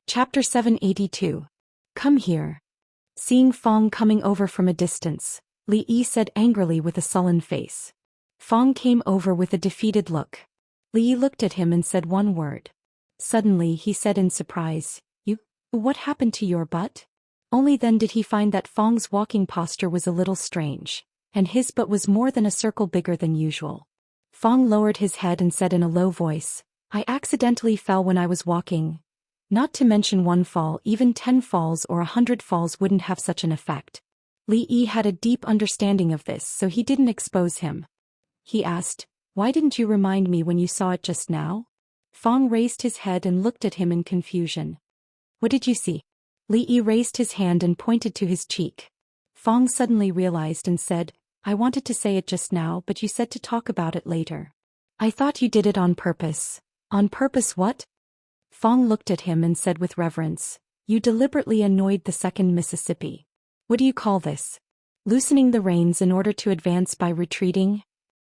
Chapter 782. Come here. Seeing Fong coming over from a distance, Li Yi said angrily with a sullen face. Fong came over with a defeated look. Li Yi looked at him and said one word. Suddenly he said in surprise, What happened to your butt? Only then did he find that Fong's walking posture was a little strange, and his butt was more than a circle bigger than usual. Fong lowered his head and said in a low voice, I accidentally fell when I was walking. Not to mention one fall, even 10 falls or 100 falls wouldn't have such an effect. Li Yi had a deep understanding of this, so he didn't expose him. He asked, Why didn't you remind me when you saw it just now? Fong raised his head and looked at him in confusion. What did you see? Li Yi raised his hand and pointed to his cheek. Fong suddenly realized and said, I wanted to say it just now, but you said to talk about it later. I thought you did it on purpose. On purpose what? Fong looked at him and said with reverence, You deliberately annoyed the second Mississippi. What do you call this? Loosening the reins in order to advance by retreating?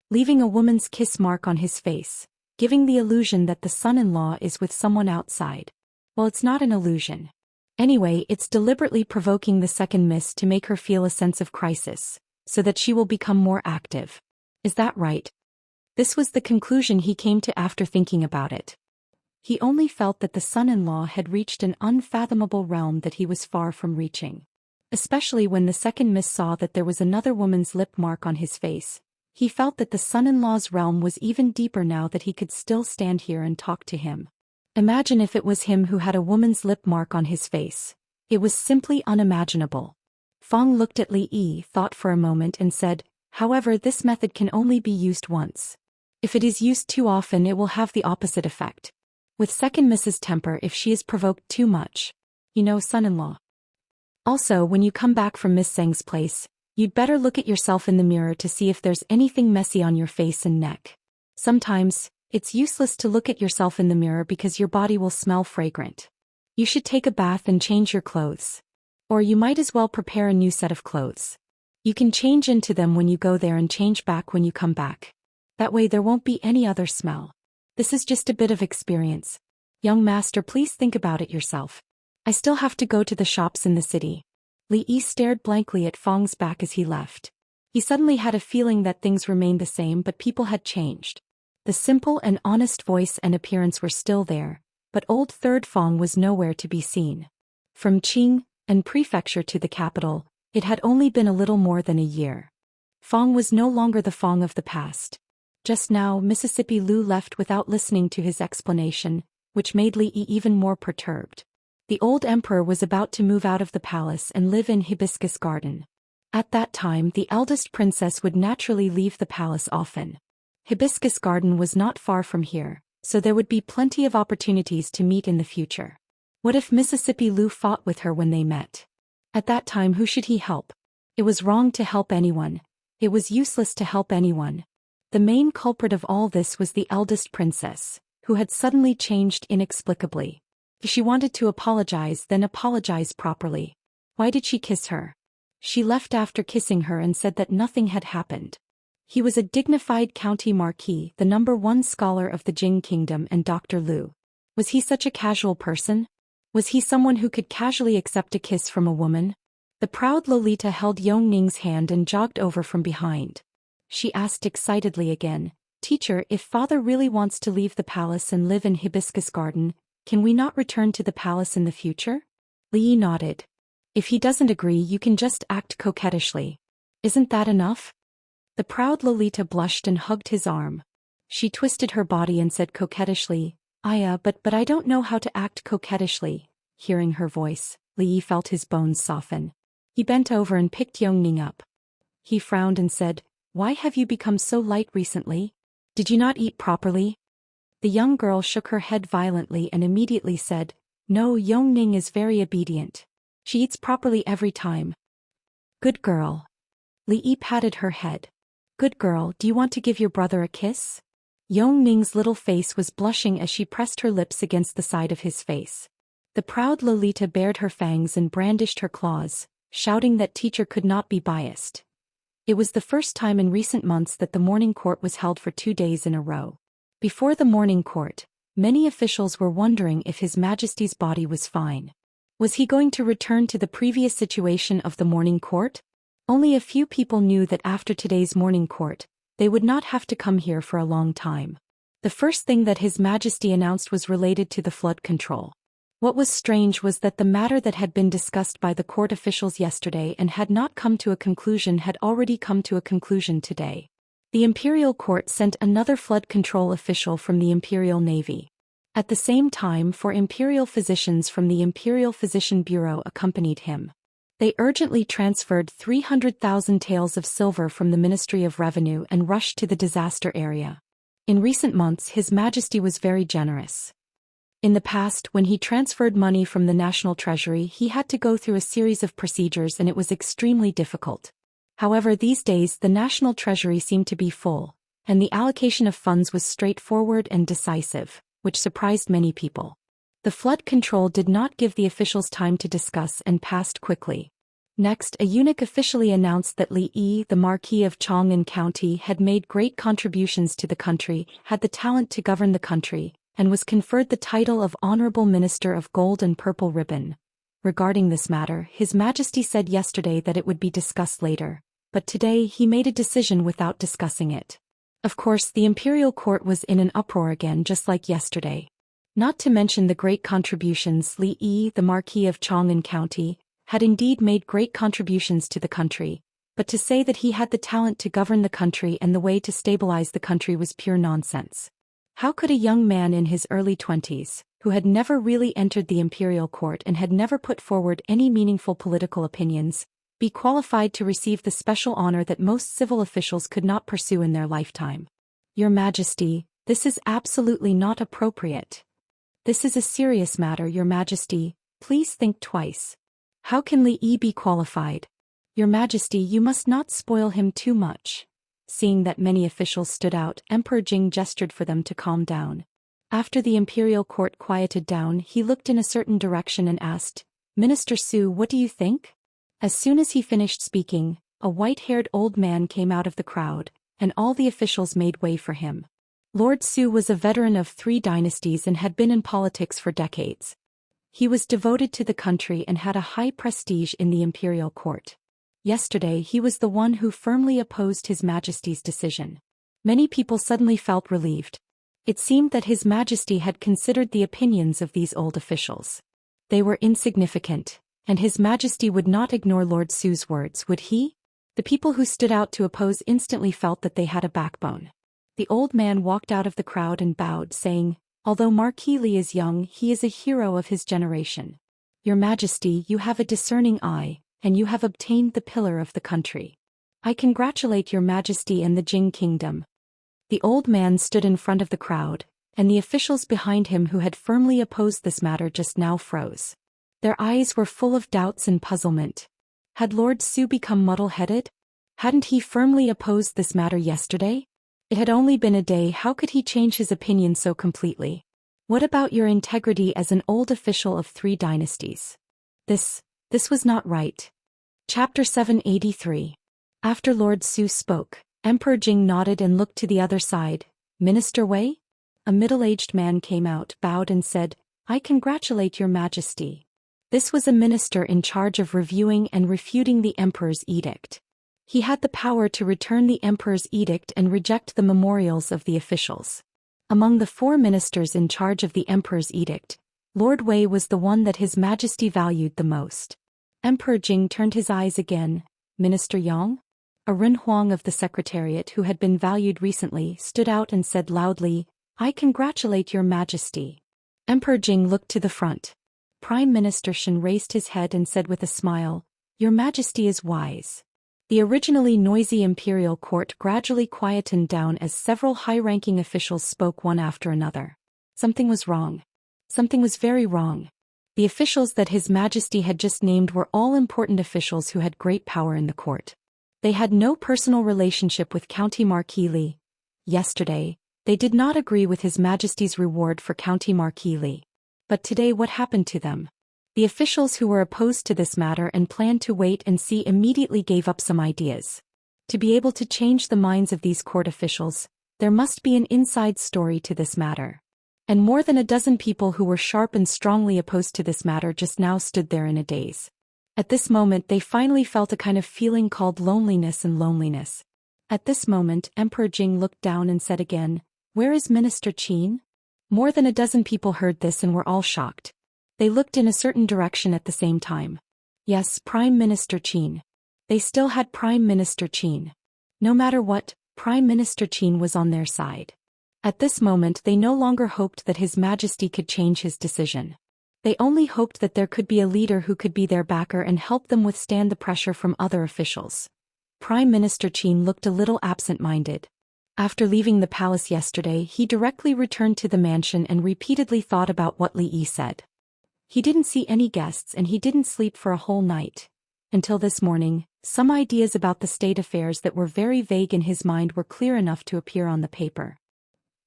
Leaving a woman's kiss mark on his face, giving the illusion that the son-in-law is with someone outside. Well, it's not an illusion. Anyway, it's deliberately provoking the second miss to make her feel a sense of crisis, so that she will become more active. Is that right? This was the conclusion he came to after thinking about it. He only felt that the son-in-law had reached an unfathomable realm that he was far from reaching. Especially when the second miss saw that there was another woman's lip mark on his face. He felt that the son-in-law's realm was even deeper now that he could still stand here and talk to him. Imagine if it was him who had a woman's lip mark on his face. It was simply unimaginable. Fong looked at Li Yi, thought for a moment and said, However, this method can only be used once. If it is used too often, it will have the opposite effect. With second Mrs. Temper if she is provoked too much. Son-in-law. Also, when you come back from Miss Zheng's place, you'd better look at yourself in the mirror to see if there's anything messy on your face and neck. Sometimes, it's useless to look at yourself in the mirror because your body will smell fragrant. You should take a bath and change your clothes. Or you might as well prepare a new set of clothes. You can change into them when you go there and change back when you come back. That way there won't be any other smell. This is just a bit of experience. Young master, please think about it yourself. I still have to go to the shops in the city. Li Yi stared blankly at Fong's back as he left. He suddenly had a feeling that things remained the same but people had changed. The simple and honest voice and appearance were still there, but old Third Fong was nowhere to be seen. From Qing and prefecture to the capital, it had only been a little more than a year. Fong was no longer the Fong of the past. Just now, Mississippi Lu left without listening to his explanation, which made Li Yi even more perturbed. The old emperor was about to move out of the palace and live in Hibiscus Garden. At that time, the eldest princess would naturally leave the palace often. Hibiscus Garden was not far from here, so there would be plenty of opportunities to meet in the future. What if Mississippi Lu fought with her when they met? At that time, who should he help? It was wrong to help anyone. It was useless to help anyone. The main culprit of all this was the eldest princess, who had suddenly changed inexplicably. If she wanted to apologize, then apologize properly. Why did she kiss her? She left after kissing her and said that nothing had happened. He was a dignified county marquis, the #1 scholar of the Jing kingdom, and Dr. Lu. Was he such a casual person? Was he someone who could casually accept a kiss from a woman? The proud Lolita held Yongning's hand and jogged over from behind. She asked excitedly again, Teacher, if father really wants to leave the palace and live in Hibiscus Garden, can we not return to the palace in the future? Li Yi nodded. If he doesn't agree, you can just act coquettishly. Isn't that enough? The proud Lolita blushed and hugged his arm. She twisted her body and said coquettishly, but I don't know how to act coquettishly. Hearing her voice, Li Yi felt his bones soften. He bent over and picked Yongning up. He frowned and said, Why have you become so light recently? Did you not eat properly? The young girl shook her head violently and immediately said, No, Yongning is very obedient. She eats properly every time. Good girl. Li Yi patted her head. Good girl, do you want to give your brother a kiss? Yongning's little face was blushing as she pressed her lips against the side of his face. The proud Lolita bared her fangs and brandished her claws, shouting that teacher could not be biased. It was the first time in recent months that the morning court was held for 2 days in a row. Before the morning court, Many officials were wondering if His Majesty's body was fine. Was he going to return to the previous situation of the morning court? Only a few people knew that after today's morning court, they would not have to come here for a long time. The first thing that His Majesty announced was related to the flood control. What was strange was that the matter that had been discussed by the court officials yesterday and had not come to a conclusion had already come to a conclusion today. The Imperial Court sent another flood control official from the Imperial Navy. At the same time, 4 Imperial physicians from the Imperial Physician Bureau accompanied him. They urgently transferred 300,000 taels of silver from the Ministry of Revenue and rushed to the disaster area. In recent months, His Majesty was very generous. In the past, when he transferred money from the National Treasury, he had to go through a series of procedures and it was extremely difficult. However, these days the National Treasury seemed to be full, and the allocation of funds was straightforward and decisive, which surprised many people. The flood control did not give the officials time to discuss and passed quickly. Next, a eunuch officially announced that Li Yi, the Marquis of Chang'an County, had made great contributions to the country, had the talent to govern the country, and was conferred the title of Honorable Minister of Gold and Purple Ribbon. Regarding this matter, His Majesty said yesterday that it would be discussed later, but today he made a decision without discussing it. Of course, the Imperial Court was in an uproar again just like yesterday. Not to mention the great contributions. Li Yi, the Marquis of Chang'an County, had indeed made great contributions to the country, but to say that he had the talent to govern the country and the way to stabilize the country was pure nonsense. How could a young man in his early 20s, who had never really entered the Imperial Court and had never put forward any meaningful political opinions, be qualified to receive the special honor that most civil officials could not pursue in their lifetime? Your Majesty, this is absolutely not appropriate. This is a serious matter, Your Majesty, please think twice. How can Li Yi be qualified? Your Majesty, you must not spoil him too much. Seeing that many officials stood out, Emperor Jing gestured for them to calm down. After the Imperial Court quieted down, he looked in a certain direction and asked, Minister Su, what do you think? As soon as he finished speaking, a white-haired old man came out of the crowd, and all the officials made way for him. Lord Su was a veteran of 3 dynasties and had been in politics for decades. He was devoted to the country and had a high prestige in the Imperial Court. Yesterday he was the one who firmly opposed His Majesty's decision. Many people suddenly felt relieved. It seemed that His Majesty had considered the opinions of these old officials. They were insignificant, and His Majesty would not ignore Lord Su's words, would he? The people who stood out to oppose instantly felt that they had a backbone. The old man walked out of the crowd and bowed, saying, Although Marquis Li is young, he is a hero of his generation. Your Majesty, you have a discerning eye, and you have obtained the pillar of the country. I congratulate Your Majesty and the Jing Kingdom. The old man stood in front of the crowd, and the officials behind him who had firmly opposed this matter just now froze. Their eyes were full of doubts and puzzlement. Had Lord Su become muddle-headed? Hadn't he firmly opposed this matter yesterday? It had only been a day, how could he change his opinion so completely? What about your integrity as an old official of 3 dynasties? This was not right. Chapter 783. After Lord Su spoke, Emperor Jing nodded and looked to the other side. Minister Wei? A middle-aged man came out, bowed and said, I congratulate Your Majesty. This was a minister in charge of reviewing and refuting the Emperor's edict. He had the power to return the Emperor's edict and reject the memorials of the officials. Among the 4 ministers in charge of the Emperor's edict, Lord Wei was the one that His Majesty valued the most. Emperor Jing turned his eyes again. Minister Yang? A Ren Huang of the Secretariat who had been valued recently stood out and said loudly, I congratulate Your Majesty. Emperor Jing looked to the front. Prime Minister Shen raised his head and said with a smile, Your Majesty is wise. The originally noisy Imperial Court gradually quietened down as several high-ranking officials spoke one after another. Something was wrong. Something was very wrong. The officials that His Majesty had just named were all important officials who had great power in the court. They had no personal relationship with County Marquis Li. Yesterday, they did not agree with His Majesty's reward for County Marquis Li. But today what happened to them? The officials who were opposed to this matter and planned to wait and see immediately gave up some ideas. To be able to change the minds of these court officials, there must be an inside story to this matter. And more than a dozen people who were sharp and strongly opposed to this matter just now stood there in a daze. At this moment they finally felt a kind of feeling called loneliness and loneliness. At this moment Emperor Jing looked down and said again, "Where is Minister Qin?" More than a dozen people heard this and were all shocked. They looked in a certain direction at the same time. Yes, Prime Minister Qin. They still had Prime Minister Qin. No matter what, Prime Minister Qin was on their side. At this moment they no longer hoped that His Majesty could change his decision. They only hoped that there could be a leader who could be their backer and help them withstand the pressure from other officials. Prime Minister Qin looked a little absent-minded. After leaving the palace yesterday, he directly returned to the mansion and repeatedly thought about what Li Yi said. He didn't see any guests and he didn't sleep for a whole night. Until this morning, some ideas about the state affairs that were very vague in his mind were clear enough to appear on the paper.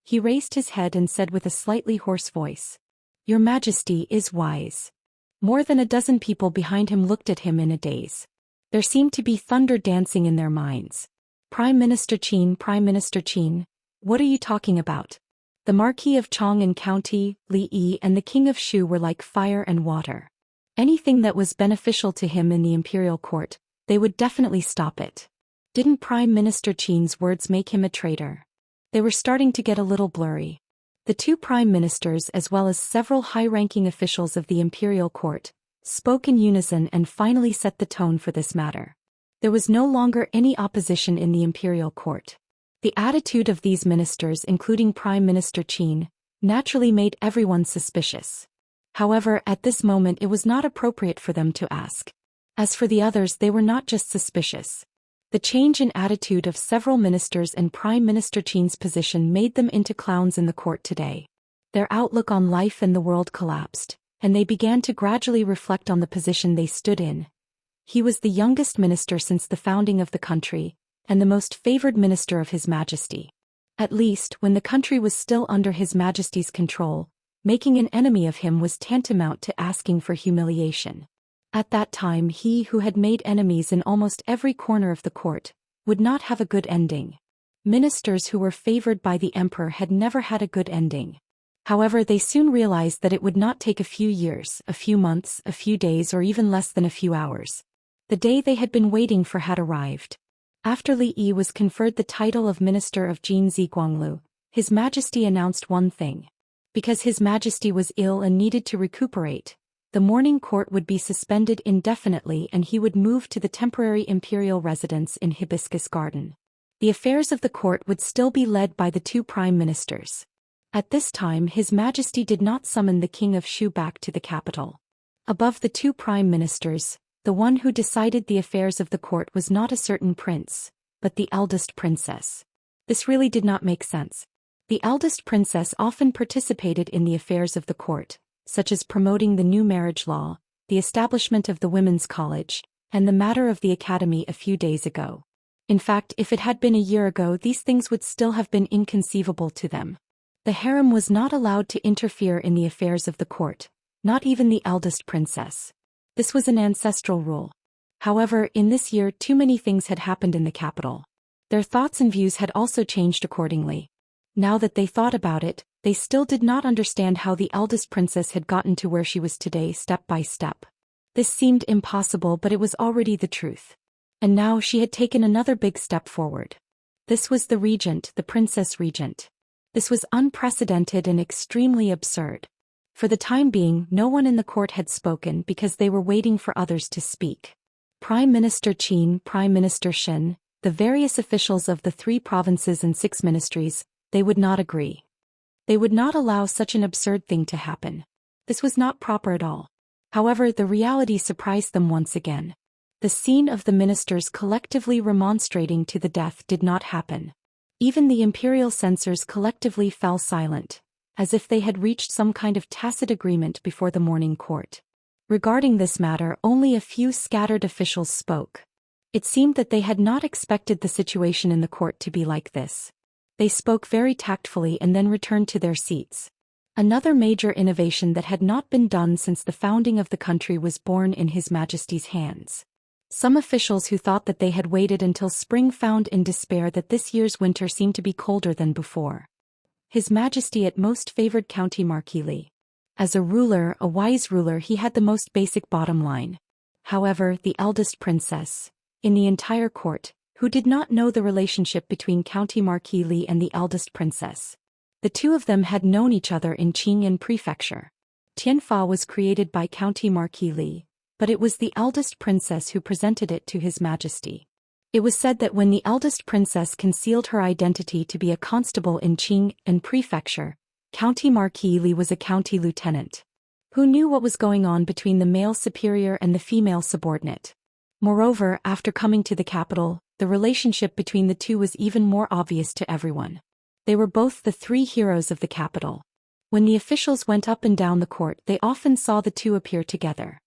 He raised his head and said with a slightly hoarse voice, "Your Majesty is wise." More than a dozen people behind him looked at him in a daze. There seemed to be thunder dancing in their minds. Prime Minister Qin, what are you talking about? The Marquis of Chong and County, Li Yi and the King of Shu were like fire and water. Anything that was beneficial to him in the imperial court, they would definitely stop it. Didn't Prime Minister Qin's words make him a traitor? They were starting to get a little blurry. The two prime ministers as well as several high-ranking officials of the imperial court spoke in unison and finally set the tone for this matter. There was no longer any opposition in the imperial court. The attitude of these ministers, including Prime Minister Qin, naturally made everyone suspicious. However, at this moment it was not appropriate for them to ask. As for the others, they were not just suspicious. The change in attitude of several ministers and Prime Minister Qin's position made them into clowns in the court today. Their outlook on life and the world collapsed, and they began to gradually reflect on the position they stood in. He was the youngest minister since the founding of the country, and the most favored minister of His Majesty. At least, when the country was still under His Majesty's control, making an enemy of him was tantamount to asking for humiliation. At that time he who had made enemies in almost every corner of the court would not have a good ending. Ministers who were favored by the emperor had never had a good ending. However, they soon realized that it would not take a few years, a few months, a few days or even less than a few hours. The day they had been waiting for had arrived. After Li Yi was conferred the title of Minister of Jinzi Guanglu, His Majesty announced one thing. Because His Majesty was ill and needed to recuperate, the morning court would be suspended indefinitely and he would move to the temporary imperial residence in Hibiscus Garden. The affairs of the court would still be led by the two prime ministers. At this time His Majesty did not summon the King of Shu back to the capital. Above the two prime ministers, the one who decided the affairs of the court was not a certain prince, but the eldest princess. This really did not make sense. The eldest princess often participated in the affairs of the court, such as promoting the new marriage law, the establishment of the women's college, and the matter of the academy a few days ago. In fact, if it had been a year ago, these things would still have been inconceivable to them. The harem was not allowed to interfere in the affairs of the court, not even the eldest princess. This was an ancestral rule. However, in this year too many things had happened in the capital. Their thoughts and views had also changed accordingly. Now that they thought about it, they still did not understand how the eldest princess had gotten to where she was today step by step. This seemed impossible, but it was already the truth. And now she had taken another big step forward. This was the regent, the princess regent. This was unprecedented and extremely absurd. For the time being, no one in the court had spoken because they were waiting for others to speak. Prime Minister Qin, Prime Minister Shen, the various officials of the 3 provinces and 6 ministries, they would not agree. They would not allow such an absurd thing to happen. This was not proper at all. However, the reality surprised them once again. The scene of the ministers collectively remonstrating to the death did not happen. Even the imperial censors collectively fell silent, as if they had reached some kind of tacit agreement before the morning court. Regarding this matter, only a few scattered officials spoke. It seemed that they had not expected the situation in the court to be like this. They spoke very tactfully and then returned to their seats. Another major innovation that had not been done since the founding of the country was born in His Majesty's hands. Some officials who thought that they had waited until spring found in despair that this year's winter seemed to be colder than before. His Majesty at most favored County Marquis Li. As a ruler, a wise ruler, he had the most basic bottom line. However, the eldest princess, in the entire court, who did not know the relationship between County Marquis Li and the eldest princess. The two of them had known each other in Qingyan Prefecture. Tianfa was created by County Marquis Li, but it was the eldest princess who presented it to His Majesty. It was said that when the eldest princess concealed her identity to be a constable in Qingyan Prefecture, County Marquis Li was a county lieutenant, who knew what was going on between the male superior and the female subordinate. Moreover, after coming to the capital, the relationship between the two was even more obvious to everyone. They were both the three heroes of the capital. When the officials went up and down the court, they often saw the two appear together.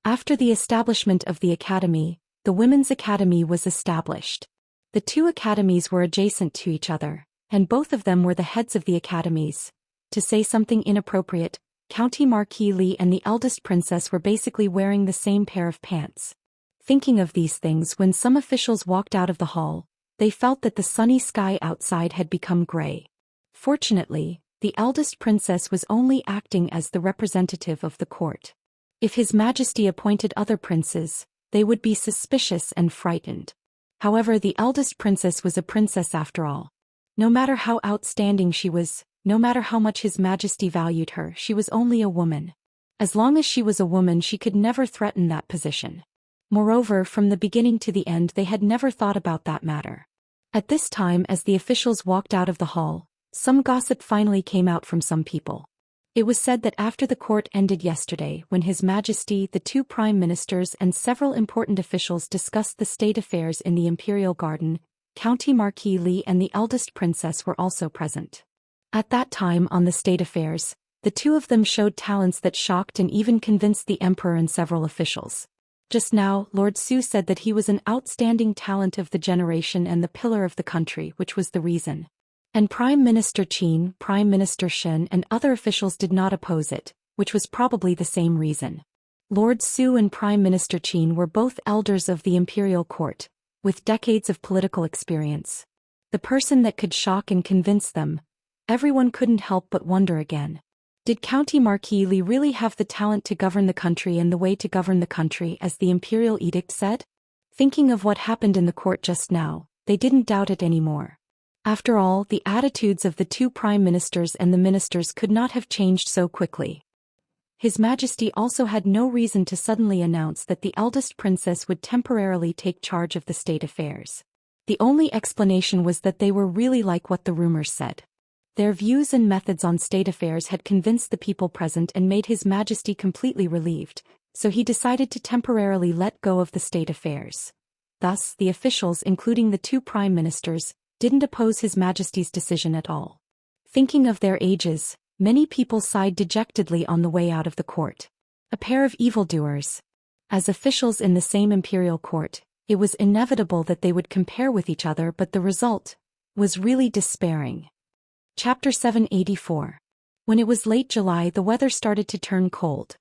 After the establishment of the academy, the Women's Academy was established. The two academies were adjacent to each other, and both of them were the heads of the academies. To say something inappropriate, County Marquis Li and the eldest princess were basically wearing the same pair of pants. Thinking of these things, when some officials walked out of the hall, they felt that the sunny sky outside had become gray. Fortunately, the eldest princess was only acting as the representative of the court. If His Majesty appointed other princes, they would be suspicious and frightened. However, the eldest princess was a princess after all. No matter how outstanding she was, no matter how much His Majesty valued her, she was only a woman. As long as she was a woman, she could never threaten that position. Moreover, from the beginning to the end, they had never thought about that matter. At this time, as the officials walked out of the hall, some gossip finally came out from some people. It was said that after the court ended yesterday, when His Majesty, the two prime ministers and several important officials discussed the state affairs in the imperial garden, County Marquis Li and the eldest princess were also present. At that time on the state affairs, the two of them showed talents that shocked and even convinced the emperor and several officials. Just now, Lord Su said that he was an outstanding talent of the generation and the pillar of the country, which was the reason. And Prime Minister Qin, Prime Minister Shen and other officials did not oppose it, which was probably the same reason. Lord Su and Prime Minister Qin were both elders of the imperial court, with decades of political experience. The person that could shock and convince them, everyone couldn't help but wonder again. Did County Marquis Li really have the talent to govern the country and the way to govern the country as the imperial edict said? Thinking of what happened in the court just now, they didn't doubt it anymore. After all, the attitudes of the two prime ministers and the ministers could not have changed so quickly. His Majesty also had no reason to suddenly announce that the eldest princess would temporarily take charge of the state affairs. The only explanation was that they were really like what the rumors said. Their views and methods on state affairs had convinced the people present and made His Majesty completely relieved, so he decided to temporarily let go of the state affairs. Thus, the officials, including the two prime ministers, didn't oppose His Majesty's decision at all. Thinking of their ages, many people sighed dejectedly on the way out of the court. A pair of evildoers. As officials in the same imperial court, it was inevitable that they would compare with each other, but the result was really despairing. Chapter 784. When it was late July, the weather started to turn cold.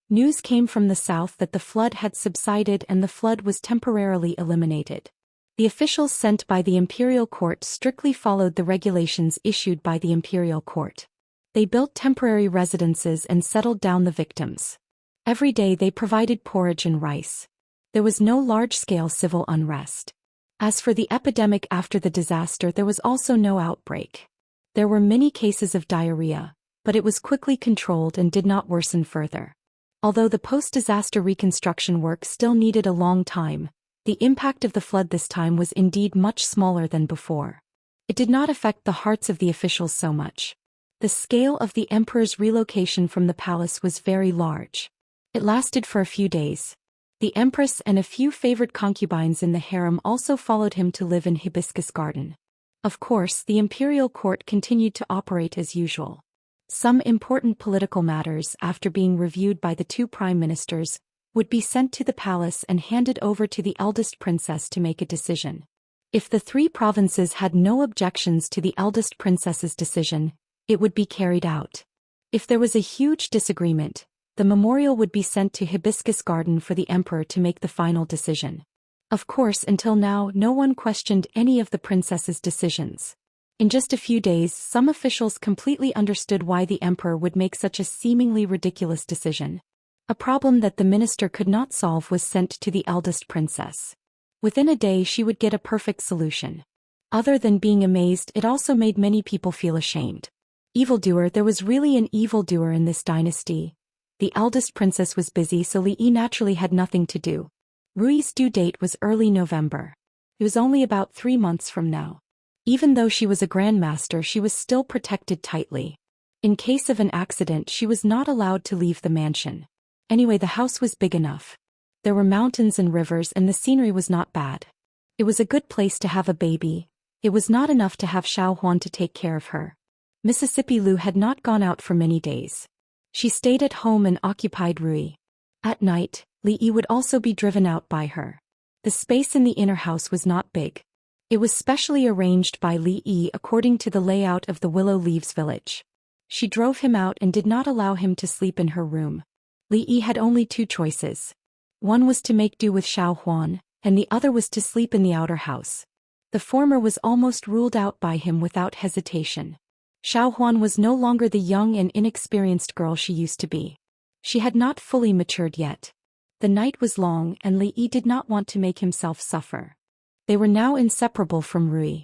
News came from the south that the flood had subsided and the flood was temporarily eliminated. The officials sent by the imperial court strictly followed the regulations issued by the imperial court. They built temporary residences and settled down the victims. Every day they provided porridge and rice. There was no large-scale civil unrest. As for the epidemic after the disaster, there was also no outbreak. There were many cases of diarrhea, but it was quickly controlled and did not worsen further. Although the post-disaster reconstruction work still needed a long time, the impact of the flood this time was indeed much smaller than before. It did not affect the hearts of the officials so much. The scale of the emperor's relocation from the palace was very large. It lasted for a few days. The empress and a few favored concubines in the harem also followed him to live in Hibiscus Garden. Of course, the imperial court continued to operate as usual. Some important political matters, after being reviewed by the two prime ministers, would be sent to the palace and handed over to the eldest princess to make a decision. If the three provinces had no objections to the eldest princess's decision, it would be carried out. If there was a huge disagreement, the memorial would be sent to Hibiscus Garden for the emperor to make the final decision. Of course, until now, no one questioned any of the princess's decisions. In just a few days, some officials completely understood why the emperor would make such a seemingly ridiculous decision. A problem that the minister could not solve was sent to the eldest princess. Within a day she would get a perfect solution. Other than being amazed, it also made many people feel ashamed. Evildoer. There was really an evildoer in this dynasty. The eldest princess was busy, so Li Yi naturally had nothing to do. Rui's due date was early November. It was only about 3 months from now. Even though she was a grandmaster, she was still protected tightly. In case of an accident, she was not allowed to leave the mansion. Anyway, the house was big enough. There were mountains and rivers, and the scenery was not bad. It was a good place to have a baby. It was not enough to have Xiao Huan to take care of her. Mississippi Lu had not gone out for many days. She stayed at home and occupied Rui. At night, Li Yi would also be driven out by her. The space in the inner house was not big. It was specially arranged by Li Yi according to the layout of the Willow Leaves village. She drove him out and did not allow him to sleep in her room. Li Yi had only 2 choices. One was to make do with Xiao Huan, and the other was to sleep in the outer house. The former was almost ruled out by him without hesitation. Xiao Huan was no longer the young and inexperienced girl she used to be. She had not fully matured yet. The night was long, and Li Yi did not want to make himself suffer. They were now inseparable from Rui.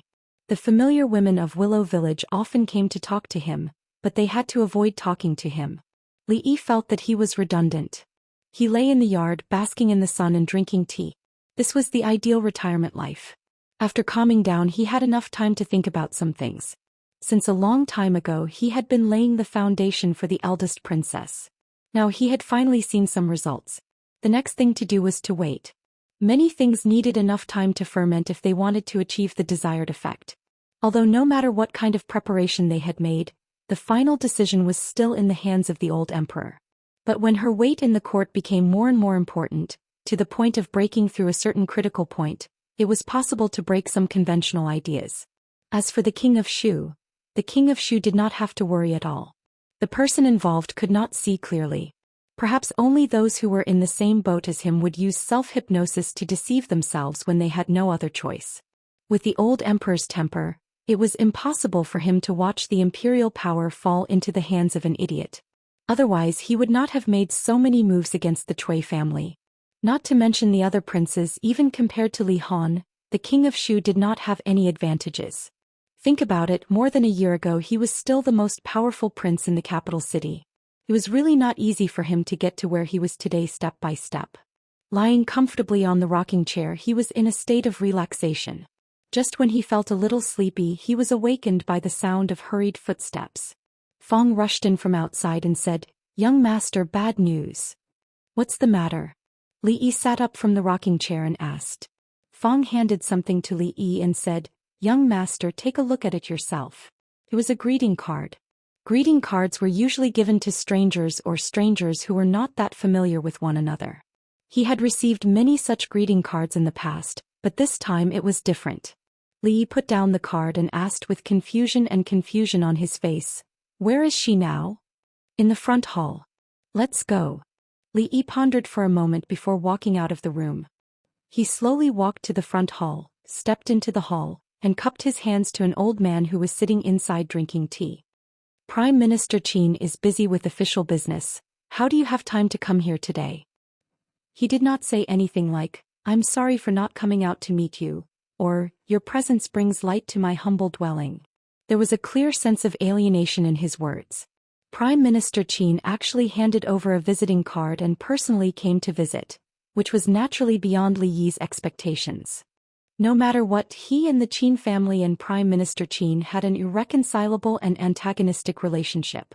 The familiar women of Willow Village often came to talk to him, but they had to avoid talking to him. Li Yi felt that he was redundant. He lay in the yard, basking in the sun and drinking tea. This was the ideal retirement life. After calming down, he had enough time to think about some things. Since a long time ago, he had been laying the foundation for the eldest princess. Now he had finally seen some results. The next thing to do was to wait. Many things needed enough time to ferment if they wanted to achieve the desired effect. Although no matter what kind of preparation they had made, the final decision was still in the hands of the old emperor. But when her weight in the court became more and more important, to the point of breaking through a certain critical point, it was possible to break some conventional ideas. As for the king of Shu did not have to worry at all. The person involved could not see clearly. Perhaps only those who were in the same boat as him would use self-hypnosis to deceive themselves when they had no other choice. With the old emperor's temper, it was impossible for him to watch the imperial power fall into the hands of an idiot. Otherwise he would not have made so many moves against the Cui family. Not to mention the other princes. Even compared to Li Han, the king of Shu did not have any advantages. Think about it, more than a year ago he was still the most powerful prince in the capital city. It was really not easy for him to get to where he was today step by step. Lying comfortably on the rocking chair, he was in a state of relaxation. Just when he felt a little sleepy, he was awakened by the sound of hurried footsteps. Fong rushed in from outside and said, "Young master, bad news." "What's the matter?" Li Yi sat up from the rocking chair and asked. Fong handed something to Li Yi and said, "Young master, take a look at it yourself." It was a greeting card. Greeting cards were usually given to strangers or strangers who were not that familiar with one another. He had received many such greeting cards in the past, but this time it was different. Li Yi put down the card and asked with confusion on his face, "Where is she now?" "In the front hall." "Let's go." Li Yi pondered for a moment before walking out of the room. He slowly walked to the front hall, stepped into the hall, and cupped his hands to an old man who was sitting inside drinking tea. "Prime Minister Qin is busy with official business. How do you have time to come here today?" He did not say anything like, "I'm sorry for not coming out to meet you," or, "Your presence brings light to my humble dwelling." There was a clear sense of alienation in his words. Prime Minister Qin actually handed over a visiting card and personally came to visit, which was naturally beyond Li Yi's expectations. No matter what, he and the Qin family and Prime Minister Qin had an irreconcilable and antagonistic relationship.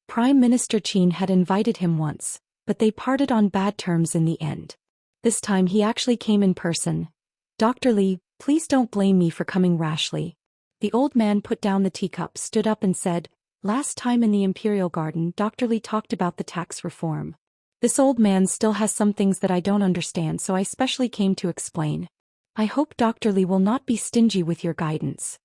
Prime Minister Qin had invited him once, but they parted on bad terms in the end. This time he actually came in person. "Dr. Li, please don't blame me for coming rashly." The old man put down the teacup, stood up and said, "Last time in the Imperial Garden, Dr. Li talked about the tax reform. This old man still has some things that I don't understand, so I specially came to explain. I hope Dr. Li will not be stingy with your guidance."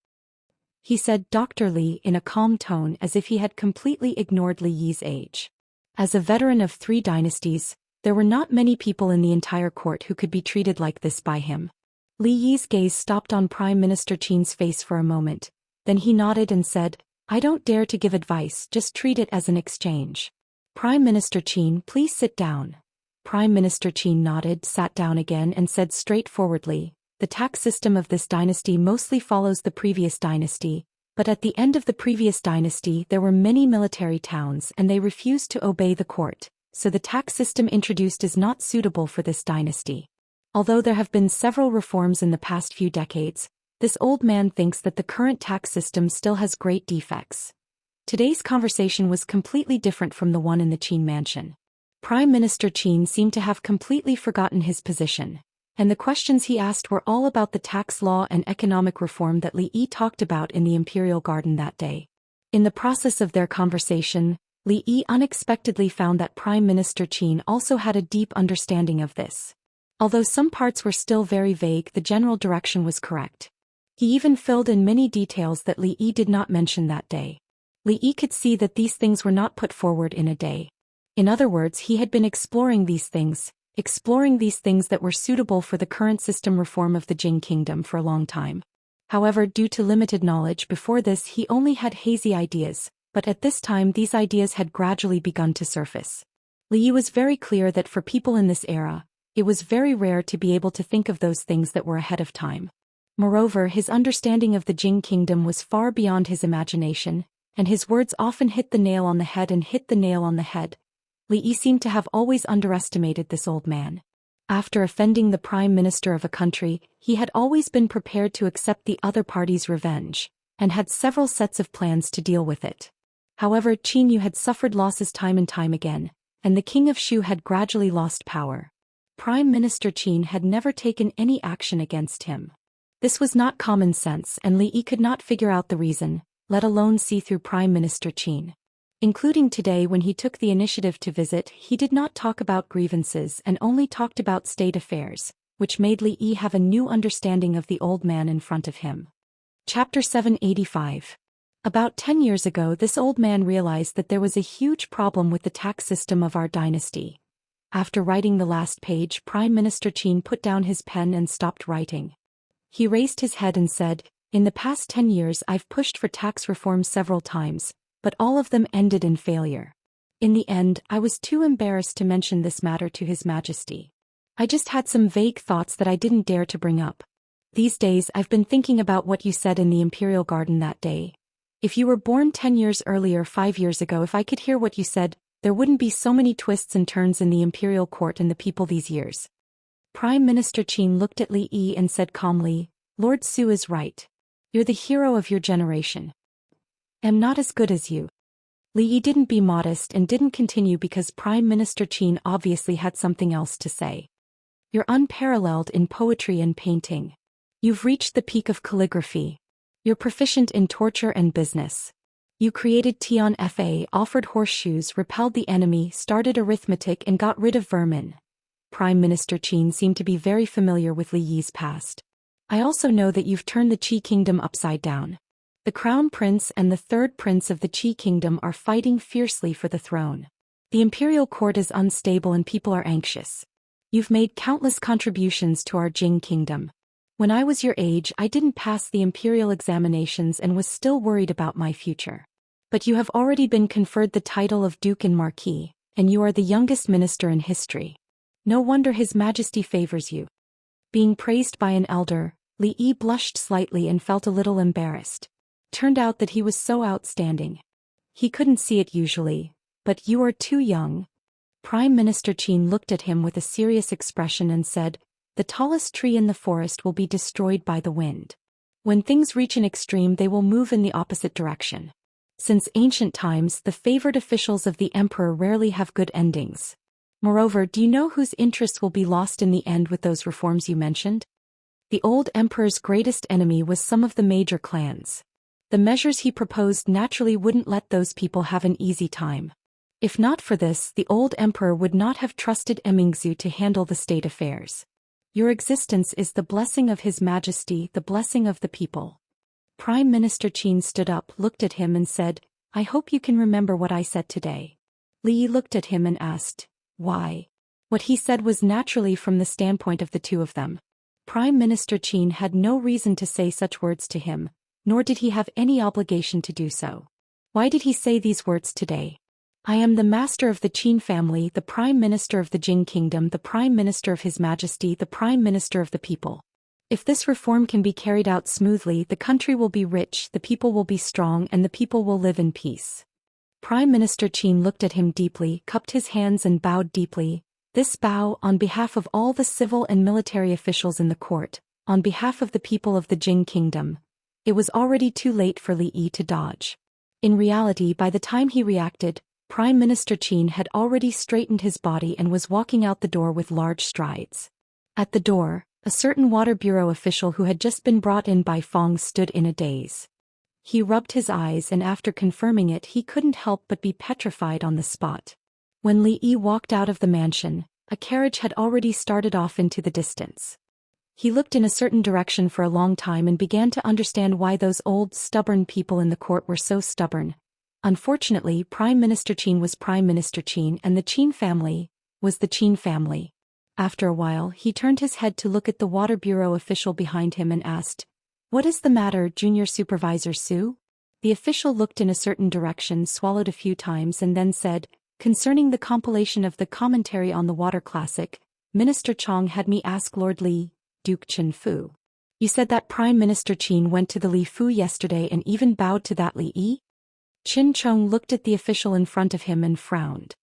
He said Dr. Li in a calm tone as if he had completely ignored Li Yi's age. As a veteran of 3 dynasties, there were not many people in the entire court who could be treated like this by him. Li Yi's gaze stopped on Prime Minister Qin's face for a moment, Then he nodded and said, I don't dare to give advice, just treat it as an exchange. Prime Minister Qin, please sit down. Prime Minister Qin nodded, sat down again and said straightforwardly, the tax system of this dynasty mostly follows the previous dynasty, but at the end of the previous dynasty there were many military towns and they refused to obey the court, so the tax system introduced is not suitable for this dynasty. Although there have been several reforms in the past few decades, this old man thinks that the current tax system still has great defects. Today's conversation was completely different from the one in the Qin mansion. Prime Minister Qin seemed to have completely forgotten his position, and the questions he asked were all about the tax law and economic reform that Li Yi talked about in the imperial garden that day. In the process of their conversation, Li Yi unexpectedly found that Prime Minister Qin also had a deep understanding of this. Although some parts were still very vague, the general direction was correct. He even filled in many details that Li Yi did not mention that day. Li Yi could see that these things were not put forward in a day. In other words, he had been exploring these things that were suitable for the current system reform of the Jing kingdom for a long time. However, due to limited knowledge before this, he only had hazy ideas, but at this time these ideas had gradually begun to surface. Li Yi was very clear that for people in this era, it was very rare to be able to think of those things that were ahead of time. Moreover, his understanding of the Jing kingdom was far beyond his imagination, and his words often hit the nail on the head and hit the nail on the head. Li Yi seemed to have always underestimated this old man. After offending the prime minister of a country, he had always been prepared to accept the other party's revenge, and had several sets of plans to deal with it. However, Qin Yu had suffered losses time and time again, and the king of Shu had gradually lost power. Prime Minister Qin had never taken any action against him. This was not common sense, and Li Yi could not figure out the reason, let alone see through Prime Minister Qin. Including today when he took the initiative to visit, he did not talk about grievances and only talked about state affairs, which made Li Yi have a new understanding of the old man in front of him. Chapter 785. About 10 years ago, this old man realized that there was a huge problem with the tax system of our dynasty. After writing the last page, Prime Minister Qin put down his pen and stopped writing. He raised his head and said, in the past 10 years I've pushed for tax reform several times, but all of them ended in failure. In the end, I was too embarrassed to mention this matter to His Majesty. I just had some vague thoughts that I didn't dare to bring up. These days I've been thinking about what you said in the imperial garden that day. If you were born 10 years earlier, 5 years ago, if I could hear what you said, there wouldn't be so many twists and turns in the imperial court and the people these years. Prime Minister Qin looked at Li Yi and said calmly, Lord Su is right. You're the hero of your generation. Am not as good as you. Li Yi didn't be modest and didn't continue because Prime Minister Qin obviously had something else to say. You're unparalleled in poetry and painting. You've reached the peak of calligraphy. You're proficient in torture and business. You created Tian Fa, offered horseshoes, repelled the enemy, started arithmetic and got rid of vermin. Prime Minister Qin seemed to be very familiar with Li Yi's past. I also know that you've turned the Qi kingdom upside down. The crown prince and the third prince of the Qi kingdom are fighting fiercely for the throne. The imperial court is unstable and people are anxious. You've made countless contributions to our Jing kingdom. When I was your age, I didn't pass the imperial examinations and was still worried about my future. But you have already been conferred the title of Duke and Marquis, and you are the youngest minister in history. No wonder His Majesty favors you. Being praised by an elder, Li Yi blushed slightly and felt a little embarrassed. Turned out that he was so outstanding. He couldn't see it usually, but you are too young. Prime Minister Qin looked at him with a serious expression and said, the tallest tree in the forest will be destroyed by the wind. When things reach an extreme, they will move in the opposite direction. Since ancient times, the favored officials of the emperor rarely have good endings. Moreover, do you know whose interests will be lost in the end with those reforms you mentioned? The old emperor's greatest enemy was some of the major clans. The measures he proposed naturally wouldn't let those people have an easy time. If not for this, the old emperor would not have trusted Emingzu to handle the state affairs. Your existence is the blessing of His Majesty, the blessing of the people. Prime Minister Qin stood up, looked at him and said, I hope you can remember what I said today. Li Yi looked at him and asked, why? What he said was naturally from the standpoint of the two of them. Prime Minister Qin had no reason to say such words to him, nor did he have any obligation to do so. Why did he say these words today? I am the master of the Qin family, the prime minister of the Jing kingdom, the prime minister of His Majesty, the prime minister of the people. If this reform can be carried out smoothly, the country will be rich, the people will be strong, and the people will live in peace. Prime Minister Qin looked at him deeply, cupped his hands and bowed deeply. This bow, on behalf of all the civil and military officials in the court, on behalf of the people of the Jing kingdom. It was already too late for Li Yi to dodge. In reality, by the time he reacted, Prime Minister Qin had already straightened his body and was walking out the door with large strides. At the door, a certain Water Bureau official who had just been brought in by Fong stood in a daze. He rubbed his eyes, and after confirming it, he couldn't help but be petrified on the spot. When Li Yi walked out of the mansion, a carriage had already started off into the distance. He looked in a certain direction for a long time and began to understand why those old, stubborn people in the court were so stubborn. Unfortunately, Prime Minister Qin was Prime Minister Qin, and the Qin family was the Qin family. After a while, he turned his head to look at the Water Bureau official behind him and asked, "What is the matter, Junior Supervisor Su?" The official looked in a certain direction, swallowed a few times, and then said, "Concerning the compilation of the commentary on the Water Classic, Minister Chong had me ask Lord Li, Duke Chen Fu. You said that Prime Minister Qin went to the Li Fu yesterday and even bowed to that Li Yi?" Qin Chong looked at the official in front of him and frowned.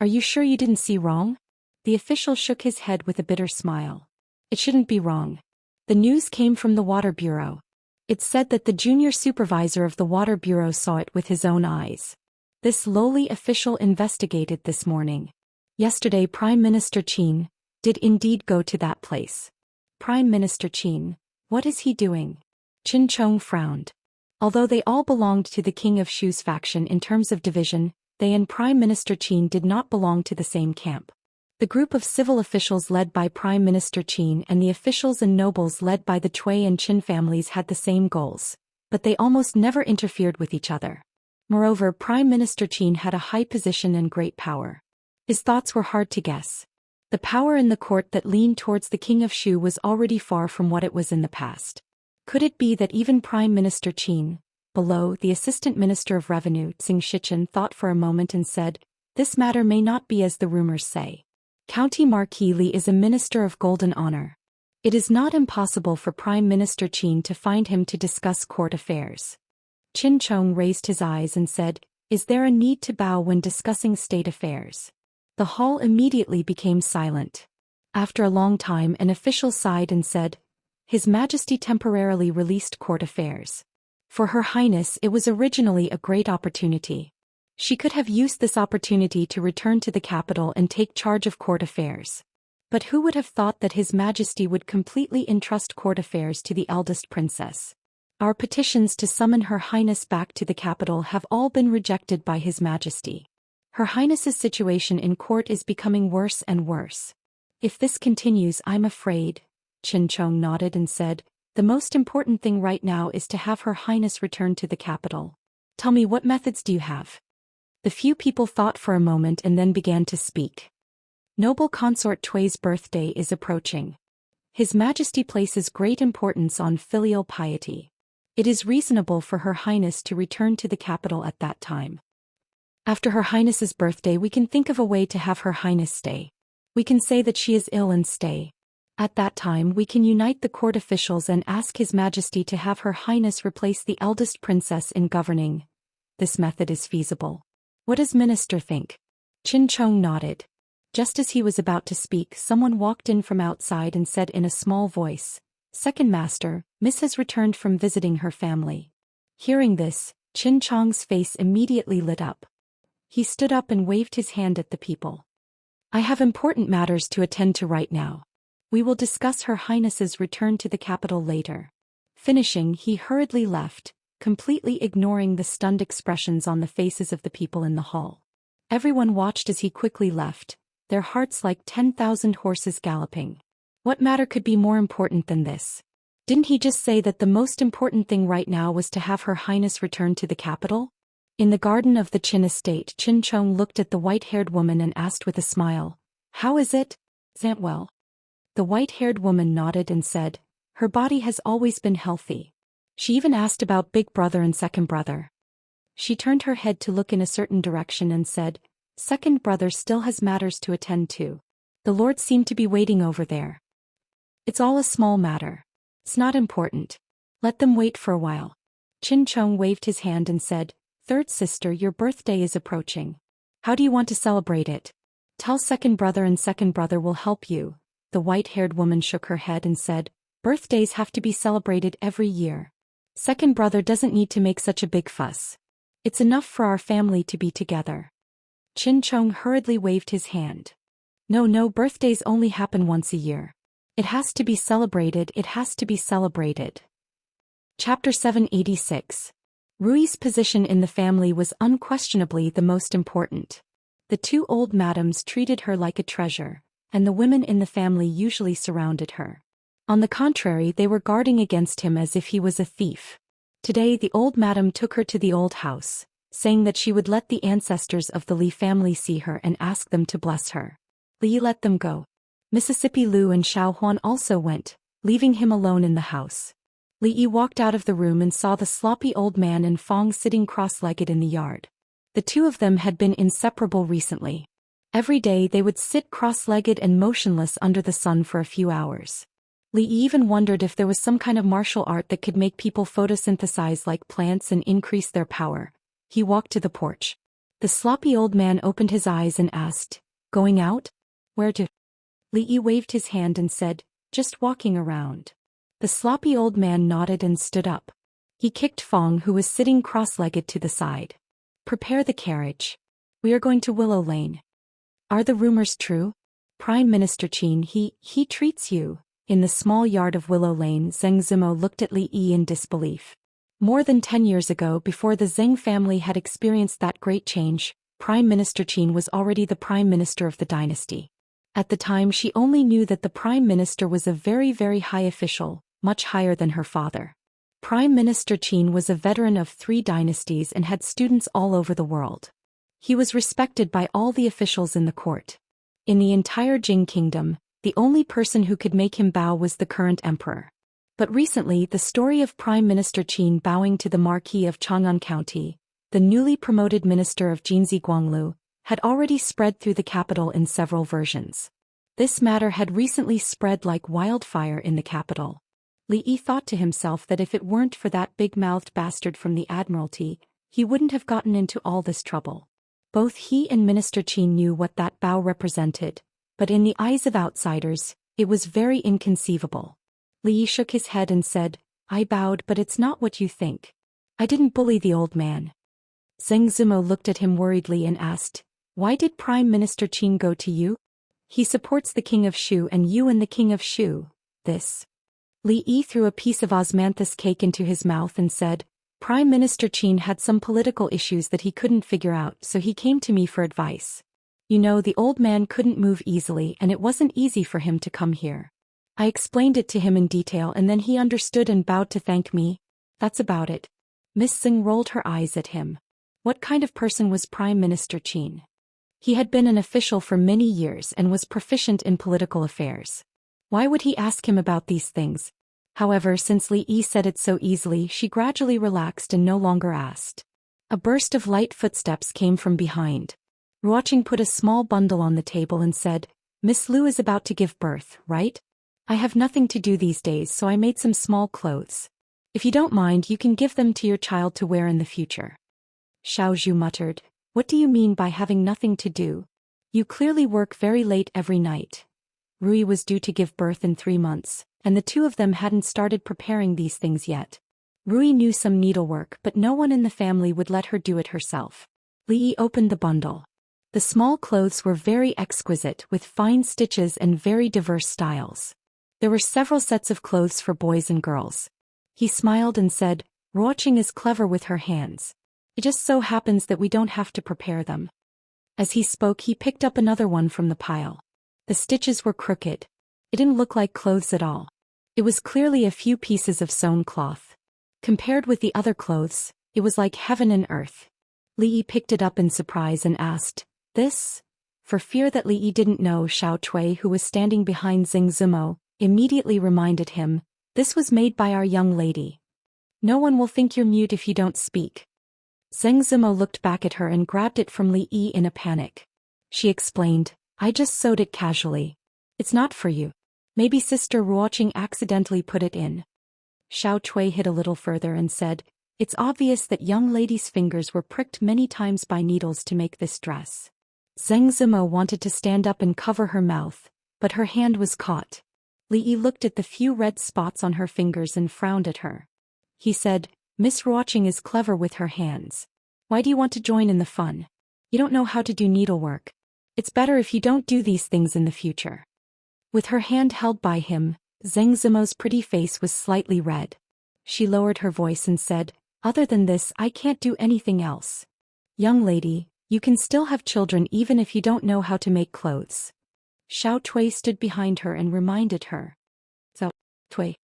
"Are you sure you didn't see wrong?" The official shook his head with a bitter smile. "It shouldn't be wrong. The news came from the Water Bureau. It said that the junior supervisor of the Water Bureau saw it with his own eyes. This lowly official investigated this morning. Yesterday Prime Minister Qin did indeed go to that place." "Prime Minister Qin, what is he doing?" Qin Chong frowned. Although they all belonged to the King of Shu's faction in terms of division, they and Prime Minister Qin did not belong to the same camp. The group of civil officials led by Prime Minister Qin and the officials and nobles led by the Cui and Qin families had the same goals, but they almost never interfered with each other. Moreover, Prime Minister Qin had a high position and great power. His thoughts were hard to guess. The power in the court that leaned towards the King of Shu was already far from what it was in the past. Could it be that even Prime Minister Qin, below, the Assistant Minister of Revenue, Xing Shichen, thought for a moment and said, "This matter may not be as the rumors say. County Marquis Li is a minister of golden honor. It is not impossible for Prime Minister Qin to find him to discuss court affairs." Qin Chong raised his eyes and said, "Is there a need to bow when discussing state affairs?" The hall immediately became silent. After a long time, an official sighed and said, "His Majesty temporarily released court affairs. For Her Highness, it was originally a great opportunity. She could have used this opportunity to return to the capital and take charge of court affairs. But who would have thought that His Majesty would completely entrust court affairs to the eldest princess? Our petitions to summon Her Highness back to the capital have all been rejected by His Majesty. Her Highness's situation in court is becoming worse and worse. If this continues, I'm afraid." Qin Chong nodded and said, "The most important thing right now is to have Her Highness return to the capital. Tell me, what methods do you have?" The few people thought for a moment and then began to speak. "Noble Consort Tui's birthday is approaching. His Majesty places great importance on filial piety. It is reasonable for Her Highness to return to the capital at that time. After Her Highness's birthday, we can think of a way to have Her Highness stay. We can say that she is ill and stay. At that time we can unite the court officials and ask His Majesty to have Her Highness replace the eldest princess in governing. This method is feasible. What does Minister think?" Qin Chong nodded. Just as he was about to speak, someone walked in from outside and said in a small voice, "Second Master, Miss has returned from visiting her family." Hearing this, Qin Chong's face immediately lit up. He stood up and waved his hand at the people. "I have important matters to attend to right now. We will discuss Her Highness's return to the capital later." Finishing, he hurriedly left, completely ignoring the stunned expressions on the faces of the people in the hall. Everyone watched as he quickly left, their hearts like 10,000 horses galloping. What matter could be more important than this? Didn't he just say that the most important thing right now was to have Her Highness return to the capital? In the garden of the Qin estate, Qin Chong looked at the white-haired woman and asked with a smile, "How is it, Zantwell?" The white-haired woman nodded and said, "Her body has always been healthy. She even asked about big brother and second brother. She turned her head to look in a certain direction and said, "Second brother still has matters to attend to. The Lord seemed to be waiting over there. It's all a small matter. It's not important. Let them wait for a while." Qin Chong waved his hand and said, "Third sister, your birthday is approaching. How do you want to celebrate it? Tell second brother and second brother will help you." The white-haired woman shook her head and said, "Birthdays have to be celebrated every year. Second brother doesn't need to make such a big fuss. It's enough for our family to be together." Qin Chong hurriedly waved his hand. No, birthdays only happen once a year. It has to be celebrated, it has to be celebrated." Chapter 786. Rui's position in the family was unquestionably the most important. The two old madams treated her like a treasure, and the women in the family usually surrounded her. On the contrary, they were guarding against him as if he was a thief. Today the old madam took her to the old house, saying that she would let the ancestors of the Li family see her and ask them to bless her. Li let them go. Mississippi Lu and Xiao Huan also went, leaving him alone in the house. Li Yi walked out of the room and saw the sloppy old man and Fong sitting cross-legged in the yard. The two of them had been inseparable recently. Every day they would sit cross-legged and motionless under the sun for a few hours. Li Yi even wondered if there was some kind of martial art that could make people photosynthesize like plants and increase their power. He walked to the porch. The sloppy old man opened his eyes and asked, "Going out? Where to?" Li Yi waved his hand and said, "Just walking around." The sloppy old man nodded and stood up. He kicked Fong, who was sitting cross-legged, to the side. "Prepare the carriage. We are going to Willow Lane." "Are the rumors true? Prime Minister Qin, he treats you." In the small yard of Willow Lane, Zheng Zimo looked at Li Yi in disbelief. More than 10 years ago, before the Zheng family had experienced that great change, Prime Minister Qin was already the Prime Minister of the dynasty. At the time she only knew that the Prime Minister was a very, very high official, much higher than her father. Prime Minister Qin was a veteran of 3 dynasties and had students all over the world. He was respected by all the officials in the court. In the entire Jing kingdom, the only person who could make him bow was the current emperor. But recently the story of Prime Minister Qin bowing to the Marquis of Chang'an County, the newly promoted minister of Jinzi Guanglu, had already spread through the capital in several versions. This matter had recently spread like wildfire in the capital. Li Yi thought to himself that if it weren't for that big-mouthed bastard from the Admiralty, he wouldn't have gotten into all this trouble. Both he and Minister Qin knew what that bow represented, but in the eyes of outsiders, it was very inconceivable. Li Yi shook his head and said, "I bowed, but it's not what you think. I didn't bully the old man." Zheng Zimo looked at him worriedly and asked, "Why did Prime Minister Qin go to you?" "He supports the King of Shu and you and the King of Shu. This." Li Yi threw a piece of osmanthus cake into his mouth and said, "Prime Minister Qin had some political issues that he couldn't figure out, so he came to me for advice. You know, the old man couldn't move easily and it wasn't easy for him to come here. I explained it to him in detail and then he understood and bowed to thank me. That's about it." Miss Xing rolled her eyes at him. What kind of person was Prime Minister Qin? He had been an official for many years and was proficient in political affairs. Why would he ask him about these things? However, since Li Yi said it so easily, she gradually relaxed and no longer asked. A burst of light footsteps came from behind. Ruoqing put a small bundle on the table and said, "Miss Lu is about to give birth, right? I have nothing to do these days, so I made some small clothes. If you don't mind, you can give them to your child to wear in the future." Xiao Zhu muttered, "What do you mean by having nothing to do? You clearly work very late every night." Rui was due to give birth in 3 months, and the two of them hadn't started preparing these things yet. Rui knew some needlework, but no one in the family would let her do it herself. Li Yi opened the bundle. The small clothes were very exquisite, with fine stitches and very diverse styles. There were several sets of clothes for boys and girls. He smiled and said, "Ruoqing is clever with her hands. It just so happens that we don't have to prepare them." As he spoke, he picked up another one from the pile. The stitches were crooked. It didn't look like clothes at all. It was clearly a few pieces of sewn cloth. Compared with the other clothes, it was like heaven and earth. Li Yi picked it up in surprise and asked, "This?" For fear that Li Yi didn't know, Xiao Cui, who was standing behind Zheng Zimo, immediately reminded him, "This was made by our young lady." No one will think you're mute if you don't speak. Zheng Zimo looked back at her and grabbed it from Li Yi in a panic. She explained, I just sewed it casually. It's not for you. Maybe Sister Ruoqing accidentally put it in. Xiao Cui hid a little further and said, it's obvious that young lady's fingers were pricked many times by needles to make this dress. Zheng Zimo wanted to stand up and cover her mouth, but her hand was caught. Li Yi looked at the few red spots on her fingers and frowned at her. He said, Miss Ruoqing is clever with her hands. Why do you want to join in the fun? You don't know how to do needlework. It's better if you don't do these things in the future. With her hand held by him, Zheng Zimo's pretty face was slightly red. She lowered her voice and said, other than this I can't do anything else. Young lady, you can still have children even if you don't know how to make clothes. Xiao Cui stood behind her and reminded her. So, Cui.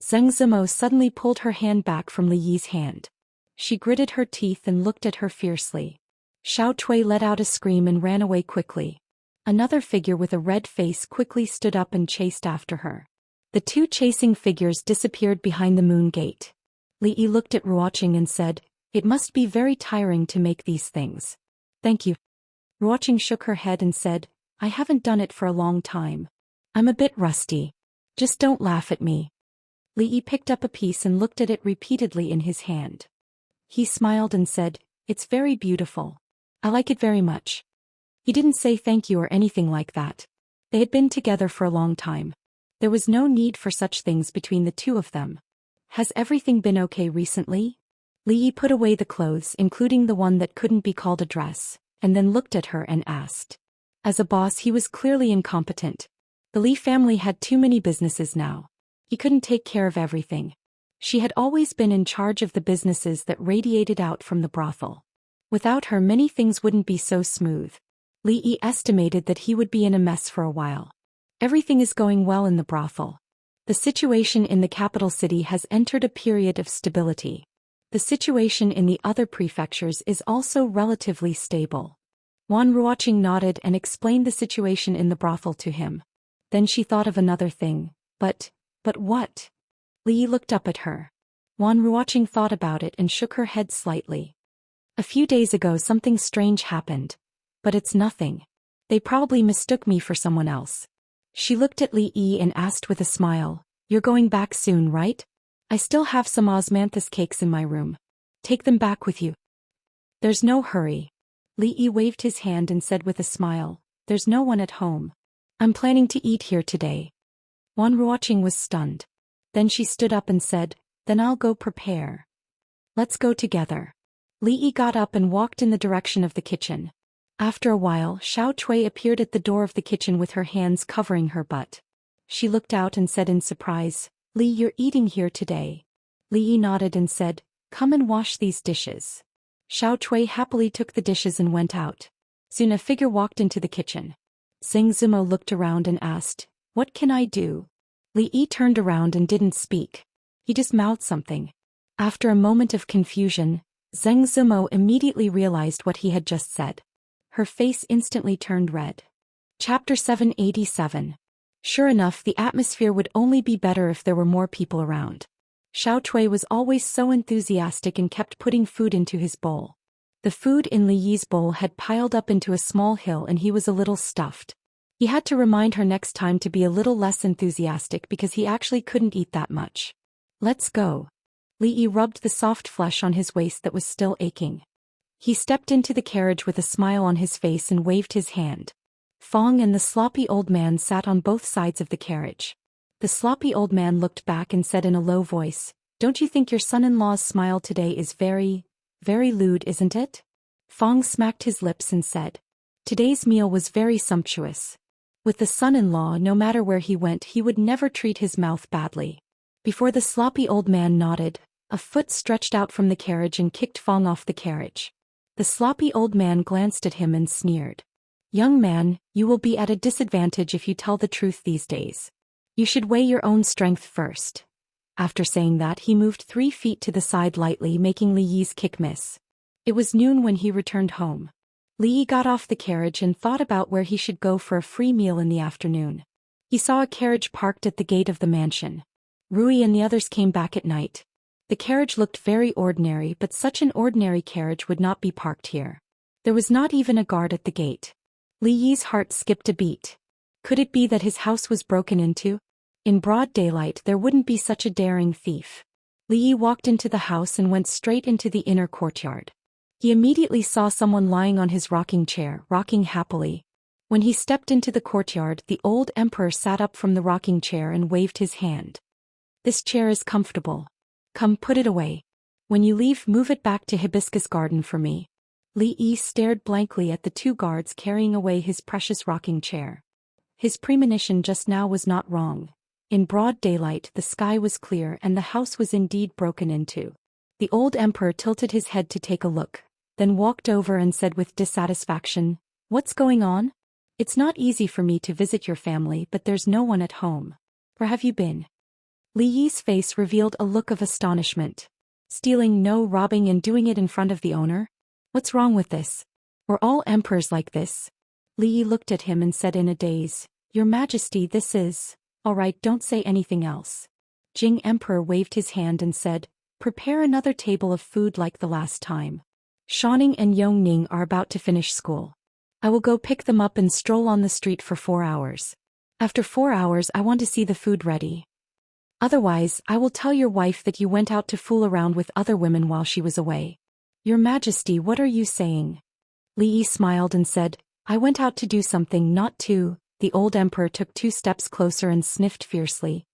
Zheng Zimo suddenly pulled her hand back from Li Yi's hand. She gritted her teeth and looked at her fiercely. Xiao Cui let out a scream and ran away quickly. Another figure with a red face quickly stood up and chased after her. The two chasing figures disappeared behind the moon gate. Li Yi looked at Ruoqing and said, it must be very tiring to make these things. Thank you. Ruoqing shook her head and said, I haven't done it for a long time. I'm a bit rusty. Just don't laugh at me. Li Yi picked up a piece and looked at it repeatedly in his hand. He smiled and said, it's very beautiful. I like it very much. He didn't say thank you or anything like that. They had been together for a long time. There was no need for such things between the two of them. Has everything been okay recently? Li Yi put away the clothes, including the one that couldn't be called a dress, and then looked at her and asked. As a boss he was clearly incompetent. The Li family had too many businesses now. He couldn't take care of everything. She had always been in charge of the businesses that radiated out from the brothel. Without her many things wouldn't be so smooth. Li Yi estimated that he would be in a mess for a while. Everything is going well in the brothel. The situation in the capital city has entered a period of stability. The situation in the other prefectures is also relatively stable. Wan Ruoqing nodded and explained the situation in the brothel to him. Then she thought of another thing. But what? Li Yi looked up at her. Wan Ruoqing thought about it and shook her head slightly. A few days ago something strange happened. But it's nothing. They probably mistook me for someone else. She looked at Li Yi and asked with a smile, you're going back soon, right? I still have some osmanthus cakes in my room. Take them back with you. There's no hurry. Li Yi waved his hand and said with a smile, there's no one at home. I'm planning to eat here today. Wan Ruoqing was stunned. Then she stood up and said, then I'll go prepare. Let's go together. Li Yi got up and walked in the direction of the kitchen. After a while, Xiao Cui appeared at the door of the kitchen with her hands covering her butt. She looked out and said in surprise, Li, you're eating here today. Li Yi nodded and said, come and wash these dishes. Xiao Cui happily took the dishes and went out. Soon a figure walked into the kitchen. Zheng Zimo looked around and asked, what can I do? Li Yi turned around and didn't speak. He just mouthed something. After a moment of confusion, Zheng Zimo immediately realized what he had just said. Her face instantly turned red. Chapter 787. Sure enough, the atmosphere would only be better if there were more people around. Xiao Cui was always so enthusiastic and kept putting food into his bowl. The food in Li Yi's bowl had piled up into a small hill and he was a little stuffed. He had to remind her next time to be a little less enthusiastic because he actually couldn't eat that much. Let's go. Li Yi rubbed the soft flesh on his waist that was still aching. He stepped into the carriage with a smile on his face and waved his hand. Fong and the sloppy old man sat on both sides of the carriage. The sloppy old man looked back and said in a low voice, don't you think your son-in-law's smile today is very lewd, isn't it? Fong smacked his lips and said, today's meal was very sumptuous. With the son-in-law, no matter where he went, he would never treat his mouth badly. Before the sloppy old man nodded, a foot stretched out from the carriage and kicked Fong off the carriage. The sloppy old man glanced at him and sneered. Young man, you will be at a disadvantage if you tell the truth these days. You should weigh your own strength first. After saying that, he moved 3 feet to the side lightly, making Li Yi's kick miss. It was noon when he returned home. Li Yi got off the carriage and thought about where he should go for a free meal in the afternoon. He saw a carriage parked at the gate of the mansion. Rui and the others came back at night. The carriage looked very ordinary, but such an ordinary carriage would not be parked here. There was not even a guard at the gate. Li Yi's heart skipped a beat. Could it be that his house was broken into? In broad daylight there wouldn't be such a daring thief. Li Yi walked into the house and went straight into the inner courtyard. He immediately saw someone lying on his rocking chair, rocking happily. When he stepped into the courtyard, the old emperor sat up from the rocking chair and waved his hand. "This chair is comfortable. Come, put it away. When you leave, move it back to Hibiscus Garden for me." Li Yi stared blankly at the two guards carrying away his precious rocking chair. His premonition just now was not wrong. In broad daylight the sky was clear and the house was indeed broken into. The old emperor tilted his head to take a look, then walked over and said with dissatisfaction, "What's going on? It's not easy for me to visit your family, but there's no one at home. Where have you been?" Li Yi's face revealed a look of astonishment. "Stealing, no, robbing, and doing it in front of the owner? What's wrong with this? Were all emperors like this?" Li Yi looked at him and said in a daze, "Your Majesty, this is... All right, don't say anything else." Jing Emperor waved his hand and said, "Prepare another table of food like the last time. Shanning and Yongning are about to finish school. I will go pick them up and stroll on the street for 4 hours. After 4 hours I want to see the food ready. Otherwise, I will tell your wife that you went out to fool around with other women while she was away." "Your Majesty, what are you saying?" Li Yi smiled and said, "I went out to do something, not to." The old emperor took 2 steps closer and sniffed fiercely.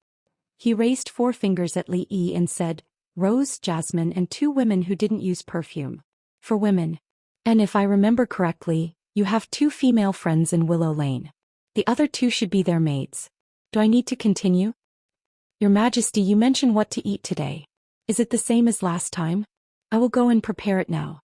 He raised 4 fingers at Li Yi and said, "Rose, jasmine, and 2 women who didn't use perfume. For women. And if I remember correctly, you have 2 female friends in Willow Lane. The other 2 should be their maids. Do I need to continue?" "Your Majesty, you mentioned what to eat today. Is it the same as last time? I will go and prepare it now."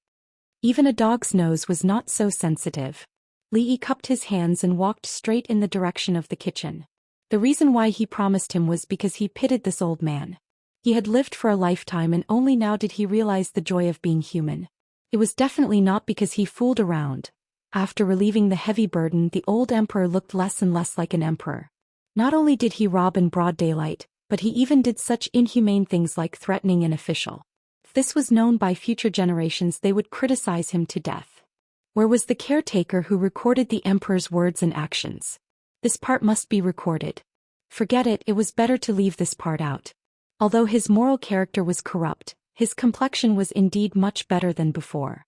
Even a dog's nose was not so sensitive. Li Yi cupped his hands and walked straight in the direction of the kitchen. The reason why he promised him was because he pitied this old man. He had lived for a lifetime and only now did he realize the joy of being human. It was definitely not because he fooled around. After relieving the heavy burden, the old emperor looked less and less like an emperor. Not only did he rob in broad daylight, but he even did such inhumane things like threatening an official. If this was known by future generations, they would criticize him to death. Where was the caretaker who recorded the emperor's words and actions? This part must be recorded. Forget it, it was better to leave this part out. Although his moral character was corrupt, his complexion was indeed much better than before.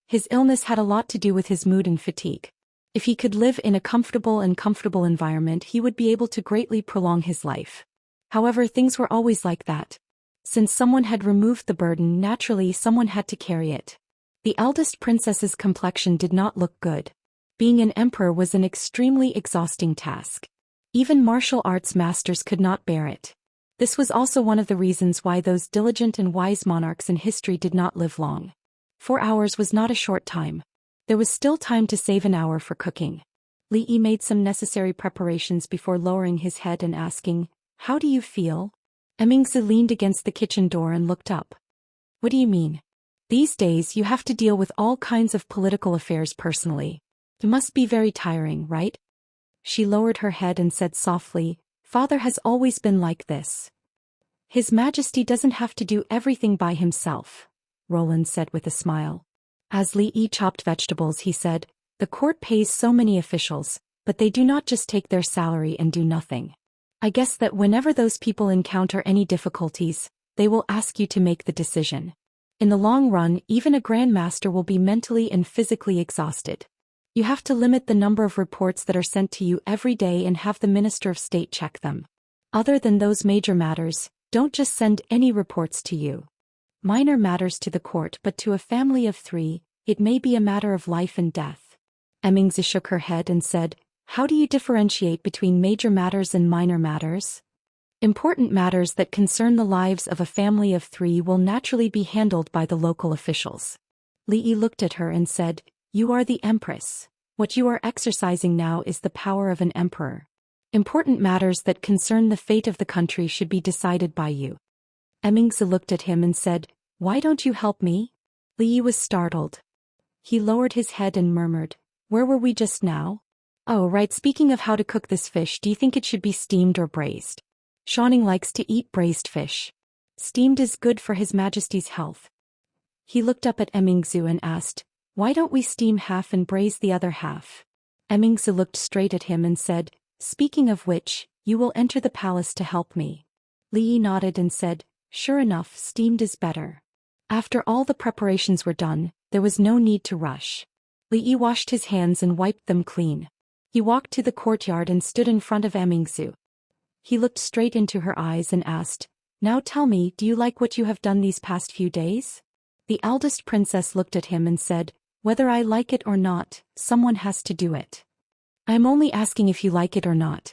His illness had a lot to do with his mood and fatigue. If he could live in a comfortable environment, he would be able to greatly prolong his life. However, things were always like that. Since someone had removed the burden, naturally someone had to carry it. The eldest princess's complexion did not look good. Being an emperor was an extremely exhausting task. Even martial arts masters could not bear it. This was also one of the reasons why those diligent and wise monarchs in history did not live long. 4 hours was not a short time. There was still time to save an hour for cooking. Li Yi made some necessary preparations before lowering his head and asking, "How do you feel?" Emmingzi leaned against the kitchen door and looked up. "What do you mean? These days you have to deal with all kinds of political affairs personally. It must be very tiring, right?" She lowered her head and said softly, "Father has always been like this. His Majesty doesn't have to do everything by himself," Roland said with a smile. As Li Yi chopped vegetables, he said, "The court pays so many officials, but they do not just take their salary and do nothing. I guess that whenever those people encounter any difficulties, they will ask you to make the decision. In the long run, even a Grand Master will be mentally and physically exhausted. You have to limit the number of reports that are sent to you every day and have the Minister of State check them. Other than those major matters, don't just send any reports to you. Minor matters to the court, but to a family of 3, it may be a matter of life and death." Emmingzi shook her head and said, "How do you differentiate between major matters and minor matters?" "Important matters that concern the lives of a family of 3 will naturally be handled by the local officials." Li Yi looked at her and said, "You are the Empress. What you are exercising now is the power of an emperor. Important matters that concern the fate of the country should be decided by you." Emmingzi looked at him and said, "Why don't you help me?" Li Yi was startled. He lowered his head and murmured, "Where were we just now? Oh right, speaking of how to cook this fish, do you think it should be steamed or braised? Shanning likes to eat braised fish." Steamed is good for His Majesty's health. He looked up at Emmingzu and asked, why don't we steam half and braise the other half? Emmingzu looked straight at him and said, speaking of which, you will enter the palace to help me. Li Yi nodded and said, sure enough, steamed is better. After all the preparations were done, there was no need to rush. Li Yi washed his hands and wiped them clean. He walked to the courtyard and stood in front of Emmingzu. He looked straight into her eyes and asked, now tell me, do you like what you have done these past few days? The eldest princess looked at him and said, whether I like it or not, someone has to do it. I am only asking if you like it or not.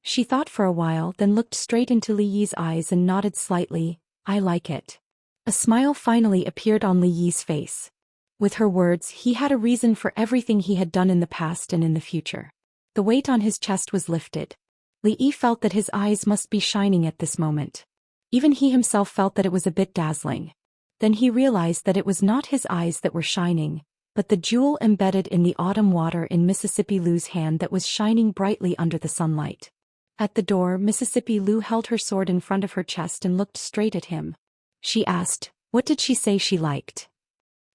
She thought for a while, then looked straight into Li Yi's eyes and nodded slightly, I like it. A smile finally appeared on Li Yi's face. With her words, he had a reason for everything he had done in the past and in the future. The weight on his chest was lifted. Li Yi felt that his eyes must be shining at this moment. Even he himself felt that it was a bit dazzling. Then he realized that it was not his eyes that were shining, but the jewel embedded in the autumn water in Mississippi Lu's hand that was shining brightly under the sunlight. At the door, Mississippi Lu held her sword in front of her chest and looked straight at him. She asked, what did she say she liked?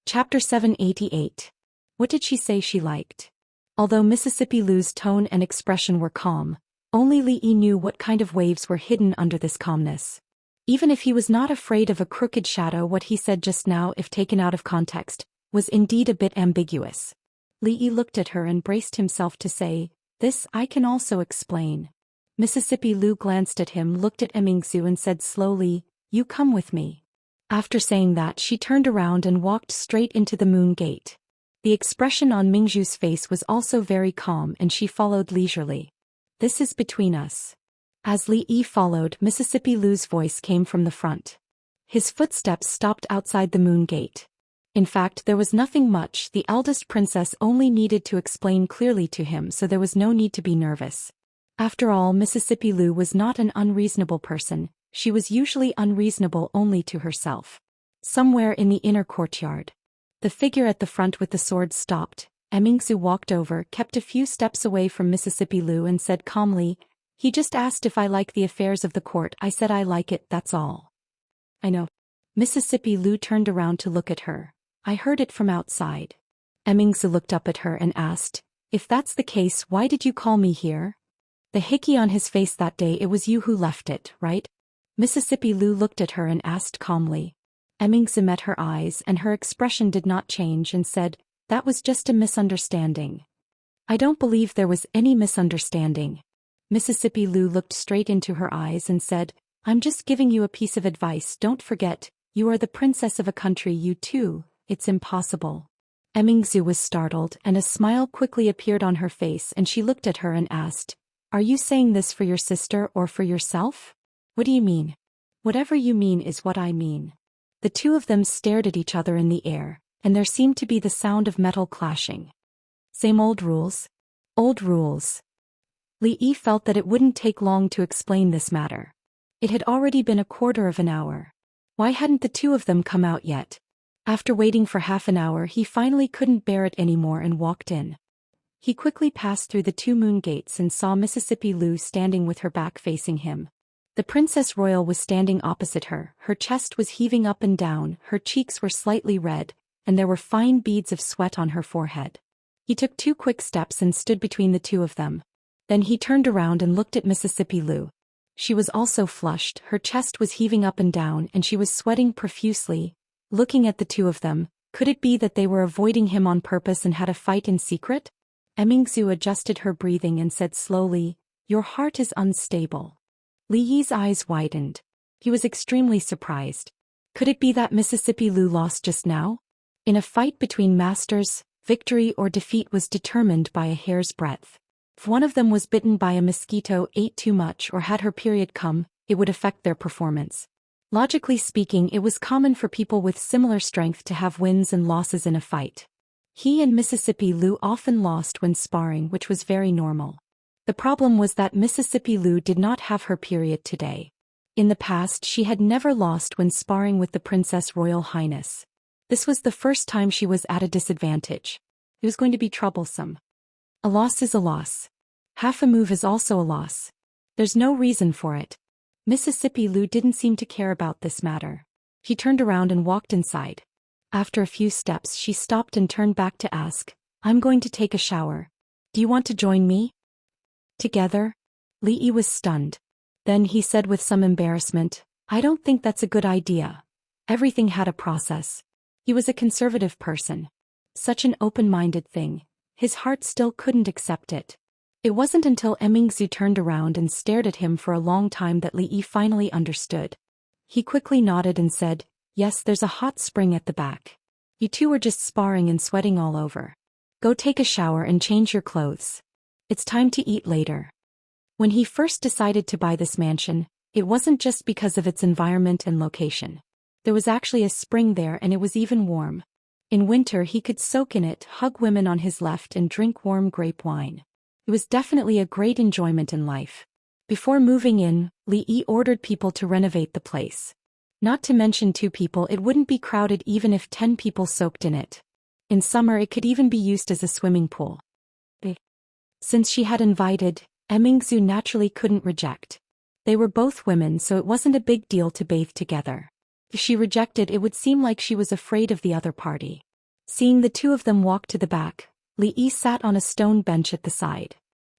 Chapter 788. What did she say she liked? Although Mississippi Lu's tone and expression were calm, only Li Yi knew what kind of waves were hidden under this calmness. Even if he was not afraid of a crooked shadow, what he said just now, if taken out of context, was indeed a bit ambiguous. Li Yi looked at her and braced himself to say, this I can also explain. Mississippi Lu glanced at him, looked at Emmingzu and said slowly, you come with me. After saying that, she turned around and walked straight into the moon gate. The expression on Mingzhu's face was also very calm and she followed leisurely. This is between us. As Li Yi followed, Mississippi Lu's voice came from the front. His footsteps stopped outside the moon gate. In fact, there was nothing much, the eldest princess only needed to explain clearly to him, so there was no need to be nervous. After all, Mississippi Lu was not an unreasonable person, she was usually unreasonable only to herself. Somewhere in the inner courtyard, the figure at the front with the sword stopped. Emmingzu walked over, kept a few steps away from Mississippi Lu and said calmly, he just asked if I like the affairs of the court. I said I like it, that's all. I know. Mississippi Lu turned around to look at her. I heard it from outside. Emmingzu looked up at her and asked, if that's the case, why did you call me here? The hickey on his face that day, it was you who left it, right? Mississippi Lu looked at her and asked calmly. Emmingzu met her eyes and her expression did not change and said, that was just a misunderstanding. I don't believe there was any misunderstanding. Mississippi Lu looked straight into her eyes and said, I'm just giving you a piece of advice, don't forget, you are the princess of a country, you too, it's impossible. Emmingzu was startled and a smile quickly appeared on her face and she looked at her and asked, are you saying this for your sister or for yourself? What do you mean? Whatever you mean is what I mean. The two of them stared at each other in the air, and there seemed to be the sound of metal clashing. Same old rules? Old rules. Li Yi felt that it wouldn't take long to explain this matter. It had already been a quarter of an hour. Why hadn't the two of them come out yet? After waiting for half an hour, he finally couldn't bear it anymore and walked in. He quickly passed through the two moon gates and saw Mississippi Lu standing with her back facing him. The Princess Royal was standing opposite her, her chest was heaving up and down, her cheeks were slightly red, and there were fine beads of sweat on her forehead. He took 2 quick steps and stood between the two of them. Then he turned around and looked at Mississippi Lu. She was also flushed, her chest was heaving up and down and she was sweating profusely. Looking at the two of them, could it be that they were avoiding him on purpose and had a fight in secret? Emmingzu adjusted her breathing and said slowly, your heart is unstable. Li Yi's eyes widened. He was extremely surprised. Could it be that Mississippi Lu lost just now? In a fight between masters, victory or defeat was determined by a hair's breadth. If one of them was bitten by a mosquito, ate too much or had her period come, it would affect their performance. Logically speaking, it was common for people with similar strength to have wins and losses in a fight. He and Mississippi Lu often lost when sparring, which was very normal. The problem was that Mississippi Lu did not have her period today. In the past, she had never lost when sparring with the Princess Royal Highness. This was the first time she was at a disadvantage. It was going to be troublesome. A loss is a loss. Half a move is also a loss. There's no reason for it. Mississippi Lu didn't seem to care about this matter. She turned around and walked inside. After a few steps she stopped and turned back to ask, I'm going to take a shower. Do you want to join me? Together? Li Yi was stunned. Then he said with some embarrassment, I don't think that's a good idea. Everything had a process. He was a conservative person. Such an open-minded thing. His heart still couldn't accept it. It wasn't until Emmingzu turned around and stared at him for a long time that Li Yi finally understood. He quickly nodded and said, Yes, there's a hot spring at the back. You two were just sparring and sweating all over. Go take a shower and change your clothes. It's time to eat later. When he first decided to buy this mansion, it wasn't just because of its environment and location. There was actually a spring there and it was even warm. In winter he could soak in it, hug women on his left and drink warm grape wine. It was definitely a great enjoyment in life. Before moving in, Li Yi ordered people to renovate the place. Not to mention 2 people, it wouldn't be crowded even if 10 people soaked in it. In summer it could even be used as a swimming pool. Since she had invited, Emmingzu naturally couldn't reject. They were both women so it wasn't a big deal to bathe together. If she rejected it would seem like she was afraid of the other party. Seeing the 2 of them walk to the back, Li Yi sat on a stone bench at the side.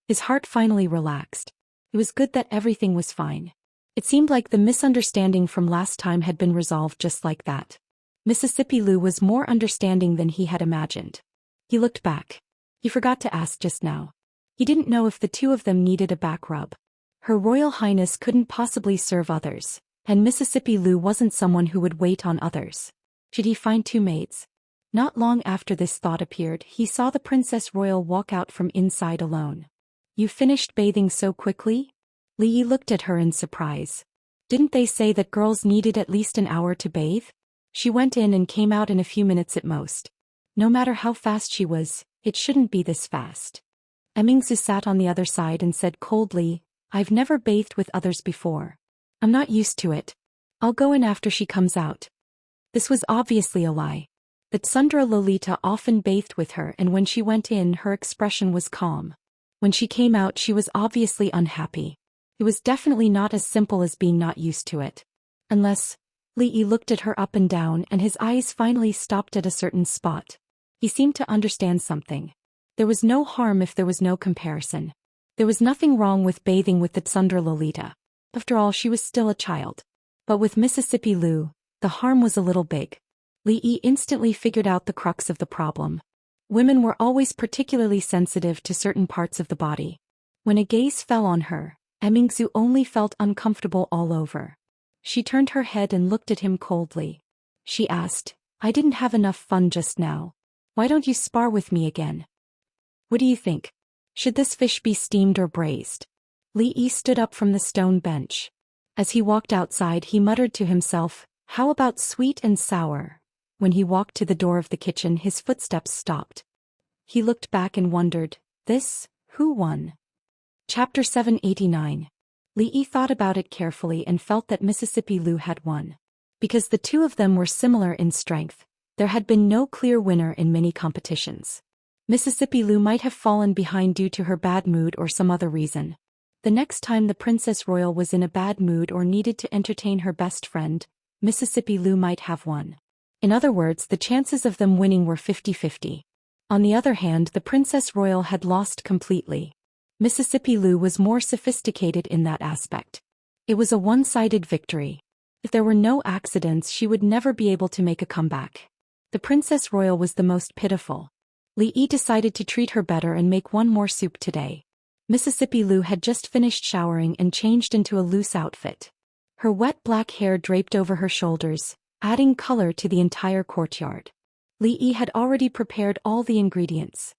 His heart finally relaxed. It was good that everything was fine. It seemed like the misunderstanding from last time had been resolved just like that. Mississippi Lu was more understanding than he had imagined. He looked back. He forgot to ask just now. He didn't know if the 2 of them needed a back rub. Her Royal Highness couldn't possibly serve others, and Mississippi Lu wasn't someone who would wait on others. Should he find 2 maids? Not long after this thought appeared, he saw the Princess Royal walk out from inside alone. You finished bathing so quickly? Li Yi looked at her in surprise. Didn't they say that girls needed at least an hour to bathe? She went in and came out in a few minutes at most. No matter how fast she was, it shouldn't be this fast. Emmingzu sat on the other side and said coldly, I've never bathed with others before. I'm not used to it. I'll go in after she comes out. This was obviously a lie. The Tsundra Lolita often bathed with her and when she went in her expression was calm. When she came out she was obviously unhappy. It was definitely not as simple as being not used to it. Unless, Li Yi looked at her up and down and his eyes finally stopped at a certain spot. He seemed to understand something. There was no harm if there was no comparison. There was nothing wrong with bathing with the Tsundra Lolita. After all, she was still a child. But with Mississippi Lu, the harm was a little big. Li Yi instantly figured out the crux of the problem. Women were always particularly sensitive to certain parts of the body. When a gaze fell on her, Emmingzu only felt uncomfortable all over. She turned her head and looked at him coldly. She asked, I didn't have enough fun just now. Why don't you spar with me again? What do you think? Should this fish be steamed or braised? Li Yi stood up from the stone bench. As he walked outside he muttered to himself, how about sweet and sour? When he walked to the door of the kitchen his footsteps stopped. He looked back and wondered, who won? Chapter 789. Li Yi thought about it carefully and felt that Mississippi Lu had won. Because the 2 of them were similar in strength, there had been no clear winner in many competitions. Mississippi Lu might have fallen behind due to her bad mood or some other reason. The next time the Princess Royal was in a bad mood or needed to entertain her best friend, Mississippi Lu might have won. In other words, the chances of them winning were 50-50. On the other hand, the Princess Royal had lost completely. Mississippi Lu was more sophisticated in that aspect. It was a one-sided victory. If there were no accidents she would never be able to make a comeback. The Princess Royal was the most pitiful. Li Yi decided to treat her better and make one more soup today. Mississippi Lu had just finished showering and changed into a loose outfit. Her wet black hair draped over her shoulders, adding color to the entire courtyard. Li Yi had already prepared all the ingredients.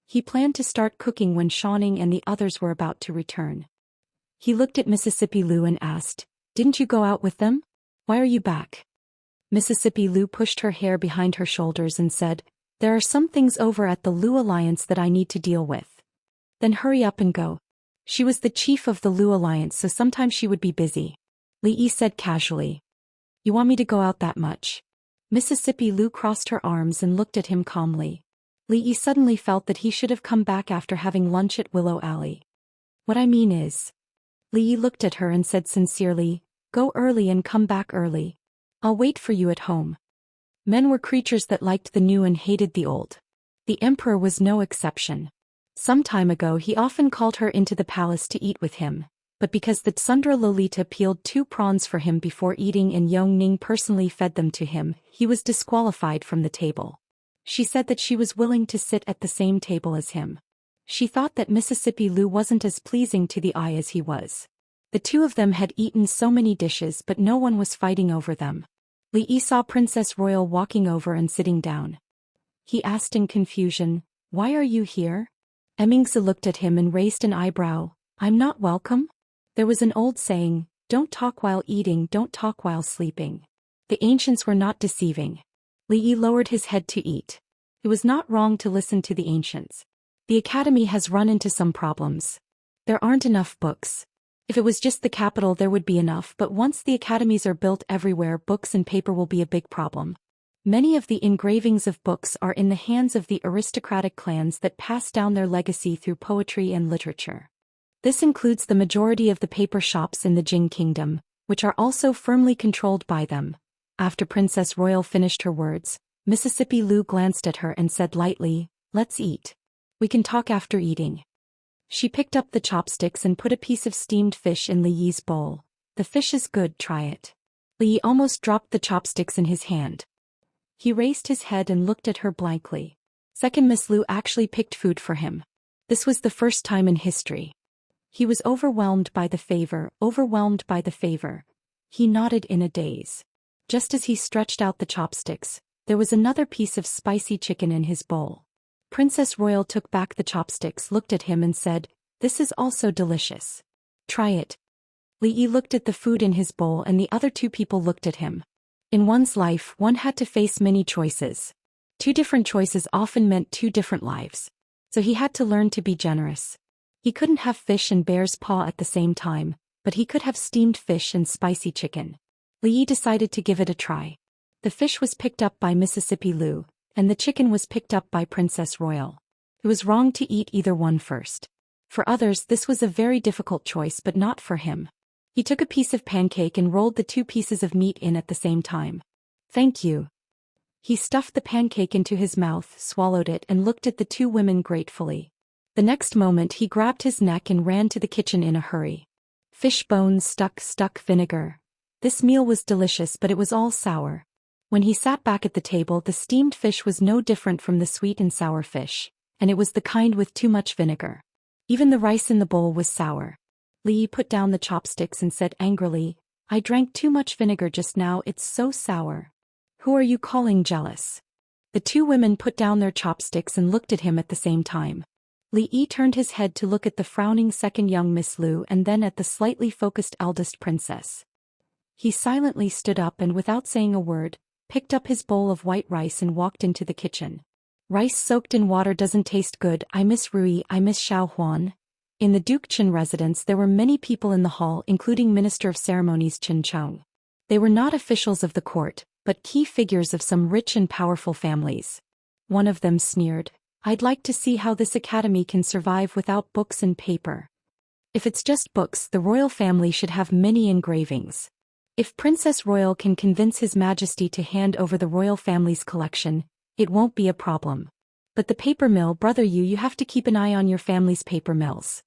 He planned to start cooking when Xianxia and the others were about to return. He looked at Mississippi Lu and asked, Didn't you go out with them? Why are you back? Mississippi Lu pushed her hair behind her shoulders and said, There are some things over at the Lu Alliance that I need to deal with. Then hurry up and go. She was the chief of the Lu Alliance so sometimes she would be busy. Li Yi said casually. You want me to go out that much? Mississippi Lu crossed her arms and looked at him calmly. Li Yi suddenly felt that he should have come back after having lunch at Willow Alley. What I mean is, Li Yi looked at her and said sincerely, "Go early and come back early. I'll wait for you at home." Men were creatures that liked the new and hated the old. The emperor was no exception. Some time ago he often called her into the palace to eat with him, but because the Tsundra Lolita peeled 2 prawns for him before eating and Yong Ning personally fed them to him, he was disqualified from the table. She said that she was willing to sit at the same table as him. She thought that Mississippi Lu wasn't as pleasing to the eye as he was. The two of them had eaten so many dishes but no one was fighting over them. Li Yi saw Princess Royal walking over and sitting down. He asked in confusion, "Why are you here?" Emmingse looked at him and raised an eyebrow. "I'm not welcome?" There was an old saying, "Don't talk while eating, don't talk while sleeping." The ancients were not deceiving. Li Yi lowered his head to eat. It was not wrong to listen to the ancients. The academy has run into some problems. There aren't enough books. If it was just the capital there would be enough, but once the academies are built everywhere, books and paper will be a big problem. Many of the engravings of books are in the hands of the aristocratic clans that pass down their legacy through poetry and literature. This includes the majority of the paper shops in the Jing Kingdom, which are also firmly controlled by them. After Princess Royal finished her words, Mississippi Lu glanced at her and said lightly, "Let's eat. We can talk after eating." She picked up the chopsticks and put a piece of steamed fish in Li Yi's bowl. "The fish is good, try it." Li Yi almost dropped the chopsticks in his hand. He raised his head and looked at her blankly. Second Miss Lu actually picked food for him. This was the first time in history. He was overwhelmed by the favor, overwhelmed by the favor. He nodded in a daze. Just as he stretched out the chopsticks, there was another piece of spicy chicken in his bowl. Princess Royal took back the chopsticks, looked at him and said, "This is also delicious. Try it." Li Yi looked at the food in his bowl and the other two people looked at him. In one's life, one had to face many choices. 2 different choices often meant 2 different lives. So he had to learn to be generous. He couldn't have fish and bear's paw at the same time, but he could have steamed fish and spicy chicken. Li Yi decided to give it a try. The fish was picked up by Mississippi Lu, and the chicken was picked up by Princess Royal. It was wrong to eat either one first. For others this was a very difficult choice, but not for him. He took a piece of pancake and rolled the 2 pieces of meat in at the same time. "Thank you." He stuffed the pancake into his mouth, swallowed it and looked at the 2 women gratefully. The next moment he grabbed his neck and ran to the kitchen in a hurry. Fish bones stuck vinegar. This meal was delicious, but it was all sour. When he sat back at the table, the steamed fish was no different from the sweet and sour fish, and it was the kind with too much vinegar. Even the rice in the bowl was sour. Li Yi put down the chopsticks and said angrily, "I drank too much vinegar just now, it's so sour. Who are you calling jealous?" The 2 women put down their chopsticks and looked at him at the same time. Li Yi turned his head to look at the frowning second young Miss Lu and then at the slightly focused eldest princess. He silently stood up and without saying a word, picked up his bowl of white rice and walked into the kitchen. "Rice soaked in water doesn't taste good, I miss Rui, I miss Xiao Huan." In the Duke Qin residence there were many people in the hall, including Minister of Ceremonies Qin Cheng. They were not officials of the court, but key figures of some rich and powerful families. One of them sneered, "I'd like to see how this academy can survive without books and paper. If it's just books, the royal family should have many engravings. If Princess Royal can convince His Majesty to hand over the royal family's collection, it won't be a problem. But the paper mill, brother you have to keep an eye on your family's paper mills.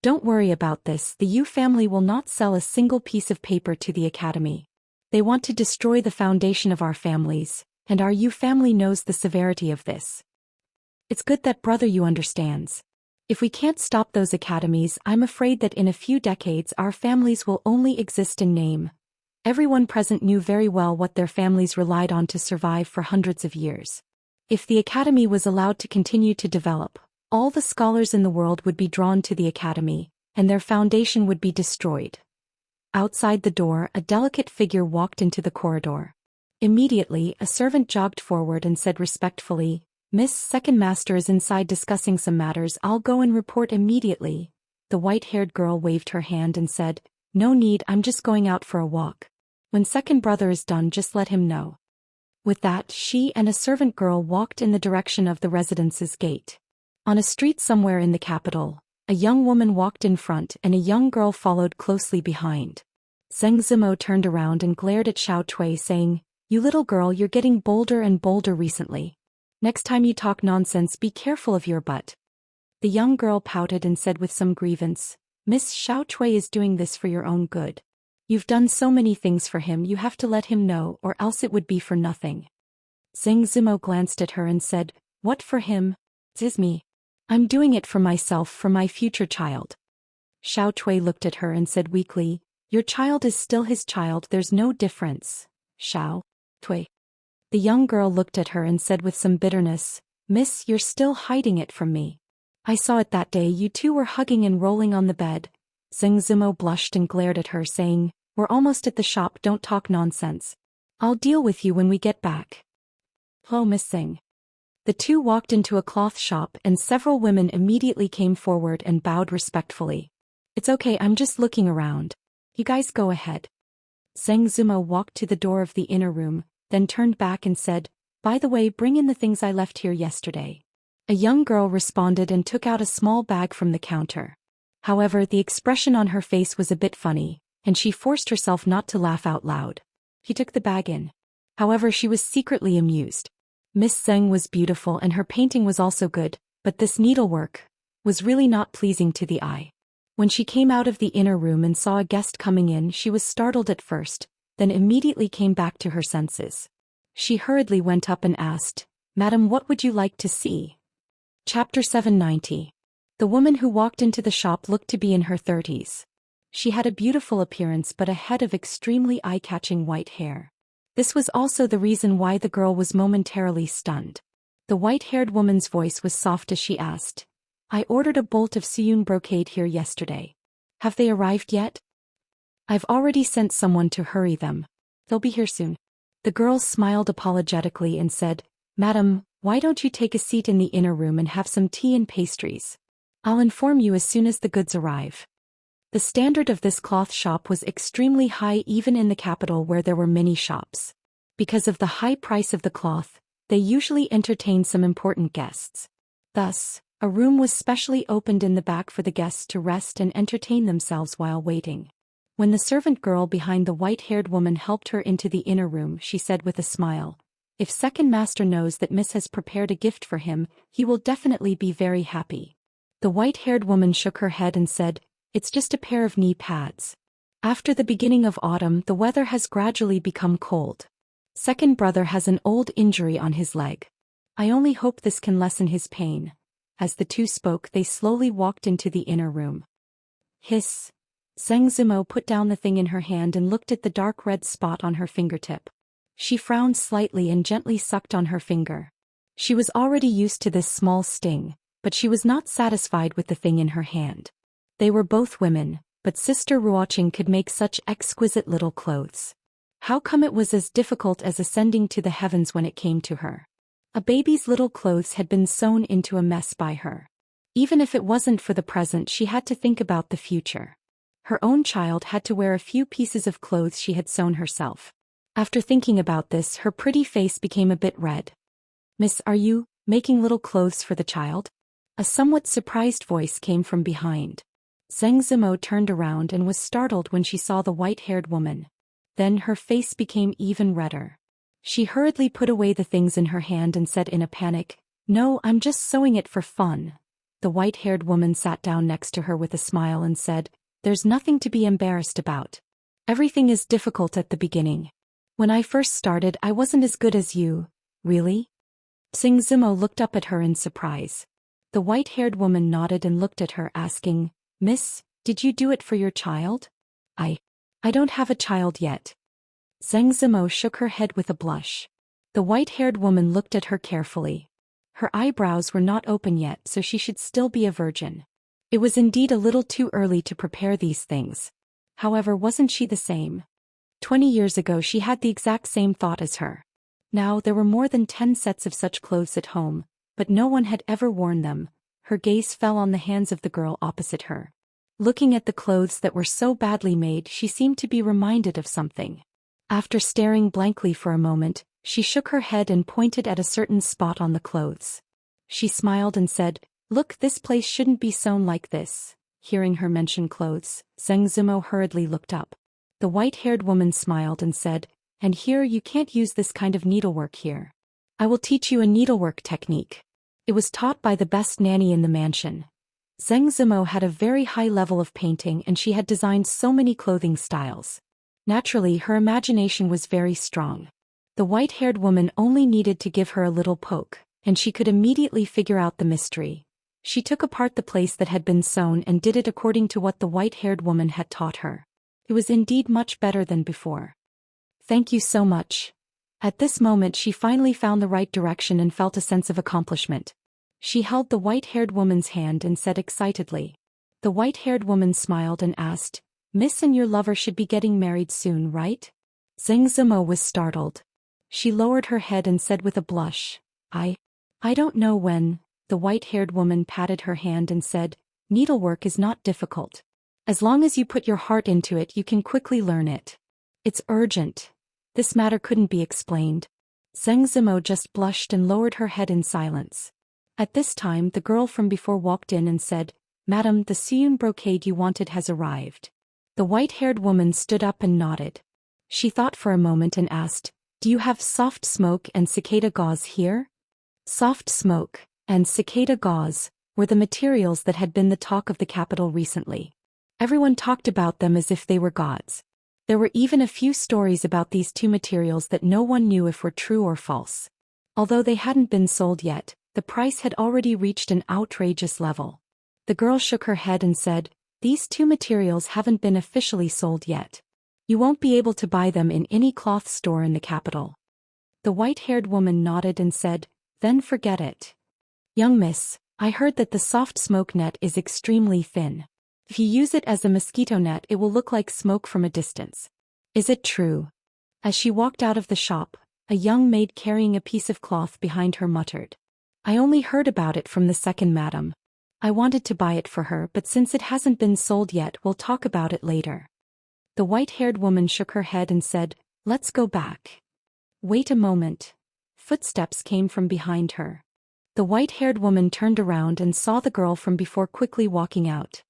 Don't worry about this, the Yu family will not sell a single piece of paper to the academy. They want to destroy the foundation of our families, and our Yu family knows the severity of this. It's good that brother Yu understands. If we can't stop those academies, I'm afraid that in a few decades our families will only exist in name." Everyone present knew very well what their families relied on to survive for hundreds of years. If the academy was allowed to continue to develop, all the scholars in the world would be drawn to the academy, and their foundation would be destroyed. Outside the door, a delicate figure walked into the corridor. Immediately, a servant jogged forward and said respectfully, "Miss Second Master is inside discussing some matters, I'll go and report immediately." The white-haired girl waved her hand and said, "No need, I'm just going out for a walk. When second brother is done, just let him know." With that, she and a servant girl walked in the direction of the residence's gate. On a street somewhere in the capital, A young woman walked in front and a young girl followed closely behind. Zheng Zimo turned around and glared at Xiao Cui saying, "You little girl, you're getting bolder and bolder recently. Next time you talk nonsense, be careful of your butt." The young girl pouted and said with some grievance, "Miss Xiao Cui is doing this for your own good. You've done so many things for him, you have to let him know or else it would be for nothing." Zheng Zimo glanced at her and said, "What for him? It's me. I'm doing it for myself, for my future child." Xiao Cui looked at her and said weakly, "Your child is still his child, there's no difference, Xiao Cui." The young girl looked at her and said with some bitterness, "Miss, you're still hiding it from me. I saw it that day you two were hugging and rolling on the bed." Zheng Zimo blushed and glared at her saying, "We're almost at the shop, don't talk nonsense. I'll deal with you when we get back." "Oh, Miss Zheng." The two walked into a cloth shop and several women immediately came forward and bowed respectfully. "It's okay, I'm just looking around. You guys go ahead." Zheng Zimo walked to the door of the inner room, then turned back and said, "By the way, bring in the things I left here yesterday." A young girl responded and took out a small bag from the counter. However, the expression on her face was a bit funny, and she forced herself not to laugh out loud. He took the bag in. However, she was secretly amused. Miss Zheng was beautiful and her painting was also good, but this needlework was really not pleasing to the eye. When she came out of the inner room and saw a guest coming in, she was startled at first, then immediately came back to her senses. She hurriedly went up and asked, "Madam, what would you like to see?" Chapter 790. The woman who walked into the shop looked to be in her 30s. She had a beautiful appearance but a head of extremely eye-catching white hair. This was also the reason why the girl was momentarily stunned. The white-haired woman's voice was soft as she asked, "I ordered a bolt of Siyun brocade here yesterday. Have they arrived yet?" "I've already sent someone to hurry them. They'll be here soon." The girl smiled apologetically and said, "Madam, why don't you take a seat in the inner room and have some tea and pastries? I'll inform you as soon as the goods arrive." The standard of this cloth shop was extremely high even in the capital where there were many shops. Because of the high price of the cloth, they usually entertained some important guests. Thus, a room was specially opened in the back for the guests to rest and entertain themselves while waiting. When the servant girl behind the white-haired woman helped her into the inner room, she said with a smile, "If second master knows that Miss has prepared a gift for him, he will definitely be very happy." The white-haired woman shook her head and said, "It's just a pair of knee pads. After the beginning of autumn, the weather has gradually become cold. Second brother has an old injury on his leg. I only hope this can lessen his pain." As the two spoke, they slowly walked into the inner room. Hiss. Zheng Zimo put down the thing in her hand and looked at the dark red spot on her fingertip. She frowned slightly and gently sucked on her finger. She was already used to this small sting, but she was not satisfied with the thing in her hand. They were both women, but Sister Ruoqing could make such exquisite little clothes. How come it was as difficult as ascending to the heavens when it came to her? A baby's little clothes had been sewn into a mess by her. Even if it wasn't for the present, she had to think about the future. Her own child had to wear a few pieces of clothes she had sewn herself. After thinking about this, her pretty face became a bit red. "Miss, are you making little clothes for the child?" A somewhat surprised voice came from behind. Zheng Zimo turned around and was startled when she saw the white-haired woman. Then her face became even redder. She hurriedly put away the things in her hand and said in a panic, "No, I'm just sewing it for fun." The white-haired woman sat down next to her with a smile and said, "There's nothing to be embarrassed about. Everything is difficult at the beginning. When I first started, I wasn't as good as you." "Really?" Zheng Zimo looked up at her in surprise. The white-haired woman nodded and looked at her asking, "Miss, did you do it for your child?" I don't have a child yet." Zheng Zimo shook her head with a blush. The white-haired woman looked at her carefully. Her eyebrows were not open yet, so she should still be a virgin. It was indeed a little too early to prepare these things. However, wasn't she the same? 20 years ago she had the exact same thought as her. Now there were more than 10 sets of such clothes at home, but no one had ever worn them. Her gaze fell on the hands of the girl opposite her. Looking at the clothes that were so badly made, she seemed to be reminded of something. After staring blankly for a moment, she shook her head and pointed at a certain spot on the clothes. She smiled and said, Look, this place shouldn't be sewn like this. Hearing her mention clothes, Zheng Zimo hurriedly looked up. The white-haired woman smiled and said, "And here you can't use this kind of needlework here. I will teach you a needlework technique." It was taught by the best nanny in the mansion. Zheng Zimo had a very high level of painting and she had designed so many clothing styles. Naturally, her imagination was very strong. The white-haired woman only needed to give her a little poke, and she could immediately figure out the mystery. She took apart the place that had been sewn and did it according to what the white-haired woman had taught her. It was indeed much better than before. "Thank you so much." At this moment she finally found the right direction and felt a sense of accomplishment. She held the white-haired woman's hand and said excitedly. The white-haired woman smiled and asked, "Miss and your lover should be getting married soon, right?" Zheng Zimo was startled. She lowered her head and said with a blush, I don't know when." The white-haired woman patted her hand and said, "Needlework is not difficult. As long as you put your heart into it, you can quickly learn it. It's urgent. This matter couldn't be explained." Zheng Zimo just blushed and lowered her head in silence. At this time the girl from before walked in and said, "Madam, the Siyun brocade you wanted has arrived." The white-haired woman stood up and nodded. She thought for a moment and asked, "Do you have soft smoke and cicada gauze here?" Soft smoke and cicada gauze were the materials that had been the talk of the capital recently. Everyone talked about them as if they were gods. There were even a few stories about these two materials that no one knew if were true or false. Although they hadn't been sold yet, the price had already reached an outrageous level. The girl shook her head and said, "These two materials haven't been officially sold yet. You won't be able to buy them in any cloth store in the capital." The white-haired woman nodded and said, "Then forget it. Young miss, I heard that the soft smoke net is extremely thin. If you use it as a mosquito net, it will look like smoke from a distance. Is it true?" As she walked out of the shop, a young maid carrying a piece of cloth behind her muttered, "I only heard about it from the second madam. I wanted to buy it for her, but since it hasn't been sold yet, we'll talk about it later." The white-haired woman shook her head and said, "Let's go back." "Wait a moment." Footsteps came from behind her. The white-haired woman turned around and saw the girl from before quickly walking out.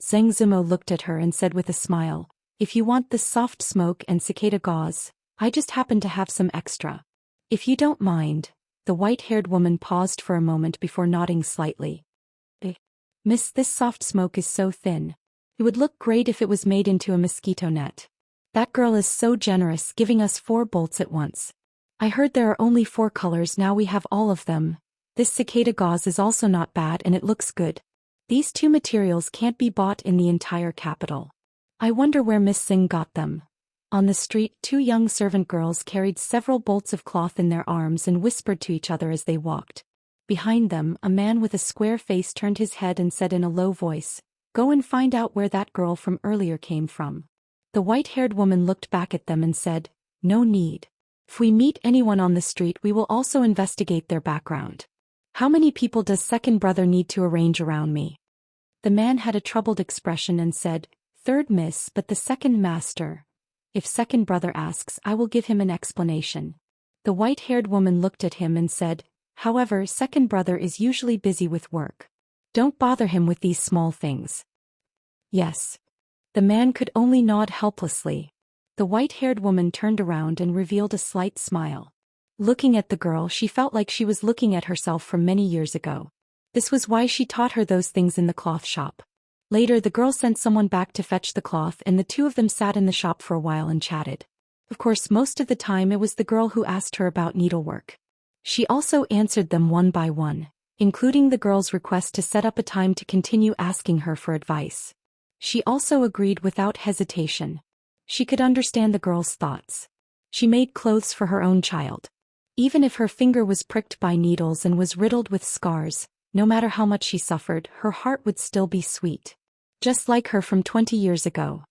Zheng Zimo looked at her and said with a smile, "If you want this soft smoke and cicada gauze, I just happen to have some extra. If you don't mind." The white-haired woman paused for a moment before nodding slightly. "Miss, this soft smoke is so thin. It would look great if it was made into a mosquito net. That girl is so generous, giving us 4 bolts at once. I heard there are only 4 colors, now we have all of them. This cicada gauze is also not bad and it looks good. These 2 materials can't be bought in the entire capital. I wonder where Miss Singh got them." On the street, 2 young servant girls carried several bolts of cloth in their arms and whispered to each other as they walked. Behind them, a man with a square face turned his head and said in a low voice, "Go and find out where that girl from earlier came from." The white-haired woman looked back at them and said, "No need. If we meet anyone on the street, we will also investigate their background. How many people does second brother need to arrange around me?" The man had a troubled expression and said, "Third miss, but the second master. If second brother asks, I will give him an explanation." The white-haired woman looked at him and said, "However, second brother is usually busy with work. Don't bother him with these small things." "Yes." The man could only nod helplessly. The white-haired woman turned around and revealed a slight smile. Looking at the girl, she felt like she was looking at herself from many years ago. This was why she taught her those things in the cloth shop. Later the girl sent someone back to fetch the cloth and the 2 of them sat in the shop for a while and chatted. Of course, most of the time it was the girl who asked her about needlework. She also answered them one by one, including the girl's request to set up a time to continue asking her for advice. She also agreed without hesitation. She could understand the girl's thoughts. She made clothes for her own child. Even if her finger was pricked by needles and was riddled with scars, no matter how much she suffered, her heart would still be sweet. Just like her from 20 years ago.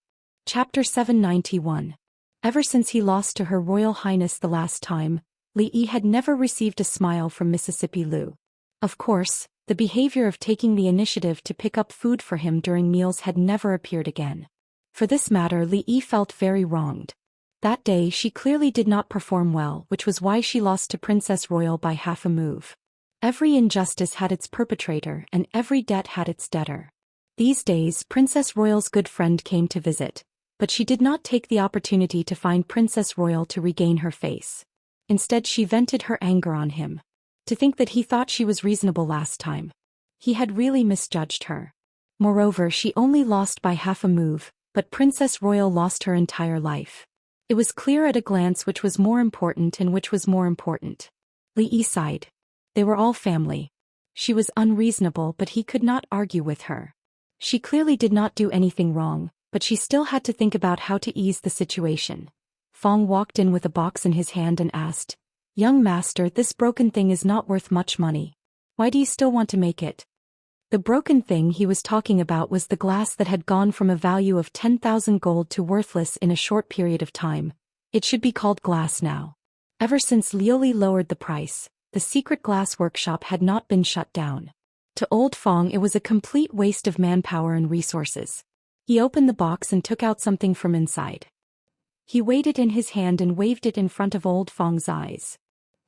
Chapter 791. Ever since he lost to Her Royal Highness the last time, Li Yi had never received a smile from Mississippi Lu. Of course, the behavior of taking the initiative to pick up food for him during meals had never appeared again. For this matter, Li Yi felt very wronged. That day she clearly did not perform well, which was why she lost to Princess Royal by half a move. Every injustice had its perpetrator and every debt had its debtor. These days Princess Royal's good friend came to visit, but she did not take the opportunity to find Princess Royal to regain her face. Instead she vented her anger on him. To think that he thought she was reasonable last time. He had really misjudged her. Moreover, she only lost by half a move, but Princess Royal lost her entire life. It was clear at a glance which was more important and which was more important. Li Yi sighed. They were all family. She was unreasonable, but he could not argue with her. She clearly did not do anything wrong, but she still had to think about how to ease the situation. Fong walked in with a box in his hand and asked, "Young master, this broken thing is not worth much money. Why do you still want to make it?" The broken thing he was talking about was the glass that had gone from a value of 10,000 gold to worthless in a short period of time. It should be called glass now. Ever since Liuli lowered the price, the secret glass workshop had not been shut down. To old Fong it was a complete waste of manpower and resources. He opened the box and took out something from inside. He weighed it in his hand and waved it in front of old Fong's eyes.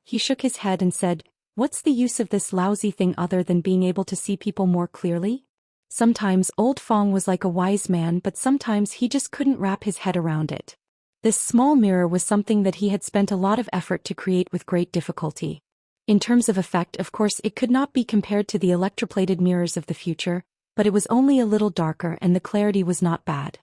He shook his head and said, "What's the use of this lousy thing other than being able to see people more clearly?" Sometimes old Fong was like a wise man, but sometimes he just couldn't wrap his head around it. This small mirror was something that he had spent a lot of effort to create with great difficulty. In terms of effect, of course, it could not be compared to the electroplated mirrors of the future, but it was only a little darker and the clarity was not bad.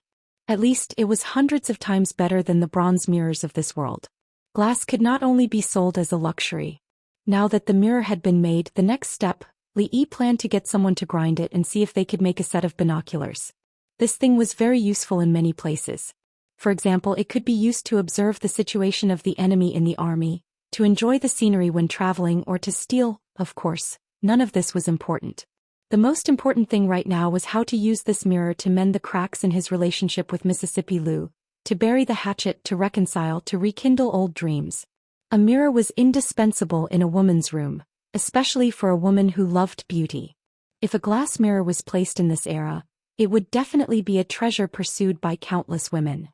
At least, it was hundreds of times better than the bronze mirrors of this world. Glass could not only be sold as a luxury. Now that the mirror had been made, the next step, Li Yi planned to get someone to grind it and see if they could make a set of binoculars. This thing was very useful in many places. For example, it could be used to observe the situation of the enemy in the army, to enjoy the scenery when traveling, or to steal. Of course, none of this was important. The most important thing right now was how to use this mirror to mend the cracks in his relationship with Mississippi Lu, to bury the hatchet, to reconcile, to rekindle old dreams. A mirror was indispensable in a woman's room, especially for a woman who loved beauty. If a glass mirror was placed in this era, it would definitely be a treasure pursued by countless women.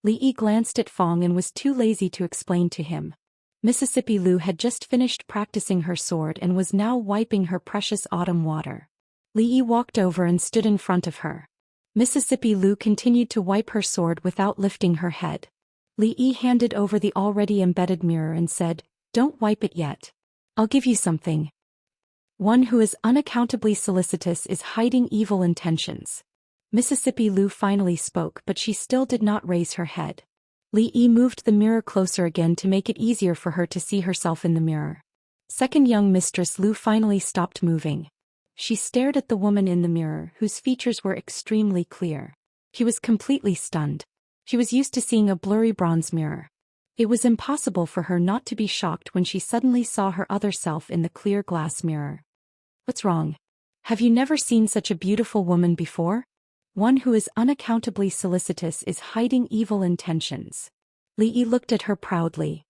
Li Yi glanced at Fong and was too lazy to explain to him. Mississippi Lu had just finished practicing her sword and was now wiping her precious autumn water. Li Yi walked over and stood in front of her. Mississippi Lu continued to wipe her sword without lifting her head. Li Yi handed over the already embedded mirror and said, "Don't wipe it yet. I'll give you something. One who is unaccountably solicitous is hiding evil intentions." Mississippi Lu finally spoke, but she still did not raise her head. Li Yi moved the mirror closer again to make it easier for her to see herself in the mirror. Second young mistress Lu finally stopped moving. She stared at the woman in the mirror, whose features were extremely clear. She was completely stunned. She was used to seeing a blurry bronze mirror. It was impossible for her not to be shocked when she suddenly saw her other self in the clear glass mirror. "What's wrong? Have you never seen such a beautiful woman before? One who is unaccountably solicitous is hiding evil intentions." Li Yi looked at her proudly.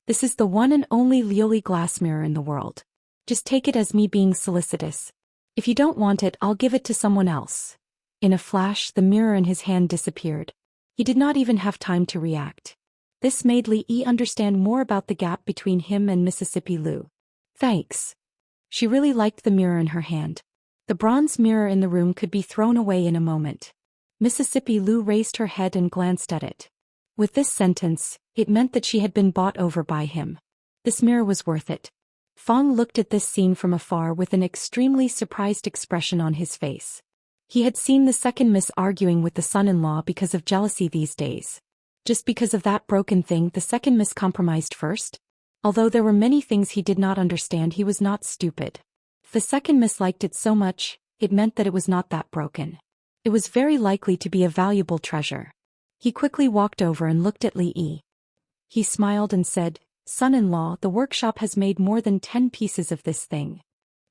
"This is the one and only Liuli glass mirror in the world. Just take it as me being solicitous. If you don't want it, I'll give it to someone else." In a flash, the mirror in his hand disappeared. He did not even have time to react. This made Li Yi understand more about the gap between him and Mississippi Lu. "Thanks." She really liked the mirror in her hand. The bronze mirror in the room could be thrown away in a moment. Mississippi Lu raised her head and glanced at it. With this sentence, it meant that she had been bought over by him. This mirror was worth it. Fong looked at this scene from afar with an extremely surprised expression on his face. He had seen the second miss arguing with the son-in-law because of jealousy these days. Just because of that broken thing, the second miss compromised first? Although there were many things he did not understand, he was not stupid. If the second miss liked it so much, it meant that it was not that broken. It was very likely to be a valuable treasure. He quickly walked over and looked at Li Yi. He smiled and said, "Son-in-law, the workshop has made more than 10 pieces of this thing."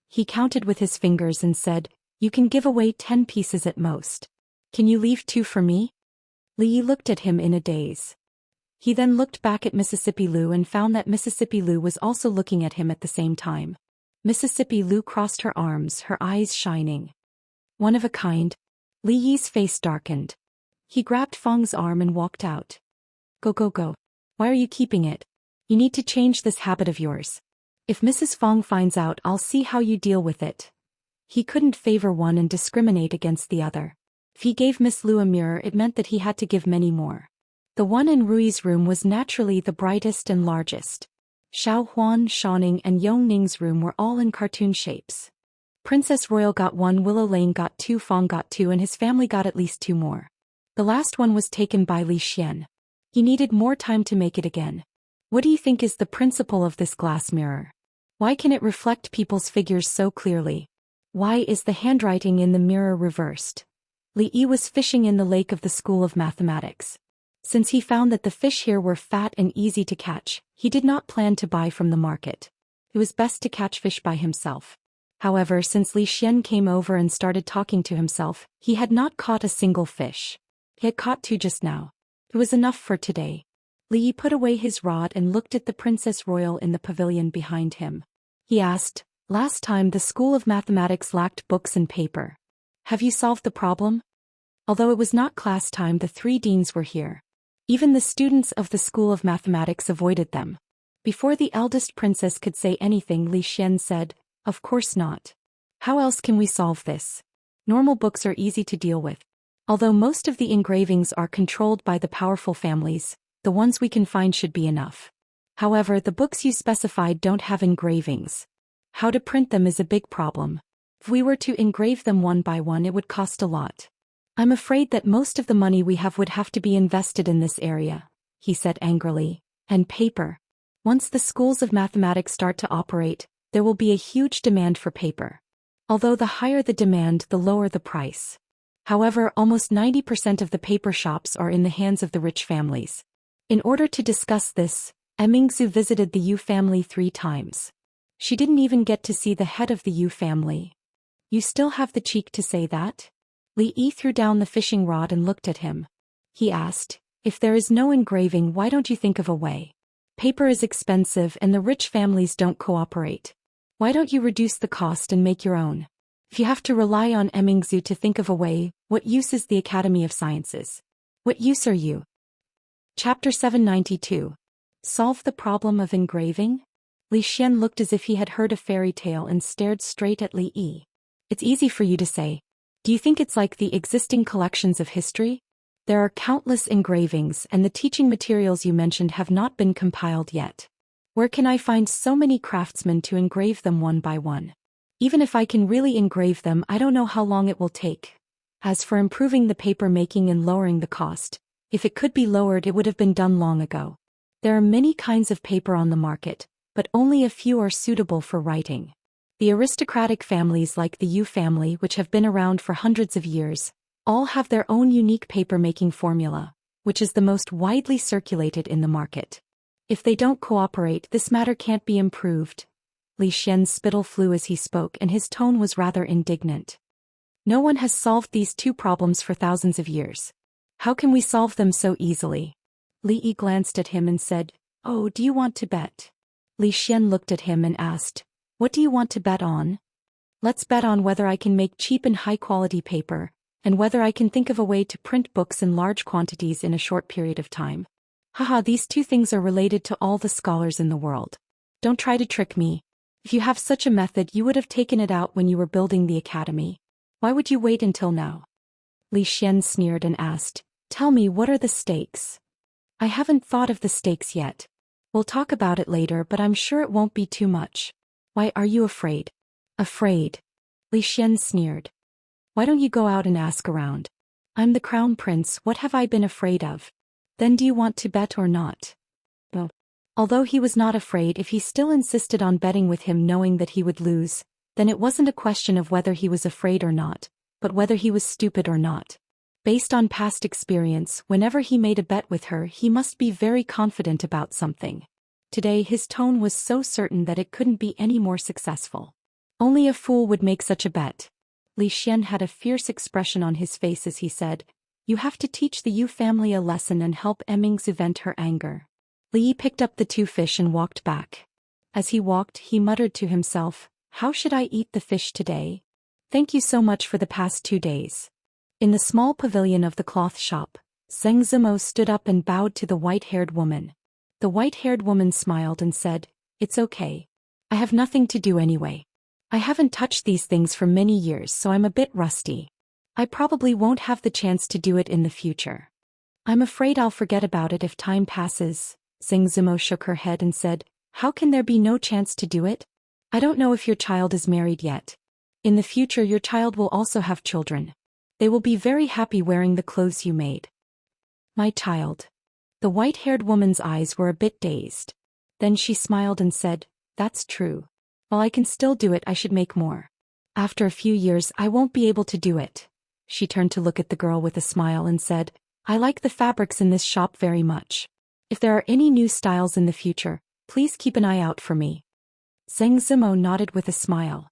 He counted with his fingers and said, "You can give away 10 pieces at most. Can you leave 2 for me?" Li Yi looked at him in a daze. He then looked back at Mississippi Lu and found that Mississippi Lu was also looking at him at the same time. Mississippi Lu crossed her arms, her eyes shining. "One of a kind." Li Yi's face darkened. He grabbed Fong's arm and walked out. Go. Why are you keeping it? You need to change this habit of yours." If Mrs. Fong finds out, I'll see how you deal with it. He couldn't favor one and discriminate against the other. If he gave Miss Lu a mirror, it meant that he had to give many more. The one in Rui's room was naturally the brightest and largest. Xiao Huan, Shaoning and Yong Ning's room were all in cartoon shapes. Princess Royal got one, Willow Lane got two, Fong got two, and his family got at least two more. The last one was taken by Li Xian. He needed more time to make it again. What do you think is the principle of this glass mirror? Why can it reflect people's figures so clearly? Why is the handwriting in the mirror reversed? Li Yi was fishing in the lake of the School of Mathematics. Since he found that the fish here were fat and easy to catch, he did not plan to buy from the market. It was best to catch fish by himself. However, since Li Xian came over and started talking to himself, he had not caught a single fish. He had caught two just now. It was enough for today. Li Yi put away his rod and looked at the Princess Royal in the pavilion behind him. He asked, "Last time the School of Mathematics lacked books and paper. Have you solved the problem?" Although it was not class time, the three deans were here. Even the students of the School of Mathematics avoided them. Before the eldest princess could say anything, Li Xian said, "Of course not. How else can we solve this? Normal books are easy to deal with. Although most of the engravings are controlled by the powerful families, the ones we can find should be enough. However, the books you specified don't have engravings. How to print them is a big problem. If we were to engrave them one by one, it would cost a lot. I'm afraid that most of the money we have would have to be invested in this area," he said angrily. "And paper. Once the schools of mathematics start to operate, there will be a huge demand for paper. Although the higher the demand, the lower the price. However, almost 90% of the paper shops are in the hands of the rich families." In order to discuss this, Emingzu visited the Yu family 3 times. She didn't even get to see the head of the Yu family. "You still have the cheek to say that?" Li Yi threw down the fishing rod and looked at him. He asked, "If there is no engraving, why don't you think of a way? Paper is expensive and the rich families don't cooperate. Why don't you reduce the cost and make your own? If you have to rely on Emingzu to think of a way, what use is the Academy of Sciences? What use are you?" Chapter 792. Solve the problem of engraving? Li Xian looked as if he had heard a fairy tale and stared straight at Li Yi. "It's easy for you to say. Do you think it's like the existing collections of history? There are countless engravings and the teaching materials you mentioned have not been compiled yet. Where can I find so many craftsmen to engrave them one by one? Even if I can really engrave them, I don't know how long it will take. As for improving the paper making and lowering the cost, if it could be lowered, it would have been done long ago. There are many kinds of paper on the market, but only a few are suitable for writing. The aristocratic families like the Yu family, which have been around for hundreds of years, all have their own unique paper-making formula, which is the most widely circulated in the market. If they don't cooperate, this matter can't be improved." Li Xian's spittle flew as he spoke, and his tone was rather indignant. "No one has solved these 2 problems for thousands of years. How can we solve them so easily?" Li Yi glanced at him and said, "Oh, do you want to bet?" Li Xian looked at him and asked, "What do you want to bet on?" "Let's bet on whether I can make cheap and high-quality paper, and whether I can think of a way to print books in large quantities in a short period of time. Haha, these 2 things are related to all the scholars in the world. Don't try to trick me. If you have such a method, you would have taken it out when you were building the academy. Why would you wait until now?" Li Xian sneered and asked, "Tell me, what are the stakes?" "I haven't thought of the stakes yet. We'll talk about it later, but I'm sure it won't be too much." "Why are you afraid?" "Afraid?" Li Xian sneered. "Why don't you go out and ask around? I'm the crown prince, what have I been afraid of? Then do you want to bet or not?" No. Although he was not afraid, if he still insisted on betting with him knowing that he would lose, then it wasn't a question of whether he was afraid or not, but whether he was stupid or not. Based on past experience, whenever he made a bet with her, he must be very confident about something. Today his tone was so certain that it couldn't be any more successful. Only a fool would make such a bet. Li Xian had a fierce expression on his face as he said, "You have to teach the Yu family a lesson and help Emingzu vent her anger." Li Yi picked up the 2 fish and walked back. As he walked, he muttered to himself, "How should I eat the fish today? Thank you so much for the past 2 days." In the small pavilion of the cloth shop, Zheng Zimo stood up and bowed to the white-haired woman. The white-haired woman smiled and said, "It's okay. I have nothing to do anyway. I haven't touched these things for many years, so I'm a bit rusty. I probably won't have the chance to do it in the future. I'm afraid I'll forget about it if time passes. Xianxia shook her head and said, how can there be no chance to do it? I don't know if your child is married yet. In the future your child will also have children. They will be very happy wearing the clothes you made. My child. The white-haired woman's eyes were a bit dazed. Then she smiled and said, that's true. While I can still do it, I should make more. After a few years I won't be able to do it. She turned to look at the girl with a smile and said, I like the fabrics in this shop very much. If there are any new styles in the future, please keep an eye out for me. Xianxia nodded with a smile.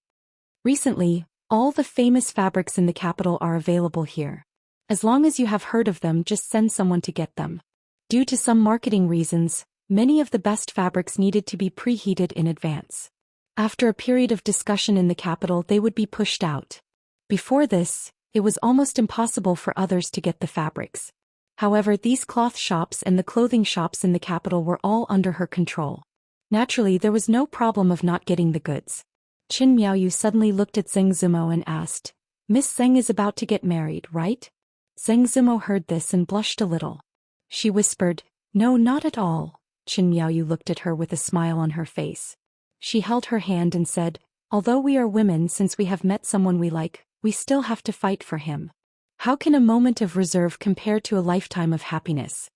Recently, all the famous fabrics in the capital are available here. As long as you have heard of them, just send someone to get them. Due to some marketing reasons, many of the best fabrics needed to be preheated in advance. After a period of discussion in the capital, they would be pushed out. Before this, it was almost impossible for others to get the fabrics. However, these cloth shops and the clothing shops in the capital were all under her control. Naturally, there was no problem of not getting the goods. Qin Miaoyu suddenly looked at Xianxia and asked, Miss Zheng is about to get married, right? Xianxia heard this and blushed a little. She whispered, no, not at all. Qin Miaoyu looked at her with a smile on her face. She held her hand and said, although we are women, since we have met someone we like, we still have to fight for him. How can a moment of reserve compare to a lifetime of happiness?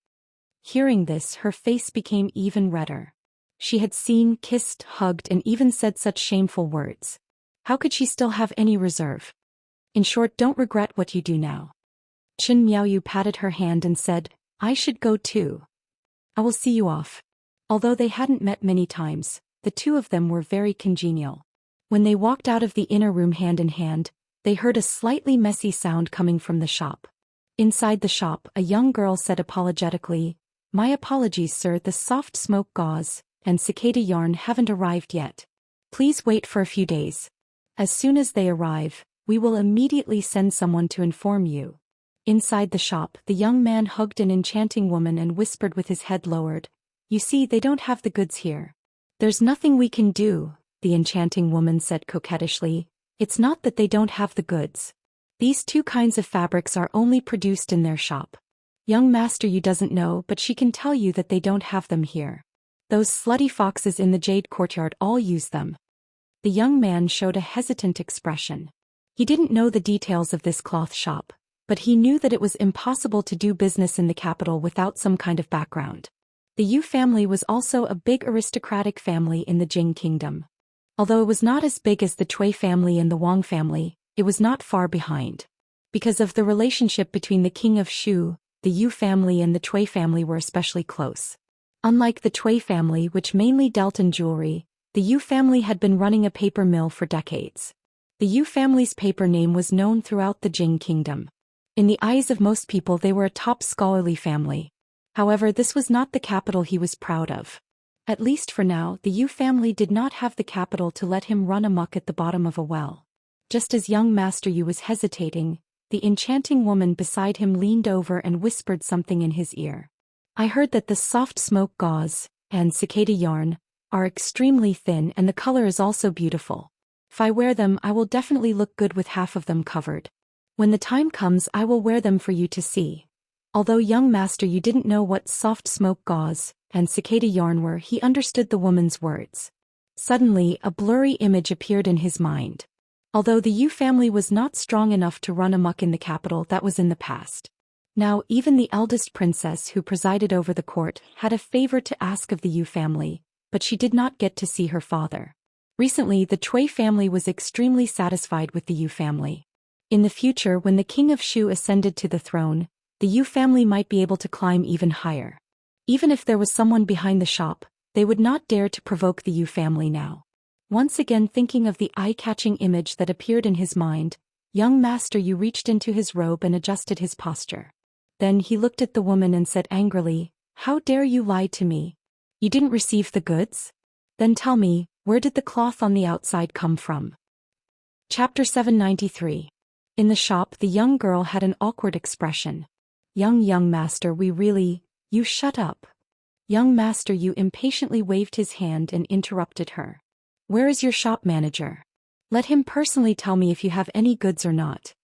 Hearing this, her face became even redder. She had seen, kissed, hugged, and even said such shameful words. How could she still have any reserve? In short, don't regret what you do now. Qin Miaoyu patted her hand and said, I should go too. I will see you off. Although they hadn't met many times, the two of them were very congenial. When they walked out of the inner room hand in hand, they heard a slightly messy sound coming from the shop. Inside the shop, a young girl said apologetically, my apologies, sir, the soft smoke gauze and cicada yarn haven't arrived yet. Please wait for a few days. As soon as they arrive, we will immediately send someone to inform you. Inside the shop, the young man hugged an enchanting woman and whispered with his head lowered, you see, they don't have the goods here. There's nothing we can do, the enchanting woman said coquettishly. It's not that they don't have the goods. These two kinds of fabrics are only produced in their shop. Young master, you doesn't know, but she can tell you that they don't have them here. Those slutty foxes in the Jade Courtyard all use them. The young man showed a hesitant expression. He didn't know the details of this cloth shop, but he knew that it was impossible to do business in the capital without some kind of background. The Yu family was also a big aristocratic family in the Jing kingdom. Although it was not as big as the Cui family and the Wang family, it was not far behind. Because of the relationship between the king of Shu, the Yu family and the Cui family were especially close. Unlike the Cui family, which mainly dealt in jewelry, the Yu family had been running a paper mill for decades. The Yu family's paper name was known throughout the Jing kingdom. In the eyes of most people, they were a top scholarly family. However, this was not the capital he was proud of. At least for now, the Yu family did not have the capital to let him run amok at the bottom of a well. Just as young Master Yu was hesitating, the enchanting woman beside him leaned over and whispered something in his ear. I heard that the soft smoke gauze and cicada yarn are extremely thin, and the color is also beautiful. If I wear them, I will definitely look good with half of them covered. When the time comes, I will wear them for you to see. Although young Master Yu didn't know what soft smoke gauze and cicada yarn were, he understood the woman's words. Suddenly, a blurry image appeared in his mind. Although the Yu family was not strong enough to run amok in the capital, that was in the past. Now, even the eldest princess who presided over the court had a favor to ask of the Yu family, but she did not get to see her father. Recently, the Cui family was extremely satisfied with the Yu family. In the future, when the king of Shu ascended to the throne, the Yu family might be able to climb even higher. Even if there was someone behind the shop, they would not dare to provoke the Yu family now. Once again thinking of the eye-catching image that appeared in his mind, young Master Yu reached into his robe and adjusted his posture. Then he looked at the woman and said angrily, "How dare you lie to me? You didn't receive the goods? Then tell me, where did the cloth on the outside come from?" Chapter 793. In the shop, the young girl had an awkward expression. Young master, you shut up." Young Master Yu impatiently waved his hand and interrupted her. Where is your shop manager? Let him personally tell me if you have any goods or not.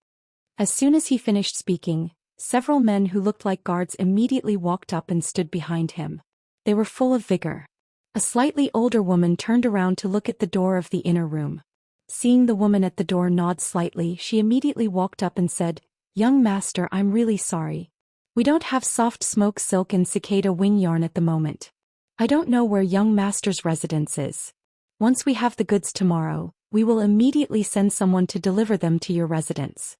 As soon as he finished speaking, several men who looked like guards immediately walked up and stood behind him. They were full of vigor. A slightly older woman turned around to look at the door of the inner room. Seeing the woman at the door nod slightly, she immediately walked up and said, "Young master, I'm really sorry. We don't have soft smoke silk and cicada wing yarn at the moment. I don't know where young master's residence is. Once we have the goods tomorrow, we will immediately send someone to deliver them to your residence."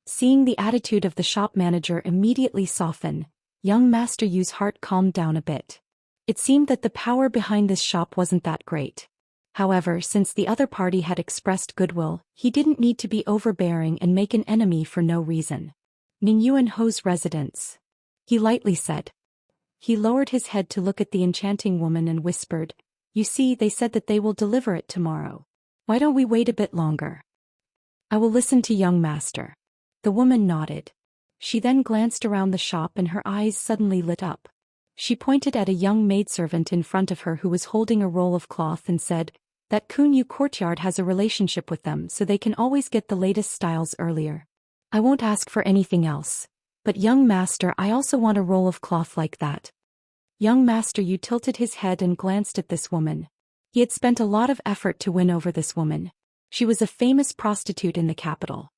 Seeing the attitude of the shop manager immediately soften, young Master Yu's heart calmed down a bit. It seemed that the power behind this shop wasn't that great. However, since the other party had expressed goodwill, he didn't need to be overbearing and make an enemy for no reason. "Ning Yuan Ho's residence," he lightly said. He lowered his head to look at the enchanting woman and whispered, "You see, they said that they will deliver it tomorrow. Why don't we wait a bit longer? I will listen to young master." The woman nodded. She then glanced around the shop and her eyes suddenly lit up. She pointed at a young maidservant in front of her who was holding a roll of cloth and said, "That Kunyu courtyard has a relationship with them, so they can always get the latest styles earlier. I won't ask for anything else. But young master, I also want a roll of cloth like that." Young Master Yu tilted his head and glanced at this woman. He had spent a lot of effort to win over this woman. She was a famous prostitute in the capital.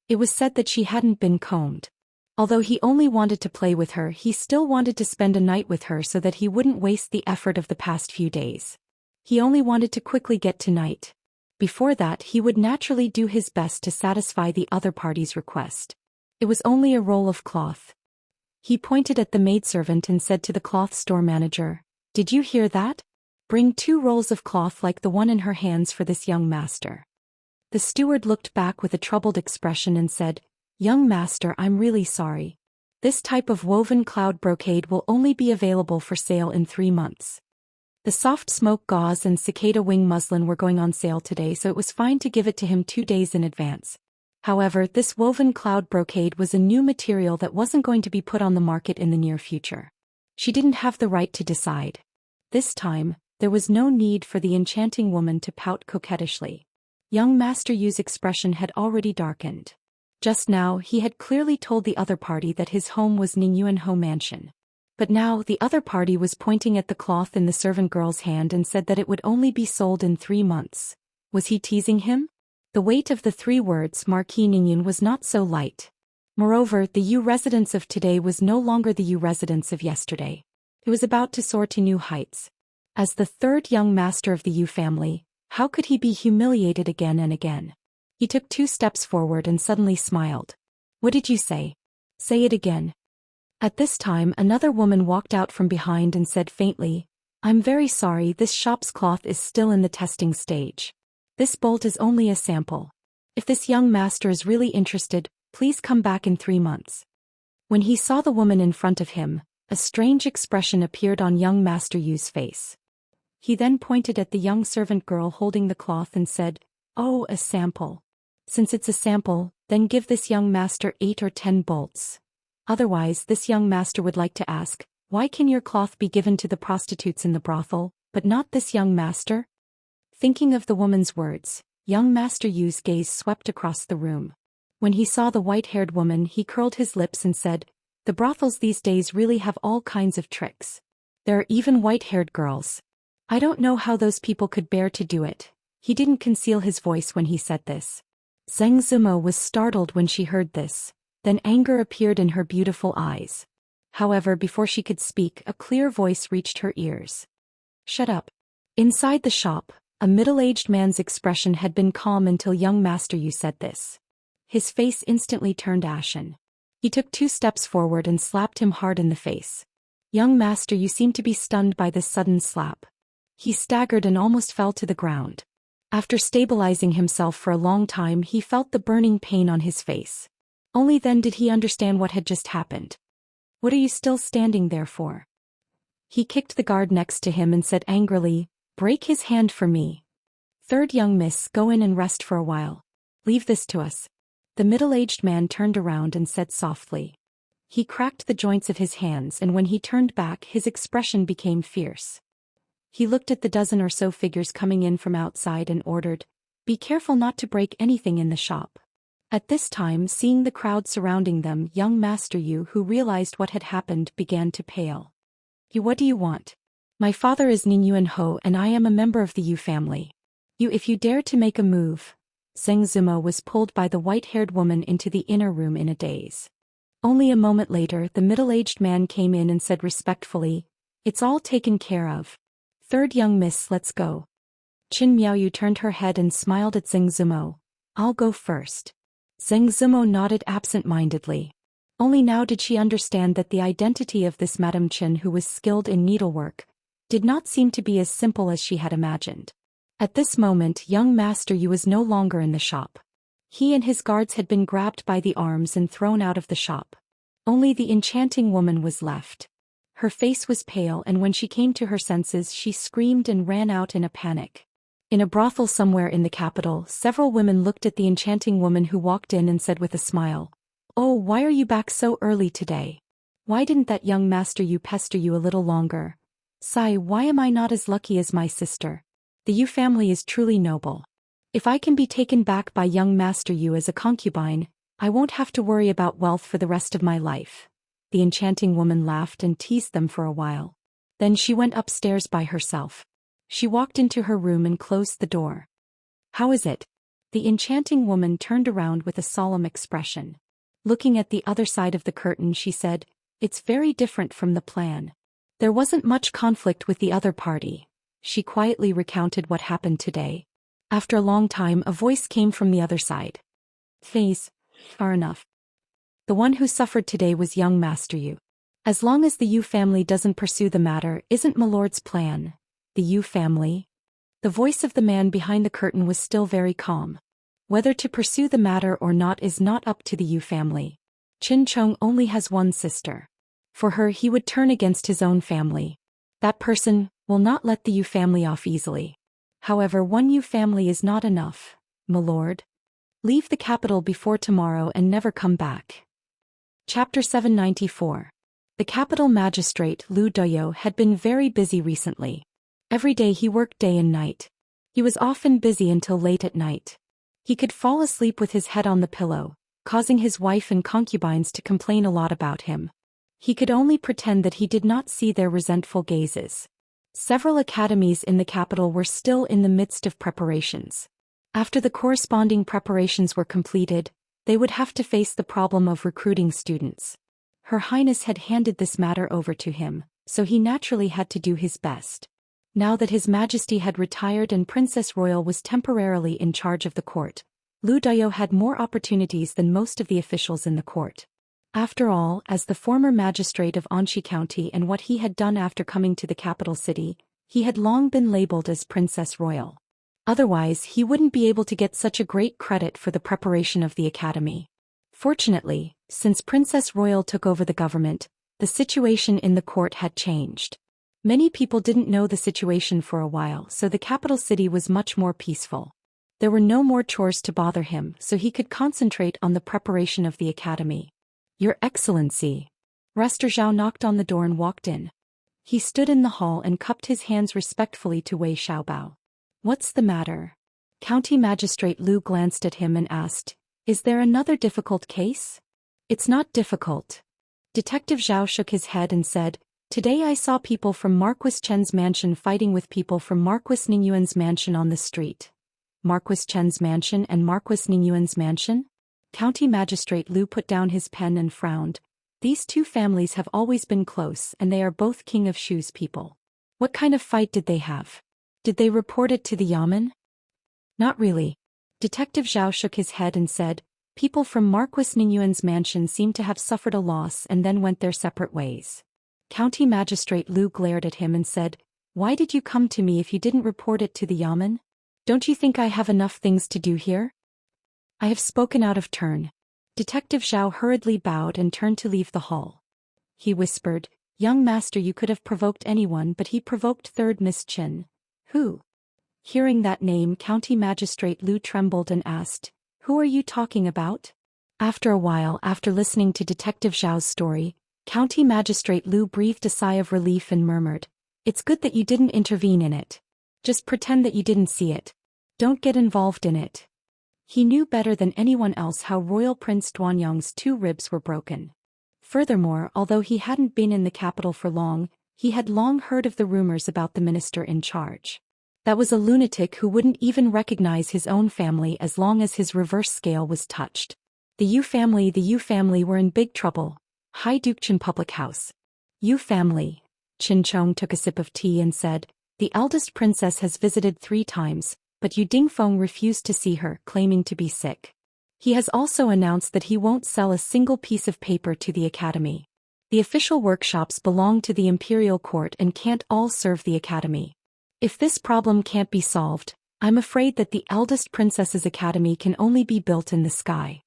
It was said that she hadn't been combed. Although he only wanted to play with her, he still wanted to spend a night with her so that he wouldn't waste the effort of the past few days. He only wanted to quickly get tonight. Before that, he would naturally do his best to satisfy the other party's request. It was only a roll of cloth. He pointed at the maidservant and said to the cloth store manager, "Did you hear that? Bring 2 rolls of cloth like the one in her hands for this young master." The steward looked back with a troubled expression and said, "Young master, I'm really sorry. This type of woven cloud brocade will only be available for sale in 3 months. The soft smoke gauze and cicada wing muslin were going on sale today, so it was fine to give it to him 2 days in advance. However, this woven cloud brocade was a new material that wasn't going to be put on the market in the near future." She didn't have the right to decide. This time, there was no need for the enchanting woman to pout coquettishly. Young Master Yu's expression had already darkened. Just now, he had clearly told the other party that his home was Ningyuan Ho Mansion. But now, the other party was pointing at the cloth in the servant girl's hand and said that it would only be sold in 3 months. Was he teasing him? The weight of the 3 words Marquis Ningyun was not so light. Moreover, the Yu residence of today was no longer the Yu residence of yesterday. It was about to soar to new heights. As the 3rd young master of the Yu family, how could he be humiliated again and again? He took 2 steps forward and suddenly smiled. "What did you say? Say it again." At this time, another woman walked out from behind and said faintly, "I'm very sorry, this shop's cloth is still in the testing stage. This bolt is only a sample. If this young master is really interested, please come back in 3 months." When he saw the woman in front of him, a strange expression appeared on young Master Yu's face. He then pointed at the young servant girl holding the cloth and said, "Oh, a sample. Since it's a sample, then give this young master 8 or 10 bolts. Otherwise, this young master would like to ask, why can your cloth be given to the prostitutes in the brothel, but not this young master?" Thinking of the woman's words, young Master Yu's gaze swept across the room. When he saw the white-haired woman, he curled his lips and said, "The brothels these days really have all kinds of tricks. There are even white-haired girls. I don't know how those people could bear to do it." He didn't conceal his voice when he said this. Zheng Zimo was startled when she heard this. Then anger appeared in her beautiful eyes. However, before she could speak, a clear voice reached her ears. "Shut up." Inside the shop, a middle-aged man's expression had been calm until young Master Yu said this. His face instantly turned ashen. He took 2 steps forward and slapped him hard in the face. "Young master, you seem to be stunned by this sudden slap." He staggered and almost fell to the ground. After stabilizing himself for a long time, he felt the burning pain on his face. Only then did he understand what had just happened. "What are you still standing there for?" He kicked the guard next to him and said angrily, "Break his hand for me. 3rd young miss, go in and rest for a while. Leave this to us." The middle-aged man turned around and said softly. He cracked the joints of his hands, and when he turned back, his expression became fierce. He looked at the dozen or so figures coming in from outside and ordered, "Be careful not to break anything in the shop." At this time, seeing the crowd surrounding them, young Master Yu, who realized what had happened, began to pale. What do you want?" "My father is Ningyuan Ho and I am a member of the Yu family. If you dare to make a move." Zheng Zimo was pulled by the white-haired woman into the inner room in a daze. Only a moment later, the middle-aged man came in and said respectfully, "It's all taken care of. Third young miss, let's go." Qin Miaoyu turned her head and smiled at Zheng Zimo. "I'll go first." Zheng Zimo nodded absent-mindedly. Only now did she understand that the identity of this Madame Qin, who was skilled in needlework, did not seem to be as simple as she had imagined. At this moment, young Master Yu was no longer in the shop. He and his guards had been grabbed by the arms and thrown out of the shop. Only the enchanting woman was left. Her face was pale, and when she came to her senses, she screamed and ran out in a panic. In a brothel somewhere in the capital, several women looked at the enchanting woman who walked in and said with a smile, "Oh, why are you back so early today? Why didn't that young Master Yu pester you a little longer? Sigh, why am I not as lucky as my sister? The Yu family is truly noble. If I can be taken back by young Master Yu as a concubine, I won't have to worry about wealth for the rest of my life." The enchanting woman laughed and teased them for a while. Then she went upstairs by herself. She walked into her room and closed the door. "How is it?" The enchanting woman turned around with a solemn expression. Looking at the other side of the curtain, she said, "It's very different from the plan. There wasn't much conflict with the other party." She quietly recounted what happened today. After a long time, a voice came from the other side. "Please, far enough. The one who suffered today was young Master Yu. As long as the Yu family doesn't pursue the matter, isn't Milord's plan." "The Yu family?" The voice of the man behind the curtain was still very calm. "Whether to pursue the matter or not is not up to the Yu family. Qin Cheng only has one sister. For her, he would turn against his own family. That person will not let the Yu family off easily. However, one Yu family is not enough, Milord. Leave the capital before tomorrow and never come back." Chapter 794. The capital magistrate Lu Doyo had been very busy recently. Every day he worked day and night. He was often busy until late at night. He could fall asleep with his head on the pillow, causing his wife and concubines to complain a lot about him. He could only pretend that he did not see their resentful gazes. Several academies in the capital were still in the midst of preparations. After the corresponding preparations were completed, they would have to face the problem of recruiting students. Her Highness had handed this matter over to him, so he naturally had to do his best. Now that His Majesty had retired and Princess Royal was temporarily in charge of the court, Lu Dayo had more opportunities than most of the officials in the court. After all, as the former magistrate of Anxi County and what he had done after coming to the capital city, he had long been labeled as Princess Royal. Otherwise, he wouldn't be able to get such a great credit for the preparation of the academy. Fortunately, since Princess Royal took over the government, the situation in the court had changed. Many people didn't know the situation for a while, so the capital city was much more peaceful. There were no more chores to bother him, so he could concentrate on the preparation of the academy. "Your Excellency." Rester Zhao knocked on the door and walked in. He stood in the hall and cupped his hands respectfully to Wei Xiaobao. "What's the matter?" County Magistrate Lu glanced at him and asked, "Is there another difficult case?" "It's not difficult." Detective Zhao shook his head and said, "Today I saw people from Marquis Chen's mansion fighting with people from Marquis Ningyuan's mansion on the street." Marquis Chen's mansion and Marquis Ningyuan's mansion? County Magistrate Lu put down his pen and frowned. These two families have always been close and they are both King of Shu's people. What kind of fight did they have? Did they report it to the Yamen? Not really. Detective Zhao shook his head and said, "People from Marquis Ningyuan's mansion seem to have suffered a loss and then went their separate ways." County Magistrate Lu glared at him and said, "Why did you come to me if you didn't report it to the Yamen? Don't you think I have enough things to do here?" "I have spoken out of turn." Detective Zhao hurriedly bowed and turned to leave the hall. He whispered, "Young master, you could have provoked anyone, but he provoked third Miss Qin." "Who?" Hearing that name, County Magistrate Lu trembled and asked, "Who are you talking about?" After a while, after listening to Detective Zhao's story, County Magistrate Lu breathed a sigh of relief and murmured, It's good that you didn't intervene in it. Just pretend that you didn't see it. Don't get involved in it. He knew better than anyone else how Royal Prince Duanyang's 2 ribs were broken. Furthermore, although he hadn't been in the capital for long, he had long heard of the rumors about the minister in charge. That was a lunatic who wouldn't even recognize his own family as long as his reverse scale was touched. The Yu family were in big trouble. Hai Dukchin public house. Yu family. Qin Chong took a sip of tea and said, the eldest princess has visited 3 times, but Yu Dingfeng refused to see her, claiming to be sick. He has also announced that he won't sell a single piece of paper to the academy. The official workshops belong to the imperial court and can't all serve the academy. If this problem can't be solved, I'm afraid that the eldest princess's academy can only be built in the sky.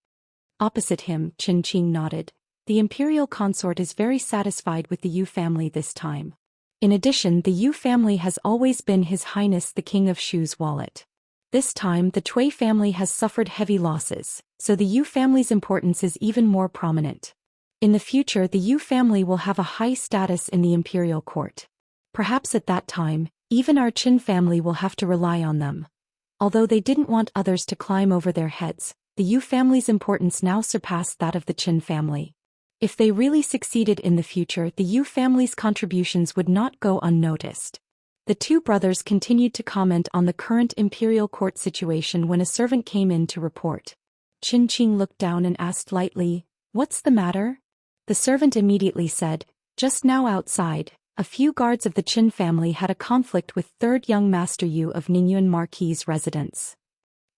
Opposite him, Qin Qing nodded. The imperial consort is very satisfied with the Yu family this time. In addition, the Yu family has always been His Highness the King of Shu's wallet. This time the Cui family has suffered heavy losses, so the Yu family's importance is even more prominent. In the future the Yu family will have a high status in the imperial court. Perhaps at that time, even our Qin family will have to rely on them. Although they didn't want others to climb over their heads, the Yu family's importance now surpassed that of the Qin family. If they really succeeded in the future, the Yu family's contributions would not go unnoticed. The 2 brothers continued to comment on the current imperial court situation when a servant came in to report. Qin Qing looked down and asked lightly, "What's the matter?" The servant immediately said, "Just now outside, a few guards of the Qin family had a conflict with 3rd Young Master Yu of Ningyuan Marquis' residence."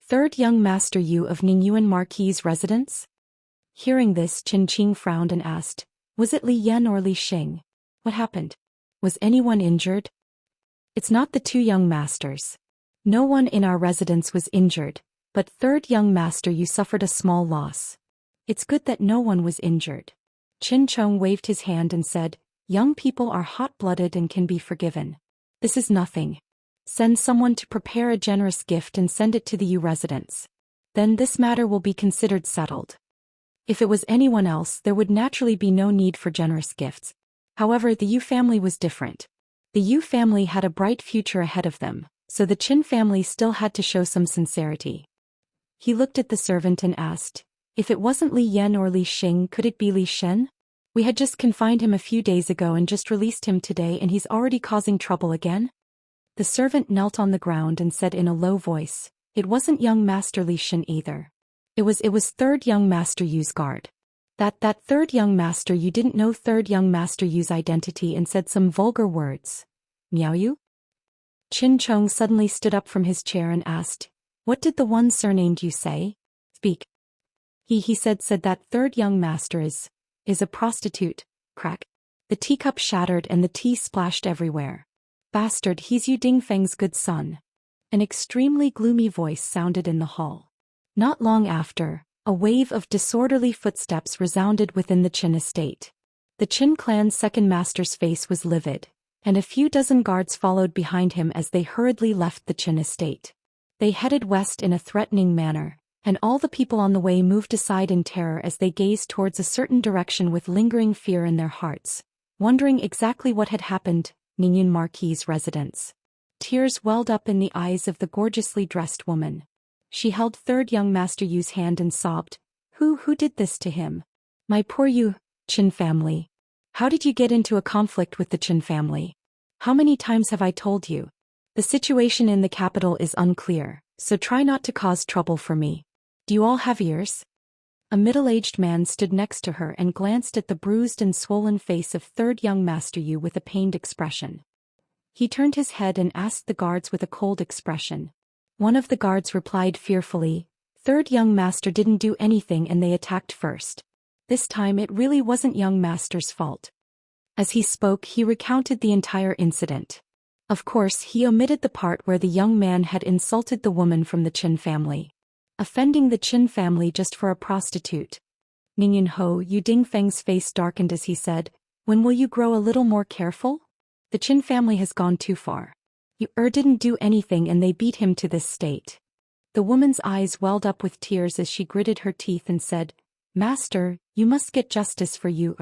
3rd Young Master Yu of Ningyuan Marquis' residence? Hearing this, Qin Qing frowned and asked, "Was it Li Yan or Li Xing? What happened? Was anyone injured?" "It's not the 2 young masters. No one in our residence was injured, but 3rd Young Master Yu suffered a small loss. It's good that no one was injured." Qin Chong waved his hand and said, "Young people are hot-blooded and can be forgiven. This is nothing. Send someone to prepare a generous gift and send it to the Yu residence. Then this matter will be considered settled." If it was anyone else, there would naturally be no need for generous gifts. However, the Yu family was different. The Yu family had a bright future ahead of them, so the Qin family still had to show some sincerity. He looked at the servant and asked, "If it wasn't Li Yan or Li Xing, could it be Li Shen? We had just confined him a few days ago and just released him today, and he's already causing trouble again?" The servant knelt on the ground and said in a low voice, "It wasn't young Master Li Shen either. It was 3rd Young Master Yu's guard. That 3rd Young Master Yu didn't know 3rd Young Master Yu's identity and said some vulgar words. Miao Yu?" Qin Chong suddenly stood up from his chair and asked, "What did the one surnamed Yu say? Speak." He said that 3rd Young Master is a prostitute." Crack. The teacup shattered and the tea splashed everywhere. "Bastard, he's Yu Dingfeng's good son." An extremely gloomy voice sounded in the hall. Not long after, a wave of disorderly footsteps resounded within the Qin estate. The Qin clan's 2nd master's face was livid, and a few dozen guards followed behind him as they hurriedly left the Qin estate. They headed west in a threatening manner, and all the people on the way moved aside in terror as they gazed towards a certain direction with lingering fear in their hearts, wondering exactly what had happened. Ningyuan Marquis' residence. Tears welled up in the eyes of the gorgeously dressed woman. She held 3rd Young Master Yu's hand and sobbed, Who did this to him? My poor Yu, Qin family. How did you get into a conflict with the Qin family? How many times have I told you? The situation in the capital is unclear, so try not to cause trouble for me. Do you all have ears?" A middle-aged man stood next to her and glanced at the bruised and swollen face of 3rd Young Master Yu with a pained expression. He turned his head and asked the guards with a cold expression. One of the guards replied fearfully, 3rd Young Master didn't do anything and they attacked first. This time it really wasn't Young Master's fault. As he spoke, he recounted the entire incident. Of course, he omitted the part where the young man had insulted the woman from the Qin family. Offending the Qin family just for a prostitute. Ningyun Ho, Yu Dingfeng's face darkened as he said, "When will you grow a little more careful? The Qin family has gone too far. You didn't do anything and they beat him to this state." The woman's eyes welled up with tears as she gritted her teeth and said, "Master, you must get justice for Yu."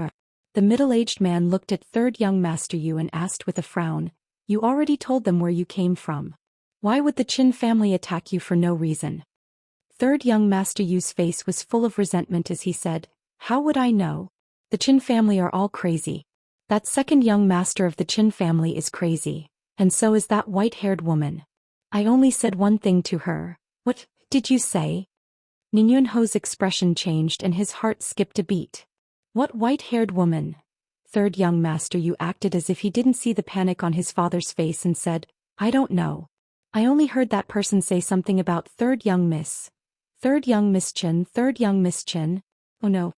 The middle-aged man looked at 3rd Young Master Yu and asked with a frown, You already told them where you came from. Why would the Qin family attack you for no reason? Third young master Yu's face was full of resentment as he said, how would I know? The Qin family are all crazy. That second young master of the Qin family is crazy, and so is that white-haired woman. I only said one thing to her. What did you say? Ning Yunho's expression changed and his heart skipped a beat. What white-haired woman? Third young master Yu acted as if he didn't see the panic on his father's face and said, I don't know. I only heard that person say something about third young Miss Qin, third young Miss Qin. Oh no.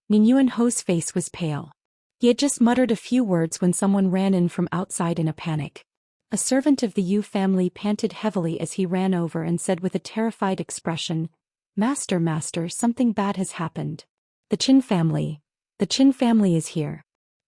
Ning Yunho's face was pale. He had just muttered a few words when someone ran in from outside in a panic. A servant of the Yu family panted heavily as he ran over and said with a terrified expression, Master, something bad has happened. The Qin family is here.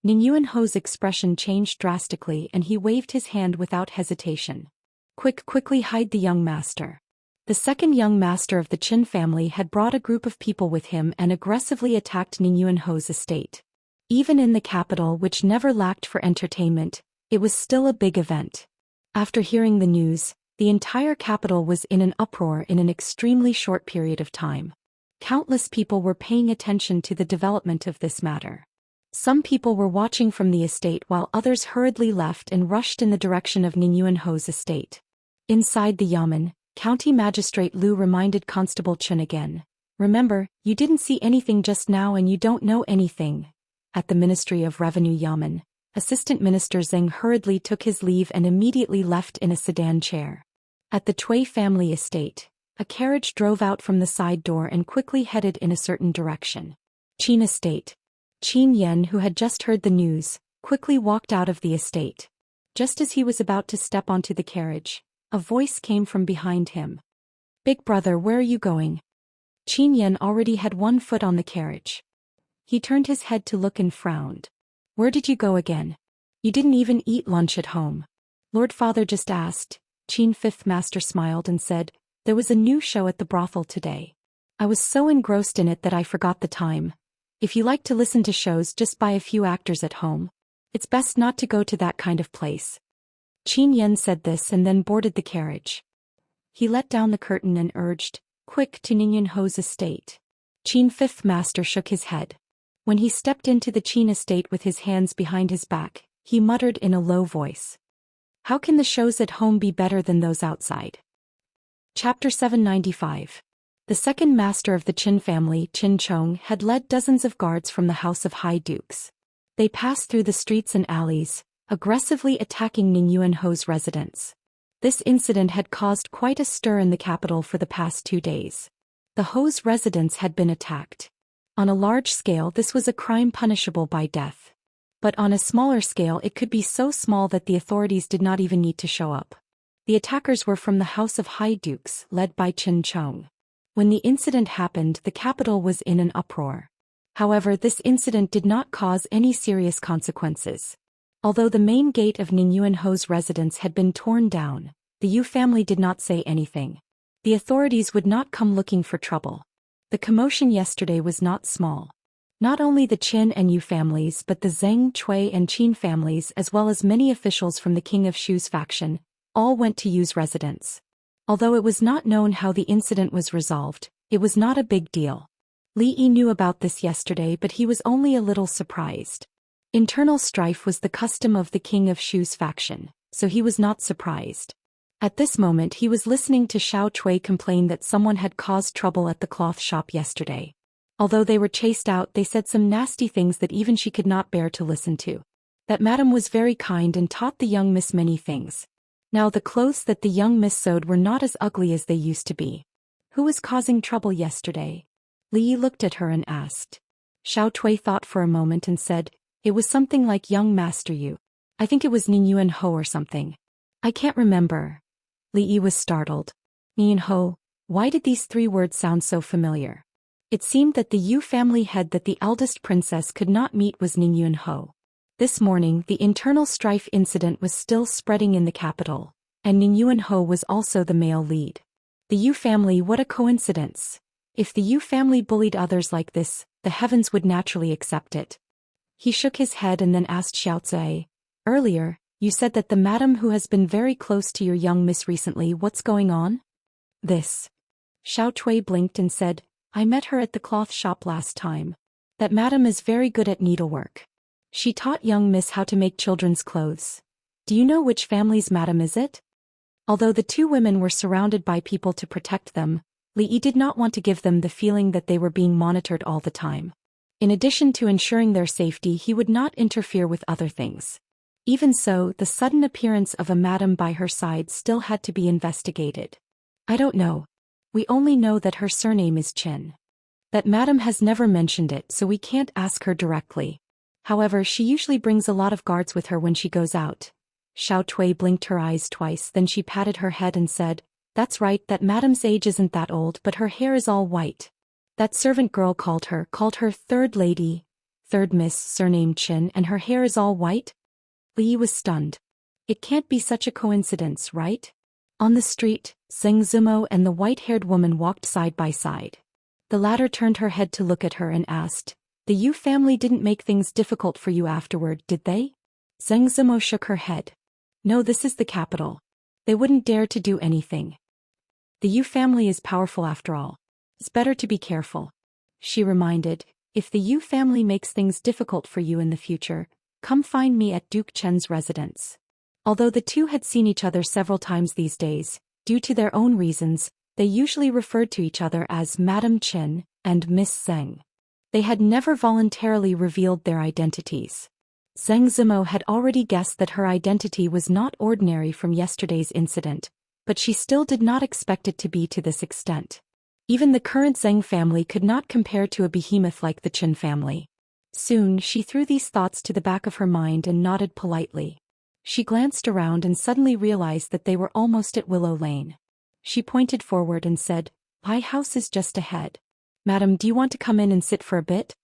Ning Yunho's expression changed drastically and he waved his hand without hesitation. Quickly hide the young master. The second young master of the Qin family had brought a group of people with him and aggressively attacked Ning Yunho's estate. Even in the capital, which never lacked for entertainment, it was still a big event. After hearing the news, the entire capital was in an uproar in an extremely short period of time. Countless people were paying attention to the development of this matter. Some people were watching from the estate while others hurriedly left and rushed in the direction of Ning Yunho's estate. Inside the yamen, County Magistrate Liu reminded Constable Chen again. Remember, you didn't see anything just now and you don't know anything. At the Ministry of Revenue Yamen, Assistant Minister Zheng hurriedly took his leave and immediately left in a sedan chair. At the Cui family estate, a carriage drove out from the side door and quickly headed in a certain direction. Qin estate. Qin Yan, who had just heard the news, quickly walked out of the estate. Just as he was about to step onto the carriage, a voice came from behind him. Big brother, where are you going? Qin Yan already had one foot on the carriage. He turned his head to look and frowned. Where did you go again? You didn't even eat lunch at home. Lord Father just asked. Qin Fifth Master smiled and said, there was a new show at the brothel today. I was so engrossed in it that I forgot the time. If you like to listen to shows just by a few actors at home, it's best not to go to that kind of place. Qin Yan said this and then boarded the carriage. He let down the curtain and urged, quick to Ning Yunho's estate. Qin Fifth Master shook his head. When he stepped into the Qin estate with his hands behind his back, he muttered in a low voice. How can the shows at home be better than those outside? Chapter 795. The second master of the Qin family, Qin Chong, had led dozens of guards from the house of high dukes. They passed through the streets and alleys, aggressively attacking Ning Yunho's residence. This incident had caused quite a stir in the capital for the past 2 days. The Ho's residence had been attacked. On a large scale, this was a crime punishable by death. But on a smaller scale, it could be so small that the authorities did not even need to show up. The attackers were from the House of High Dukes, led by Qin Chong. When the incident happened, the capital was in an uproar. However, this incident did not cause any serious consequences. Although the main gate of Ning Yunho's residence had been torn down, the Yu family did not say anything. The authorities would not come looking for trouble. The commotion yesterday was not small. Not only the Qin and Yu families but the Zheng, Cui and Qin families as well as many officials from the King of Shu's faction, all went to Yu's residence. Although it was not known how the incident was resolved, it was not a big deal. Li Yi knew about this yesterday but he was only a little surprised. Internal strife was the custom of the King of Shu's faction, so he was not surprised. At this moment he was listening to Xiao Cui complain that someone had caused trouble at the cloth shop yesterday. Although they were chased out, they said some nasty things that even she could not bear to listen to. That madam was very kind and taught the young miss many things. Now the clothes that the young miss sewed were not as ugly as they used to be. Who was causing trouble yesterday? Li Yi looked at her and asked. Xiao Cui thought for a moment and said, it was something like young Master Yu. I think it was Ning Yunho or something. I can't remember. Li Yi was startled. Ning Yunho, why did these 3 words sound so familiar? It seemed that the Yu family head that the eldest princess could not meet was Ning Yunho. This morning the internal strife incident was still spreading in the capital, and Ning Yunho was also the male lead. The Yu family, what a coincidence. If the Yu family bullied others like this, the heavens would naturally accept it. He shook his head and then asked Xiao Zui, earlier, You said that the madam who has been very close to your young miss recently, what's going on? This. Xiao Chui blinked and said, I met her at the cloth shop last time. That madam is very good at needlework. She taught young miss how to make children's clothes. Do you know which family's madam is it? Although the two women were surrounded by people to protect them, Li Yi did not want to give them the feeling that they were being monitored all the time. In addition to ensuring their safety, he would not interfere with other things. Even so, the sudden appearance of a madam by her side still had to be investigated. I don't know. We only know that her surname is Qin. That madam has never mentioned it, so we can't ask her directly. However, she usually brings a lot of guards with her when she goes out. Xiao Cui blinked her eyes twice, then she patted her head and said, That's right, that madam's age isn't that old, but her hair is all white. That servant girl called her third lady, third miss, surname Qin, and her hair is all white? Li Yi was stunned. It can't be such a coincidence, right? On the street, Zheng Zimo and the white-haired woman walked side by side. The latter turned her head to look at her and asked, The Yu family didn't make things difficult for you afterward, did they? Zheng Zimo shook her head. No, this is the capital. They wouldn't dare to do anything. The Yu family is powerful after all. It's better to be careful. She reminded, If the Yu family makes things difficult for you in the future, come find me at Duke Chen's residence. Although the two had seen each other several times these days, due to their own reasons, they usually referred to each other as Madam Qin and Miss Zheng. They had never voluntarily revealed their identities. Zheng Zimo had already guessed that her identity was not ordinary from yesterday's incident, but she still did not expect it to be to this extent. Even the current Zheng family could not compare to a behemoth like the Qin family. Soon she threw these thoughts to the back of her mind and nodded politely. She glanced around and suddenly realized that they were almost at Willow Lane. She pointed forward and said, My house is just ahead. Madam, do you want to come in and sit for a bit?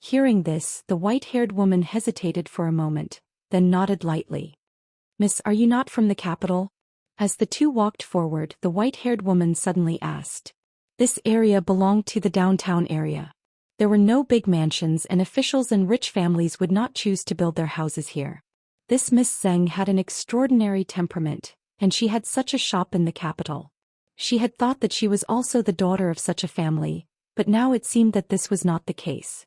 Hearing this, the white-haired woman hesitated for a moment, then nodded lightly. Miss, are you not from the capital? As the two walked forward, the white-haired woman suddenly asked. This area belonged to the downtown area. There were no big mansions, and officials and rich families would not choose to build their houses here. This Miss Zheng had an extraordinary temperament, and she had such a shop in the capital. She had thought that she was also the daughter of such a family, but now it seemed that this was not the case.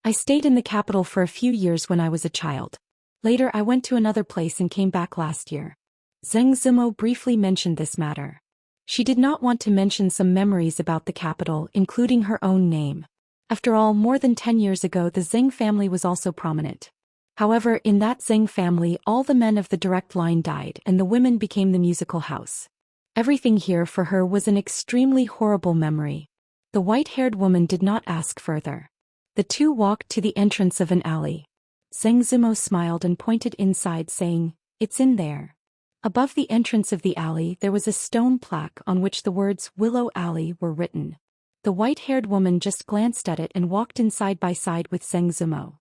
I stayed in the capital for a few years when I was a child. Later I went to another place and came back last year. Zheng Zimo briefly mentioned this matter. She did not want to mention some memories about the capital, including her own name. After all, more than 10 years ago the Zheng family was also prominent. However, in that Zheng family all the men of the direct line died and the women became the musical house. Everything here for her was an extremely horrible memory. The white-haired woman did not ask further. The two walked to the entrance of an alley. Zheng Zimo smiled and pointed inside, saying, It's in there. Above the entrance of the alley there was a stone plaque on which the words Willow Alley were written. The white-haired woman just glanced at it and walked in side by side with Zheng Zimo.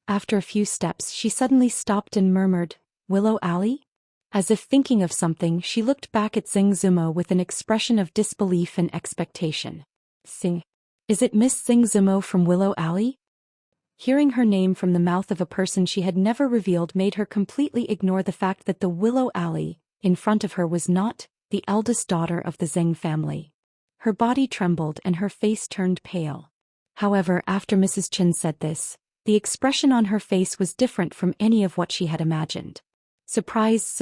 After a few steps she suddenly stopped and murmured, Willow Alley? As if thinking of something, she looked back at Zheng Zimo with an expression of disbelief and expectation. Sing. Is it Miss Zheng Zimo from Willow Alley? Hearing her name from the mouth of a person she had never revealed made her completely ignore the fact that the Willow Alley in front of her was not the eldest daughter of the Zheng family. Her body trembled and her face turned pale. However, after Mrs. Qin said this, the expression on her face was different from any of what she had imagined. Surprise,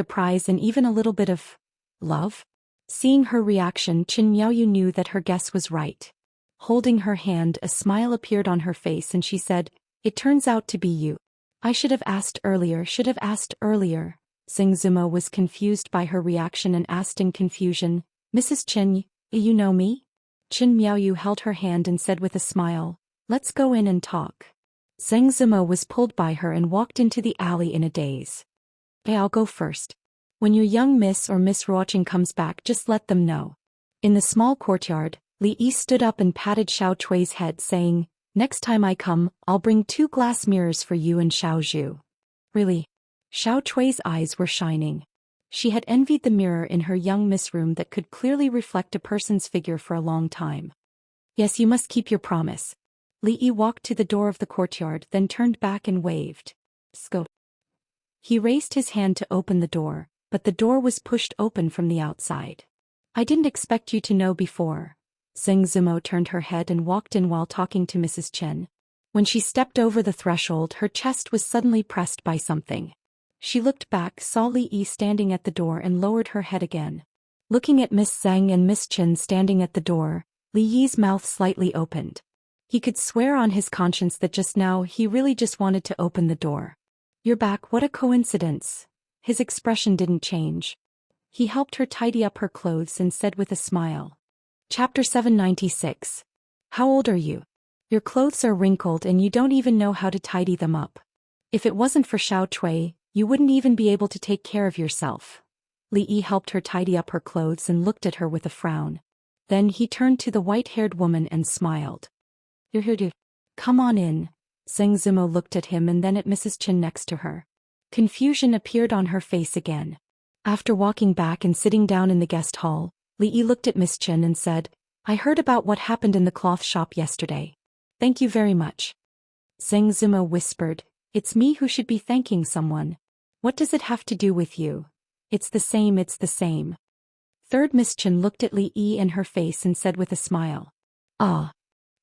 and even a little bit of love? Seeing her reaction, Qin Miaoyu knew that her guess was right. Holding her hand, a smile appeared on her face and she said, It turns out to be you. I should have asked earlier. Zheng Zimo was confused by her reaction and asked in confusion, Mrs. Qin, you know me? Qin Miaoyu held her hand and said with a smile, Let's go in and talk. Zheng Zimo was pulled by her and walked into the alley in a daze. I'll go first. When your young miss or Miss Ruoqing comes back, just let them know. In the small courtyard, Li Yi stood up and patted Xiao Chui's head, saying, Next time I come, I'll bring 2 glass mirrors for you and Xiao Zhu. Really? Xiao Chui's eyes were shining. She had envied the mirror in her young miss room that could clearly reflect a person's figure for a long time. Yes, you must keep your promise. Li Yi walked to the door of the courtyard, then turned back and waved. Scope. He raised his hand to open the door, but the door was pushed open from the outside. I didn't expect you to know before. Xianxia turned her head and walked in while talking to Mrs. Chen. When she stepped over the threshold, her chest was suddenly pressed by something. She looked back, saw Li Yi standing at the door and lowered her head again. Looking at Miss Zhang and Miss Chen standing at the door, Li Yi's mouth slightly opened. He could swear on his conscience that just now he really just wanted to open the door. You're back, what a coincidence. His expression didn't change. He helped her tidy up her clothes and said with a smile. Chapter 796. How old are you? Your clothes are wrinkled and you don't even know how to tidy them up. If it wasn't for Xiao Cui, you wouldn't even be able to take care of yourself. Li Yi helped her tidy up her clothes and looked at her with a frown. Then he turned to the white-haired woman and smiled. You're here to... Come on in. Xianxia looked at him and then at Mrs. Chen next to her. Confusion appeared on her face again. After walking back and sitting down in the guest hall, Li Yi looked at Miss Chen and said, I heard about what happened in the cloth shop yesterday. Thank you very much. Xianxia whispered, It's me who should be thanking someone. What does it have to do with you? It's the same, it's the same. Third Miss Chen looked at Li Yi in her face and said with a smile. Ah.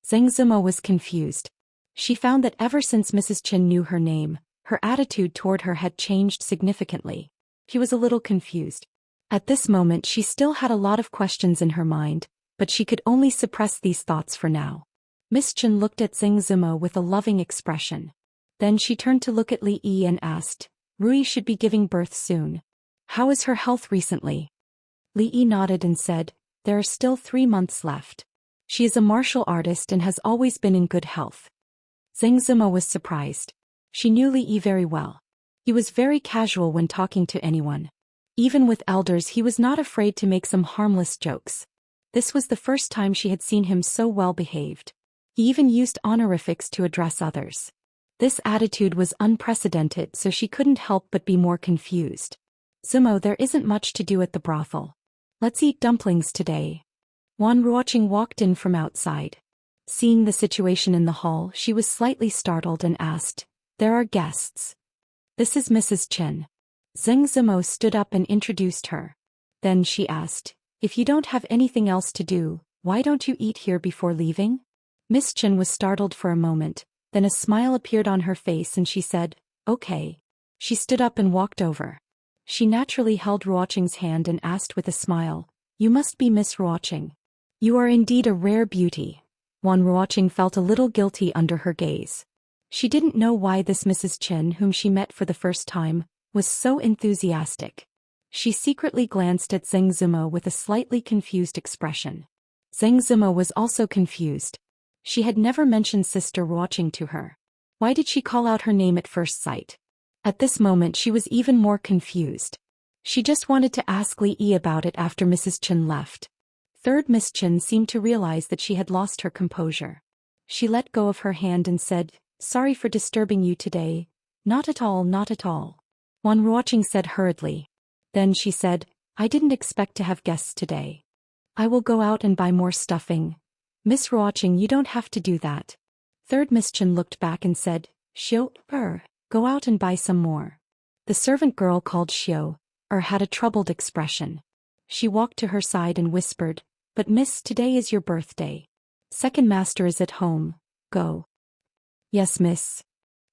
Xianxia was confused. She found that ever since Mrs. Chen knew her name, her attitude toward her had changed significantly. She was a little confused. At this moment she still had a lot of questions in her mind, but she could only suppress these thoughts for now. Miss Chen looked at Xianxia with a loving expression. Then she turned to look at Li Yi and asked, Rui should be giving birth soon. How is her health recently? Li Yi nodded and said, There are still 3 months left. She is a martial artist and has always been in good health. Xianxia was surprised. She knew Li Yi very well. He was very casual when talking to anyone. Even with elders he was not afraid to make some harmless jokes. This was the first time she had seen him so well behaved. He even used honorifics to address others. This attitude was unprecedented, so she couldn't help but be more confused. Zimo, there isn't much to do at the brothel. Let's eat dumplings today. Wan Ruoqing walked in from outside. Seeing the situation in the hall, she was slightly startled and asked, There are guests. This is Mrs. Chen. Xianxia stood up and introduced her. Then she asked, If you don't have anything else to do, why don't you eat here before leaving? Miss Chen was startled for a moment, then a smile appeared on her face and she said, Okay. She stood up and walked over. She naturally held Ruoqing's hand and asked with a smile, You must be Miss Ruoqing. You are indeed a rare beauty. Wan Ruoqing felt a little guilty under her gaze. She didn't know why this Mrs. Chen, whom she met for the first time, was so enthusiastic. She secretly glanced at Xianxia with a slightly confused expression. Xianxia was also confused. She had never mentioned Sister Ruoqing to her. Why did she call out her name at first sight? At this moment she was even more confused. She just wanted to ask Li Yi about it after Mrs. Chen left. Third Miss Chen seemed to realize that she had lost her composure. She let go of her hand and said, Sorry for disturbing you today. Not at all, not at all. Wan Ruoqing said hurriedly. Then she said, I didn't expect to have guests today. I will go out and buy more stuffing. Miss Ruoqing, you don't have to do that. Third Miss Chen looked back and said, Xiu, go out and buy some more. The servant girl called Xiu, had a troubled expression. She walked to her side and whispered, But miss, today is your birthday. Second master is at home. Go. Yes, miss.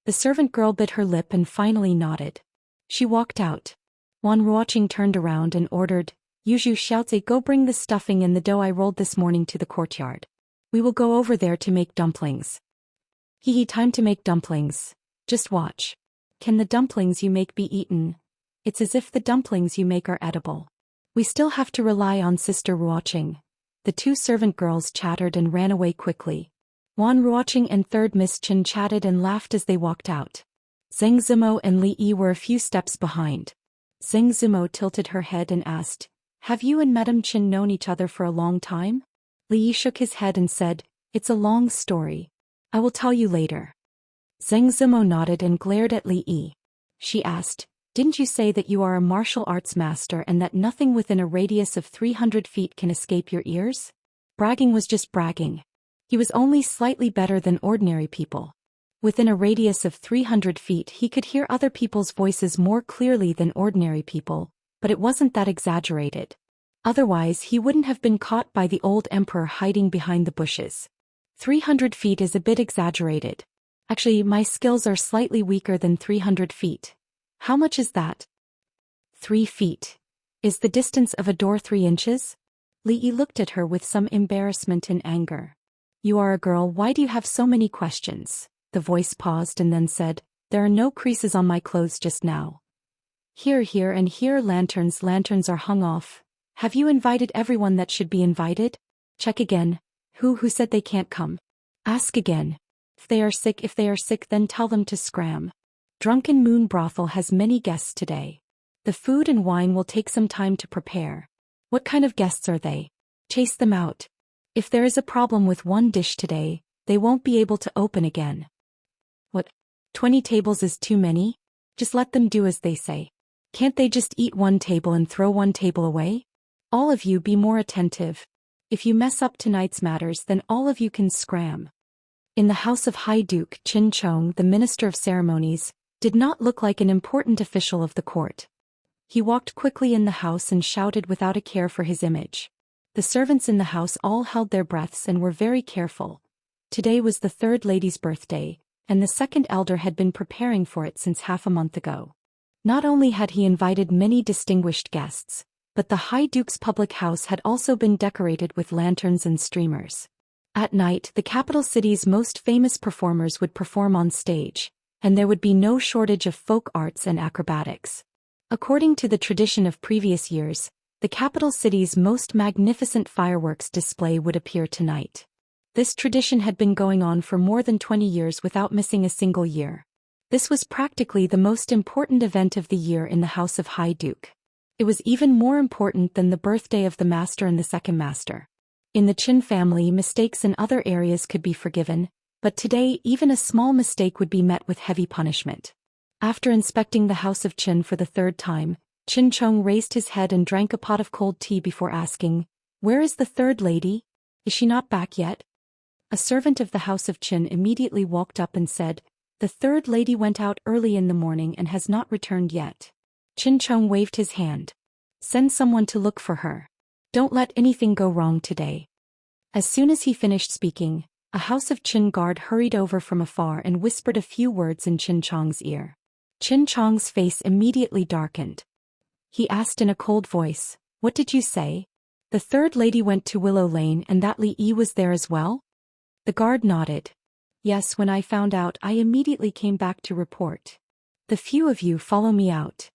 The servant girl bit her lip and finally nodded. She walked out. Wan Ruoqing turned around and ordered, Yuzhu Xiaozi, go bring the stuffing and the dough I rolled this morning to the courtyard. We will go over there to make dumplings. Time to make dumplings. Just watch. Can the dumplings you make be eaten? It's as if the dumplings you make are edible. We still have to rely on Sister Ruoqing. The 2 servant girls chattered and ran away quickly. Wan Ruoqing and Third Miss Chen chatted and laughed as they walked out. Xianxia and Li Yi were a few steps behind. Xianxia tilted her head and asked, Have you and Madame Chen known each other for a long time? Li Yi shook his head and said, It's a long story. I will tell you later. Xianxia nodded and glared at Li Yi. She asked, Didn't you say that you are a martial arts master and that nothing within a radius of 300 feet can escape your ears? Bragging was just bragging. He was only slightly better than ordinary people. Within a radius of 300 feet he could hear other people's voices more clearly than ordinary people, but it wasn't that exaggerated. Otherwise he wouldn't have been caught by the old emperor hiding behind the bushes. 300 feet is a bit exaggerated. Actually, my skills are slightly weaker than 300 feet. How much is that? 3 feet. Is the distance of a door 3 inches? Li Yi looked at her with some embarrassment and anger. You are a girl, why do you have so many questions? The voice paused and then said, there are no creases on my clothes just now. Here and here lanterns are hung off. Have you invited everyone that should be invited? Check again. Who said they can't come? Ask again. If they are sick then tell them to scram. Drunken Moon Brothel has many guests today. The food and wine will take some time to prepare. What kind of guests are they? Chase them out. If there is a problem with one dish today, they won't be able to open again. What? 20 tables is too many? Just let them do as they say. Can't they just eat one table and throw one table away? All of you be more attentive. If you mess up tonight's matters then all of you can scram. In the house of High Duke, Qin Chong, the Minister of Ceremonies, did not look like an important official of the court. He walked quickly in the house and shouted without a care for his image. The servants in the house all held their breaths and were very careful. Today was the third lady's birthday, and the second elder had been preparing for it since half a month ago. Not only had he invited many distinguished guests, but the High Duke's public house had also been decorated with lanterns and streamers. At night, the capital city's most famous performers would perform on stage, and there would be no shortage of folk arts and acrobatics. According to the tradition of previous years, the capital city's most magnificent fireworks display would appear tonight. This tradition had been going on for more than 20 years without missing a single year. This was practically the most important event of the year in the House of High Duke. It was even more important than the birthday of the master and the second master. In the Qin family, mistakes in other areas could be forgiven, but today even a small mistake would be met with heavy punishment. After inspecting the house of Qin for the third time, Qin Chong raised his head and drank a pot of cold tea before asking, where is the third lady? Is she not back yet? A servant of the house of Qin immediately walked up and said, the third lady went out early in the morning and has not returned yet. Qin Chong waved his hand. Send someone to look for her. Don't let anything go wrong today. As soon as he finished speaking, a house of Qin guard hurried over from afar and whispered a few words in Qin Chong's ear. Qin Chong's face immediately darkened. He asked in a cold voice, what did you say? The third lady went to Willow Lane and that Li Yi was there as well? The guard nodded. Yes, when I found out I immediately came back to report. The few of you follow me out.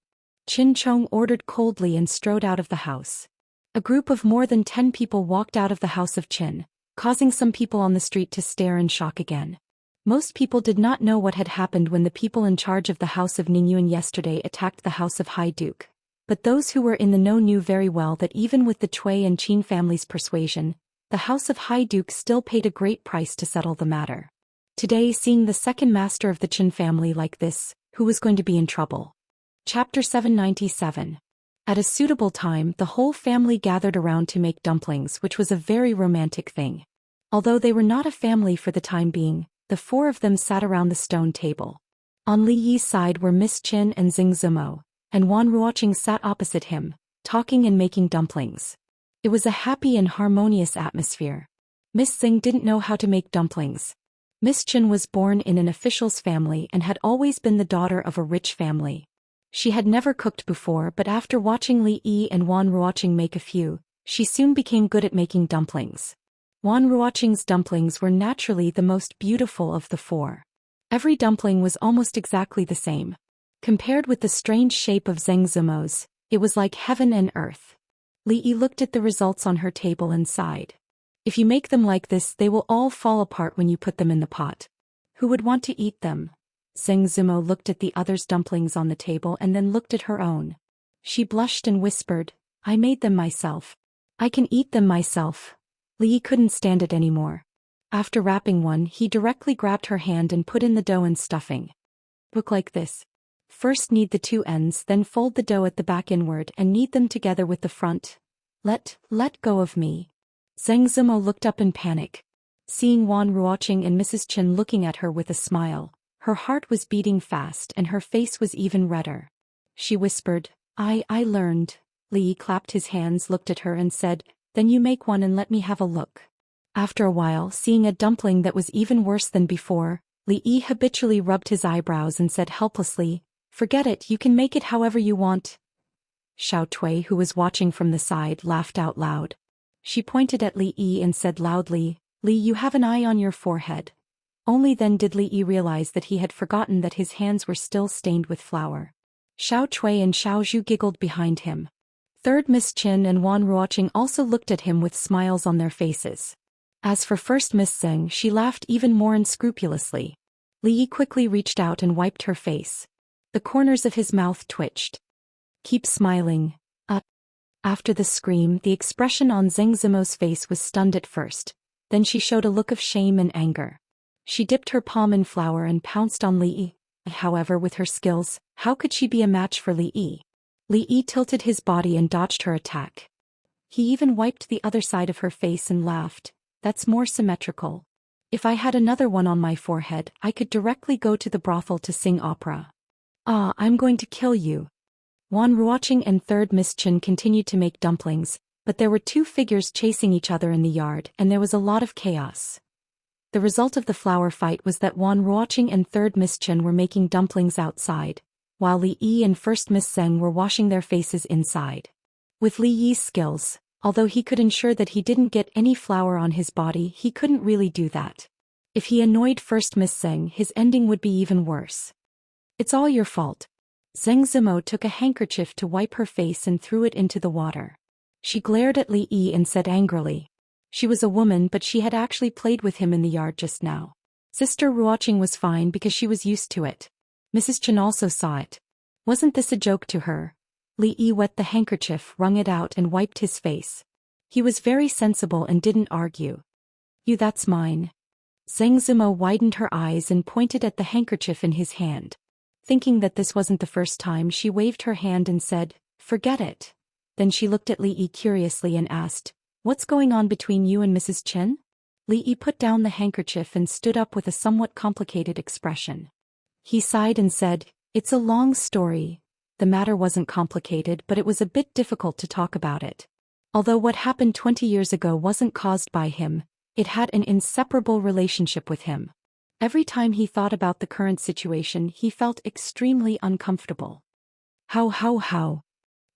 Qin Chong ordered coldly and strode out of the house. A group of more than 10 people walked out of the house of Qin, causing some people on the street to stare in shock again. Most people did not know what had happened when the people in charge of the house of Ningyuan yesterday attacked the house of High Duke. But those who were in the know knew very well that even with the Cui and Qin families' persuasion, the house of High Duke still paid a great price to settle the matter. Today, seeing the second master of the Qin family like this, who was going to be in trouble? Chapter 797. At a suitable time, the whole family gathered around to make dumplings, which was a very romantic thing. Although they were not a family for the time being, the 4 of them sat around the stone table. On Li Yi's side were Miss Qin and Xing Zimo, and Wan Ruoqing sat opposite him, talking and making dumplings. It was a happy and harmonious atmosphere. Miss Xing didn't know how to make dumplings. Miss Qin was born in an official's family and had always been the daughter of a rich family. She had never cooked before, but after watching Li Yi and Wan Ruoqing make a few, she soon became good at making dumplings. Wan Ruoqing's dumplings were naturally the most beautiful of the 4. Every dumpling was almost exactly the same. Compared with the strange shape of Zheng Zimo's, it was like heaven and earth. Li Yi looked at the results on her table and sighed. If you make them like this, they will all fall apart when you put them in the pot. Who would want to eat them? Zheng Zimo looked at the others' dumplings on the table and then looked at her own. She blushed and whispered, I made them myself. I can eat them myself. Li Yi couldn't stand it anymore. After wrapping one, he directly grabbed her hand and put in the dough and stuffing. Look like this. First knead the 2 ends, then fold the dough at the back inward and knead them together with the front. Let go of me. Zheng Zimo looked up in panic. Seeing Wan Ruoqing and Mrs. Qin looking at her with a smile, Her heart was beating fast and her face was even redder. She whispered, I learned. Li clapped his hands, looked at her and said, then you make one and let me have a look. After a while, seeing a dumpling that was even worse than before, Li habitually rubbed his eyebrows and said helplessly, forget it, you can make it however you want. Xiao Tui, who was watching from the side, laughed out loud. She pointed at Li and said loudly, Li, you have an eye on your forehead. Only then did Li realize that he had forgotten that his hands were still stained with flour. Xiao Tui and Xiao Zhu giggled behind him. Third Miss Qin and Wan Ruoqing also looked at him with smiles on their faces. As for First Miss Zheng, she laughed even more unscrupulously. Li quickly reached out and wiped her face. The corners of his mouth twitched. Keep smiling. After the scream, the expression on Zheng Zimo's face was stunned at first. Then she showed a look of shame and anger. She dipped her palm in flour and pounced on Li. However, with her skills, how could she be a match for Li? Li tilted his body and dodged her attack. He even wiped the other side of her face and laughed. That's more symmetrical. If I had another one on my forehead, I could directly go to the brothel to sing opera. I'm going to kill you. Wan Ruoqing and Third Miss Qin continued to make dumplings, but there were two figures chasing each other in the yard and there was a lot of chaos. The result of the flour fight was that Wan Ruoqing and Third Miss Qin were making dumplings outside, while Li and First Miss Zheng were washing their faces inside. With Li's skills, although he could ensure that he didn't get any flour on his body, he couldn't really do that. If he annoyed First Miss Zheng, his ending would be even worse. It's all your fault. Zheng Zimo took a handkerchief to wipe her face and threw it into the water. She glared at Li and said angrily. She was a woman, but she had actually played with him in the yard just now. Sister Ruoqing was fine because she was used to it. Mrs. Chen also saw it. Wasn't this a joke to her? Li wet the handkerchief, wrung it out and wiped his face. He was very sensible and didn't argue. That's mine. Zheng Zimo widened her eyes and pointed at the handkerchief in his hand. Thinking that this wasn't the first time, she waved her hand and said, forget it. Then she looked at Li curiously and asked, what's going on between you and Mrs. Chen? Li put down the handkerchief and stood up with a somewhat complicated expression. He sighed and said, it's a long story. The matter wasn't complicated, but it was a bit difficult to talk about it. Although what happened 20 years ago wasn't caused by him, it had an inseparable relationship with him. Every time he thought about the current situation, he felt extremely uncomfortable. How?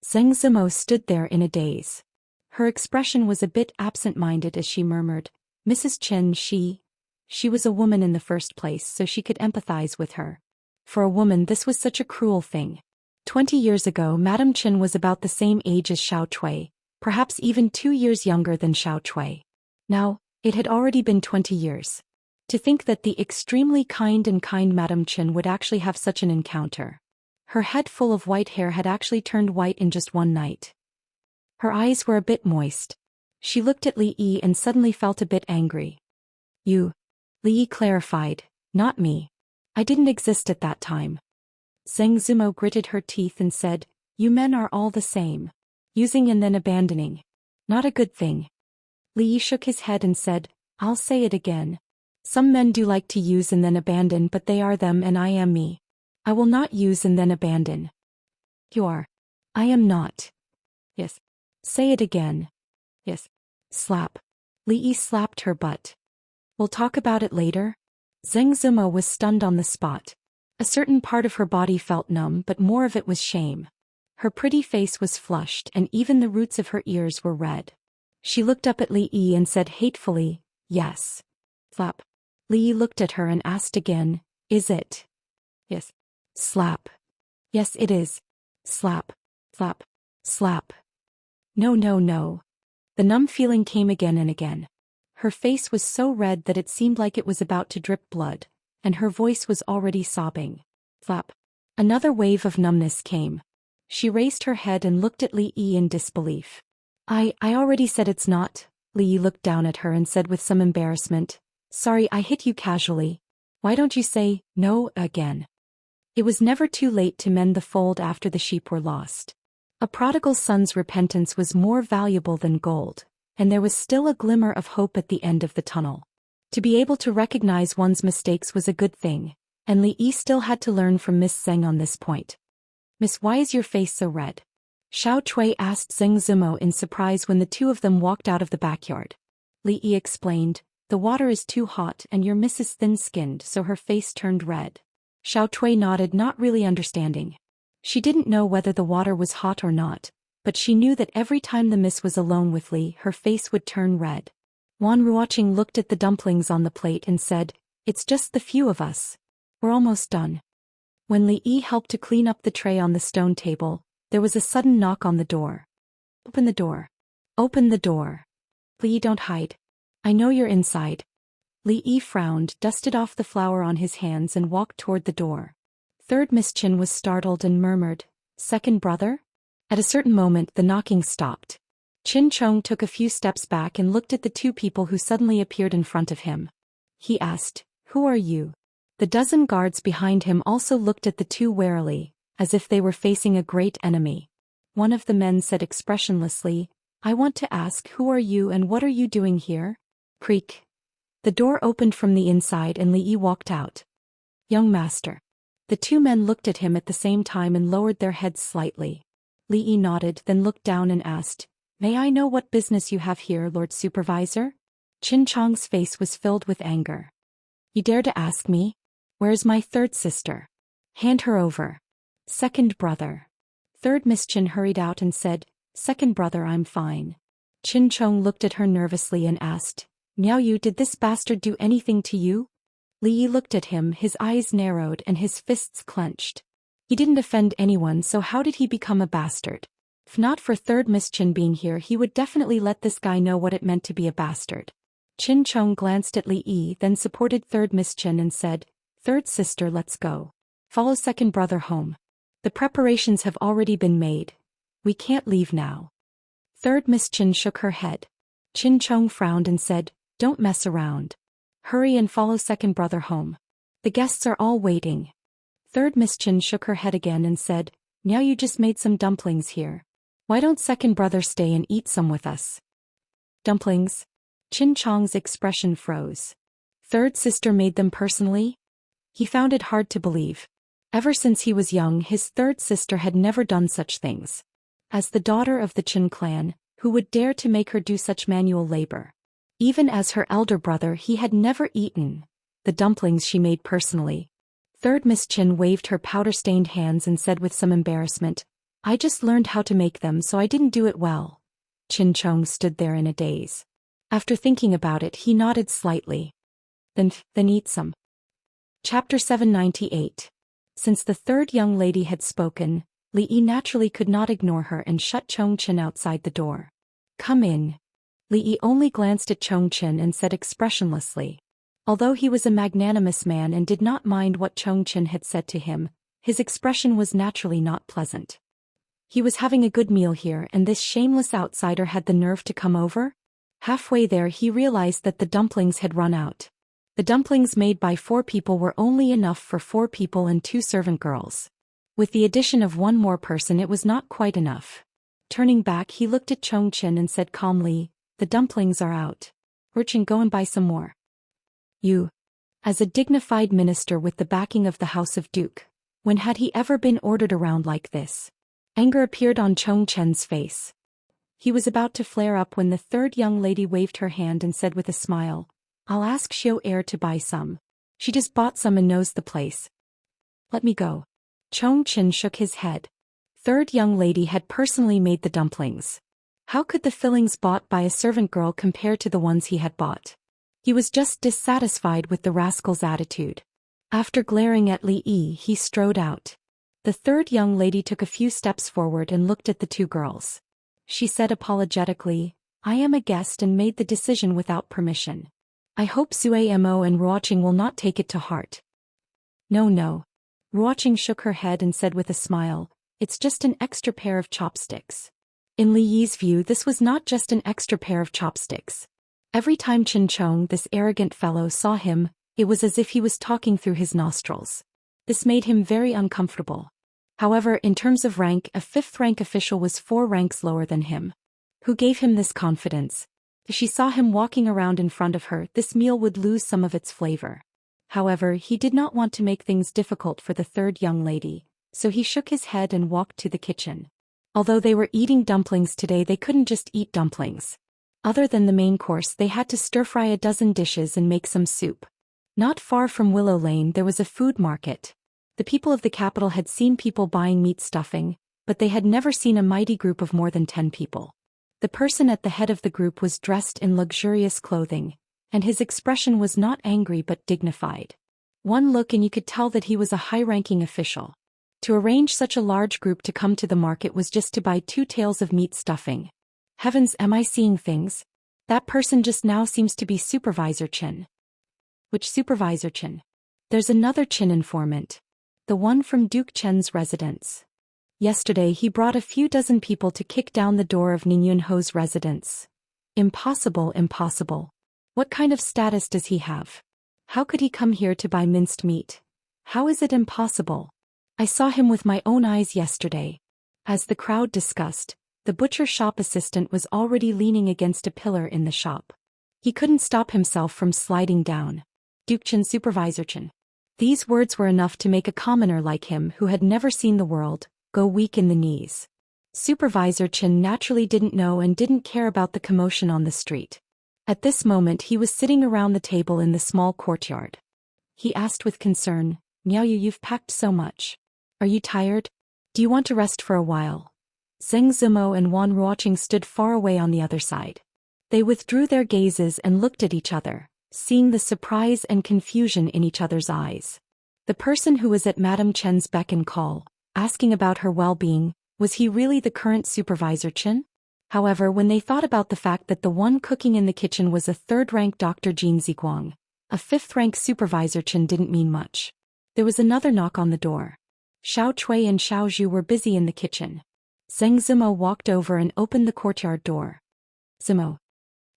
Zheng Zimo stood there in a daze. Her expression was a bit absent-minded as she murmured, Mrs. Chen, she was a woman in the first place, so she could empathize with her. For a woman, this was such a cruel thing. 20 years ago, Madame Chen was about the same age as Xiao Tui, perhaps even 2 years younger than Xiao Tui. Now, it had already been 20 years. To think that the extremely kind Madame Chen would actually have such an encounter. Her head full of white hair had actually turned white in just one night. Her eyes were a bit moist. She looked at Li and suddenly felt a bit angry. You. Li clarified, not me. I didn't exist at that time. Zheng Zimo gritted her teeth and said, you men are all the same. Using and then abandoning. Not a good thing. Li shook his head and said, I'll say it again. Some men do like to use and then abandon, but they are them and I am me. I will not use and then abandon. You are. I am not. Yes. Say it again. Yes. Slap. Li slapped her butt. We'll talk about it later. Zheng Zimo was stunned on the spot. A certain part of her body felt numb, but more of it was shame. Her pretty face was flushed and even the roots of her ears were red. She looked up at Li and said hatefully, yes. Slap. Li looked at her and asked again, is it? Yes. Slap. Yes, it is. Slap. Slap. Slap. No. The numb feeling came again and again. Her face was so red that it seemed like it was about to drip blood, and her voice was already sobbing. Slap. Another wave of numbness came. She raised her head and looked at Li in disbelief. I already said it's not. Li looked down at her and said with some embarrassment, sorry, I hit you casually. Why don't you say, no, again? It was never too late to mend the fold after the sheep were lost. A prodigal son's repentance was more valuable than gold, and there was still a glimmer of hope at the end of the tunnel. To be able to recognize one's mistakes was a good thing, And Li Yi still had to learn from Miss Zheng on this point. Miss, why is your face so red? Xiao Cui asked Zheng Zimo in surprise when the two of them walked out of the backyard. Li Yi explained, the water is too hot and your miss is thin-skinned, so her face turned red. Xiao Cui nodded, not really understanding. She didn't know whether the water was hot or not, but she knew that every time the miss was alone with Li, her face would turn red. Wan Ruoqing looked at the dumplings on the plate and said, it's just the few of us. We're almost done. When Li Yi helped to clean up the tray on the stone table, there was a sudden knock on the door. Open the door. Open the door. Li Yi, don't hide. I know you're inside. Li Yi frowned, dusted off the flour on his hands and walked toward the door. Third Miss Qin was startled and murmured, second brother? At a certain moment the knocking stopped. Qin Chong took a few steps back and looked at the two people who suddenly appeared in front of him. He asked, who are you? The dozen guards behind him also looked at the two warily, as if they were facing a great enemy. One of the men said expressionlessly, I want to ask, who are you and what are you doing here? Creak. The door opened from the inside and Li Yi walked out. Young master. The two men looked at him at the same time and lowered their heads slightly. Li Yi nodded, then looked down and asked, may I know what business you have here, Lord Supervisor? Qin Chong's face was filled with anger. You dare to ask me? Where's my third sister? Hand her over. Second brother. Third Miss Qin hurried out and said, second brother, I'm fine. Qin Chong looked at her nervously and asked, Miao Yu, did this bastard do anything to you? Li Yi looked at him, his eyes narrowed and his fists clenched. He didn't offend anyone, so how did he become a bastard? If not for third Miss Qin being here, he would definitely let this guy know what it meant to be a bastard. Qin Chong glanced at Li Yi, then supported third Miss Qin and said, third sister, let's go. Follow second brother home. The preparations have already been made. We can't leave now. Third Miss Qin shook her head. Qin Chong frowned and said, don't mess around. Hurry and follow second brother home. The guests are all waiting. Third Miss Qin shook her head again and said, Now you just made some dumplings here. Why don't second brother stay and eat some with us? Dumplings? Qin Chong's expression froze. Third sister made them personally? He found it hard to believe. Ever since he was young, his third sister had never done such things. As the daughter of the Qin clan, who would dare to make her do such manual labor? Even as her elder brother, he had never eaten the dumplings she made personally. Third Miss Qin waved her powder-stained hands and said with some embarrassment, I just learned how to make them, so I didn't do it well. Qin Chong stood there in a daze. After thinking about it, he nodded slightly. Then eat some. Chapter 798. Since the third young lady had spoken, Li Yi naturally could not ignore her and shut Chong Qin outside the door. Come in. Li Yi only glanced at Chong Qin and said expressionlessly. Although he was a magnanimous man and did not mind what Chong Qin had said to him, his expression was naturally not pleasant. He was having a good meal here and this shameless outsider had the nerve to come over? Halfway there he realized that the dumplings had run out. The dumplings made by 4 people were only enough for 4 people and 2 servant girls. With the addition of 1 more person it was not quite enough. Turning back he looked at Chong Qin and said calmly, the dumplings are out. Urchin, go and buy some more. You. As a dignified minister with the backing of the House of Duke, when had he ever been ordered around like this? Anger appeared on Chong Qin's face. He was about to flare up when the third young lady waved her hand and said with a smile, I'll ask Xiu Heir to buy some. She just bought some and knows the place. Let me go. Chong Qin shook his head. Third young lady had personally made the dumplings. How could the fillings bought by a servant girl compare to the ones he had bought? He was just dissatisfied with the rascal's attitude. After glaring at Li Yi, he strode out. The third young lady took a few steps forward and looked at the 2 girls. She said apologetically, I am a guest and made the decision without permission. I hope Sui Mo and Ruoqing will not take it to heart. No. Ruoqing shook her head and said with a smile, it's just an extra pair of chopsticks. In Li Yi's view, this was not just an extra pair of chopsticks. Every time Qin Chong, this arrogant fellow, saw him, it was as if he was talking through his nostrils. This made him very uncomfortable. However, in terms of rank, a 5th-rank official was 4 ranks lower than him. Who gave him this confidence? If she saw him walking around in front of her, this meal would lose some of its flavor. However, he did not want to make things difficult for the third young lady, so he shook his head and walked to the kitchen. Although they were eating dumplings today, they couldn't just eat dumplings. Other than the main course, they had to stir-fry a dozen dishes and make some soup. Not far from Willow Lane there was a food market. The people of the capital had seen people buying meat stuffing, but they had never seen a mighty group of more than 10 people. The person at the head of the group was dressed in luxurious clothing, and his expression was not angry but dignified. One look and you could tell that he was a high-ranking official. To arrange such a large group to come to the market was just to buy 2 tails of meat stuffing. Heavens, am I seeing things? That person just now seems to be Supervisor Chen. Which Supervisor Chen? There's another Chen informant. The one from Duke Chen's residence. Yesterday he brought a few dozen people to kick down the door of Ning Yunho's residence. Impossible, impossible. What kind of status does he have? How could he come here to buy minced meat? How is it impossible? I saw him with my own eyes yesterday. As the crowd discussed, the butcher shop assistant was already leaning against a pillar in the shop. He couldn't stop himself from sliding down. Duke Chen, Supervisor Chen. These words were enough to make a commoner like him who had never seen the world go weak in the knees. Supervisor Chen naturally didn't know and didn't care about the commotion on the street. At this moment he was sitting around the table in the small courtyard. He asked with concern, Miaoyu, you've packed so much. Are you tired? Do you want to rest for a while? Zheng Zimo and Wan Ruoqing stood far away on the other side. They withdrew their gazes and looked at each other, seeing the surprise and confusion in each other's eyes. The person who was at Madame Chen's beck and call, asking about her well-being, was he really the current Supervisor Chen? However, when they thought about the fact that the one cooking in the kitchen was a third-rank Dr. Jin Ziguang, a fifth-rank Supervisor Chen didn't mean much. There was another knock on the door. Xiao Chui and Xiao Zhu were busy in the kitchen. Zheng Zimo walked over and opened the courtyard door. Zimo.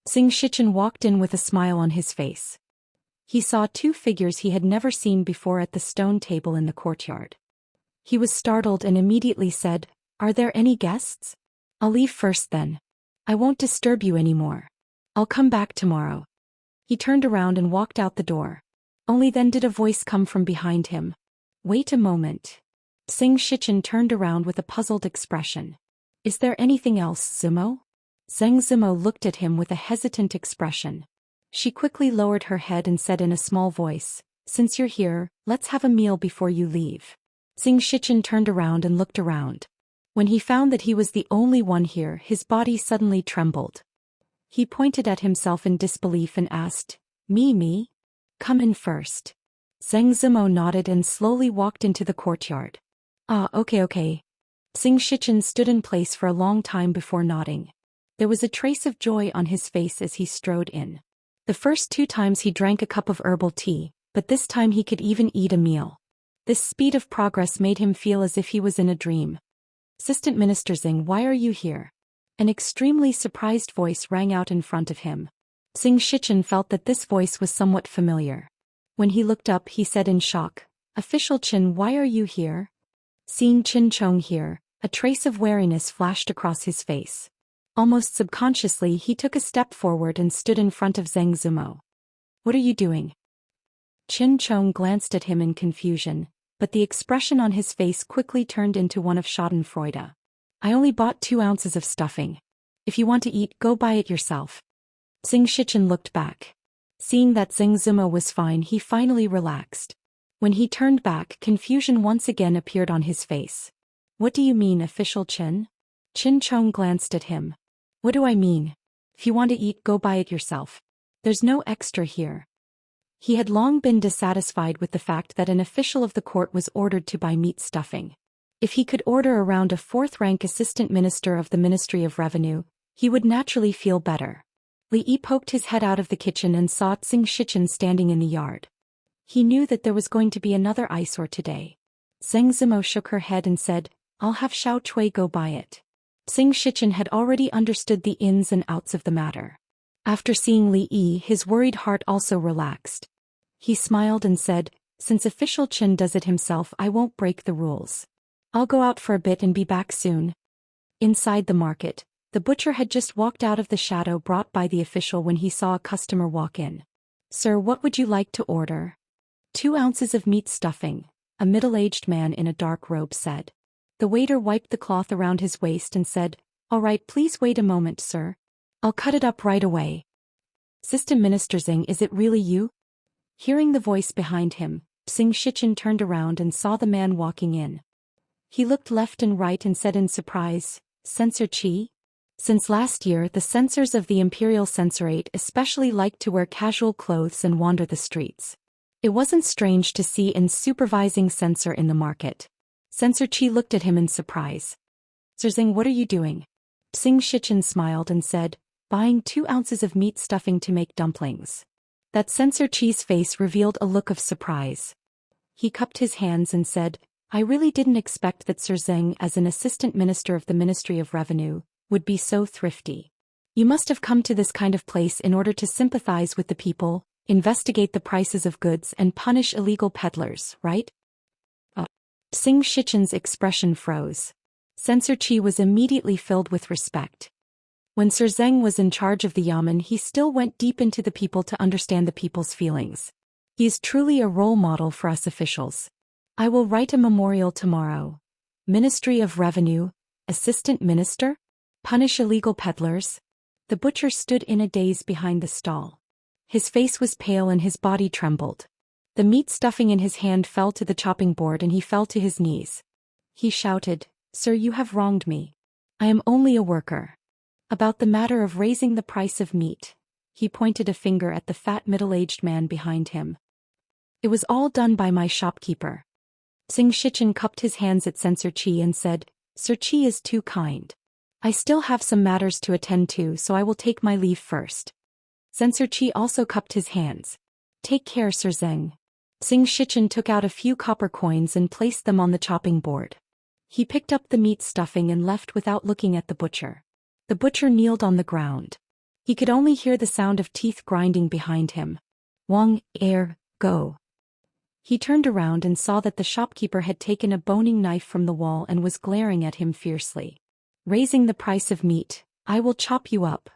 Xing Shichen walked in with a smile on his face. He saw 2 figures he had never seen before at the stone table in the courtyard. He was startled and immediately said, Are there any guests? I'll leave first then. I won't disturb you anymore. I'll come back tomorrow. He turned around and walked out the door. Only then did a voice come from behind him. Wait a moment. Xing Shichen turned around with a puzzled expression. Is there anything else, Zimo? Zheng Zimo looked at him with a hesitant expression. She quickly lowered her head and said in a small voice, Since you're here, let's have a meal before you leave. Xing Shichen turned around and looked around. When he found that he was the only one here, his body suddenly trembled. He pointed at himself in disbelief and asked, Me? Come in first. Zheng Zimo nodded and slowly walked into the courtyard. Okay. Xing Shichen stood in place for a long time before nodding. There was a trace of joy on his face as he strode in. The first 2 times he drank a cup of herbal tea, but this time he could even eat a meal. This speed of progress made him feel as if he was in a dream. Assistant Minister Xing, why are you here? An extremely surprised voice rang out in front of him. Xing Shichen felt that this voice was somewhat familiar. When he looked up, he said in shock, Official Chen, why are you here? Seeing Qin Chong here, a trace of wariness flashed across his face. Almost subconsciously he took a step forward and stood in front of Zheng Zimo. What are you doing? Qin Chong glanced at him in confusion, but the expression on his face quickly turned into one of schadenfreude. I only bought 2 ounces of stuffing. If you want to eat, go buy it yourself. Xing Shichen looked back. Seeing that Zheng Zimo was fine, he finally relaxed. When he turned back, confusion once again appeared on his face. What do you mean, Official Chen? Qin Chong glanced at him. What do I mean? If you want to eat, go buy it yourself. There's no extra here. He had long been dissatisfied with the fact that an official of the court was ordered to buy meat stuffing. If he could order around a 4th-rank assistant minister of the Ministry of Revenue, he would naturally feel better. Li Yi poked his head out of the kitchen and saw Xing Shichen standing in the yard. He knew that there was going to be another eyesore today. Zheng Zimo shook her head and said, I'll have Xiao Chui go buy it. Xing Shichen had already understood the ins and outs of the matter. After seeing Li Yi, his worried heart also relaxed. He smiled and said, Since Official Chen does it himself, I won't break the rules. I'll go out for a bit and be back soon. Inside the market, the butcher had just walked out of the shadow brought by the official when he saw a customer walk in. Sir, what would you like to order? 2 ounces of meat stuffing, a middle-aged man in a dark robe said. The waiter wiped the cloth around his waist and said, "All right, please wait a moment, sir. I'll cut it up right away." "System Minister Zhang, is it really you?" Hearing the voice behind him, Xianxia turned around and saw the man walking in. He looked left and right and said in surprise, "Censor Qi?" Since last year, the censors of the Imperial Censorate especially liked to wear casual clothes and wander the streets. It wasn't strange to see an supervising censor in the market. Censor Qi looked at him in surprise. "Sir Zhang, what are you doing?" Xianxia smiled and said, "Buying 2 ounces of meat stuffing to make dumplings." That Censor Qi's face revealed a look of surprise. He cupped his hands and said, "I really didn't expect that Sir Zhang, as an assistant minister of the Ministry of Revenue, would be so thrifty. You must have come to this kind of place in order to sympathize with the people, investigate the prices of goods and punish illegal peddlers, right?" Xianxia's expression froze. Censor Qi was immediately filled with respect. When Sir Zhang was in charge of the Yamen, he still went deep into the people to understand the people's feelings. He is truly a role model for us officials. I will write a memorial tomorrow. Ministry of Revenue, Assistant Minister? Punish illegal peddlers? The butcher stood in a daze behind the stall. His face was pale and his body trembled. The meat stuffing in his hand fell to the chopping board and he fell to his knees. He shouted, "Sir, you have wronged me. I am only a worker." About the matter of raising the price of meat, he pointed a finger at the fat middle-aged man behind him. "It was all done by my shopkeeper." Xianxia cupped his hands at Censor Qi and said, "Sir Qi is too kind. I still have some matters to attend to, so I will take my leave first." Censor Qi also cupped his hands. "Take care, Sir Zhang." Xianxia took out a few copper coins and placed them on the chopping board. He picked up the meat stuffing and left without looking at the butcher. The butcher kneeled on the ground. He could only hear the sound of teeth grinding behind him. "Wang, go." He turned around and saw that the shopkeeper had taken a boning knife from the wall and was glaring at him fiercely. "Raising the price of meat, I will chop you up,"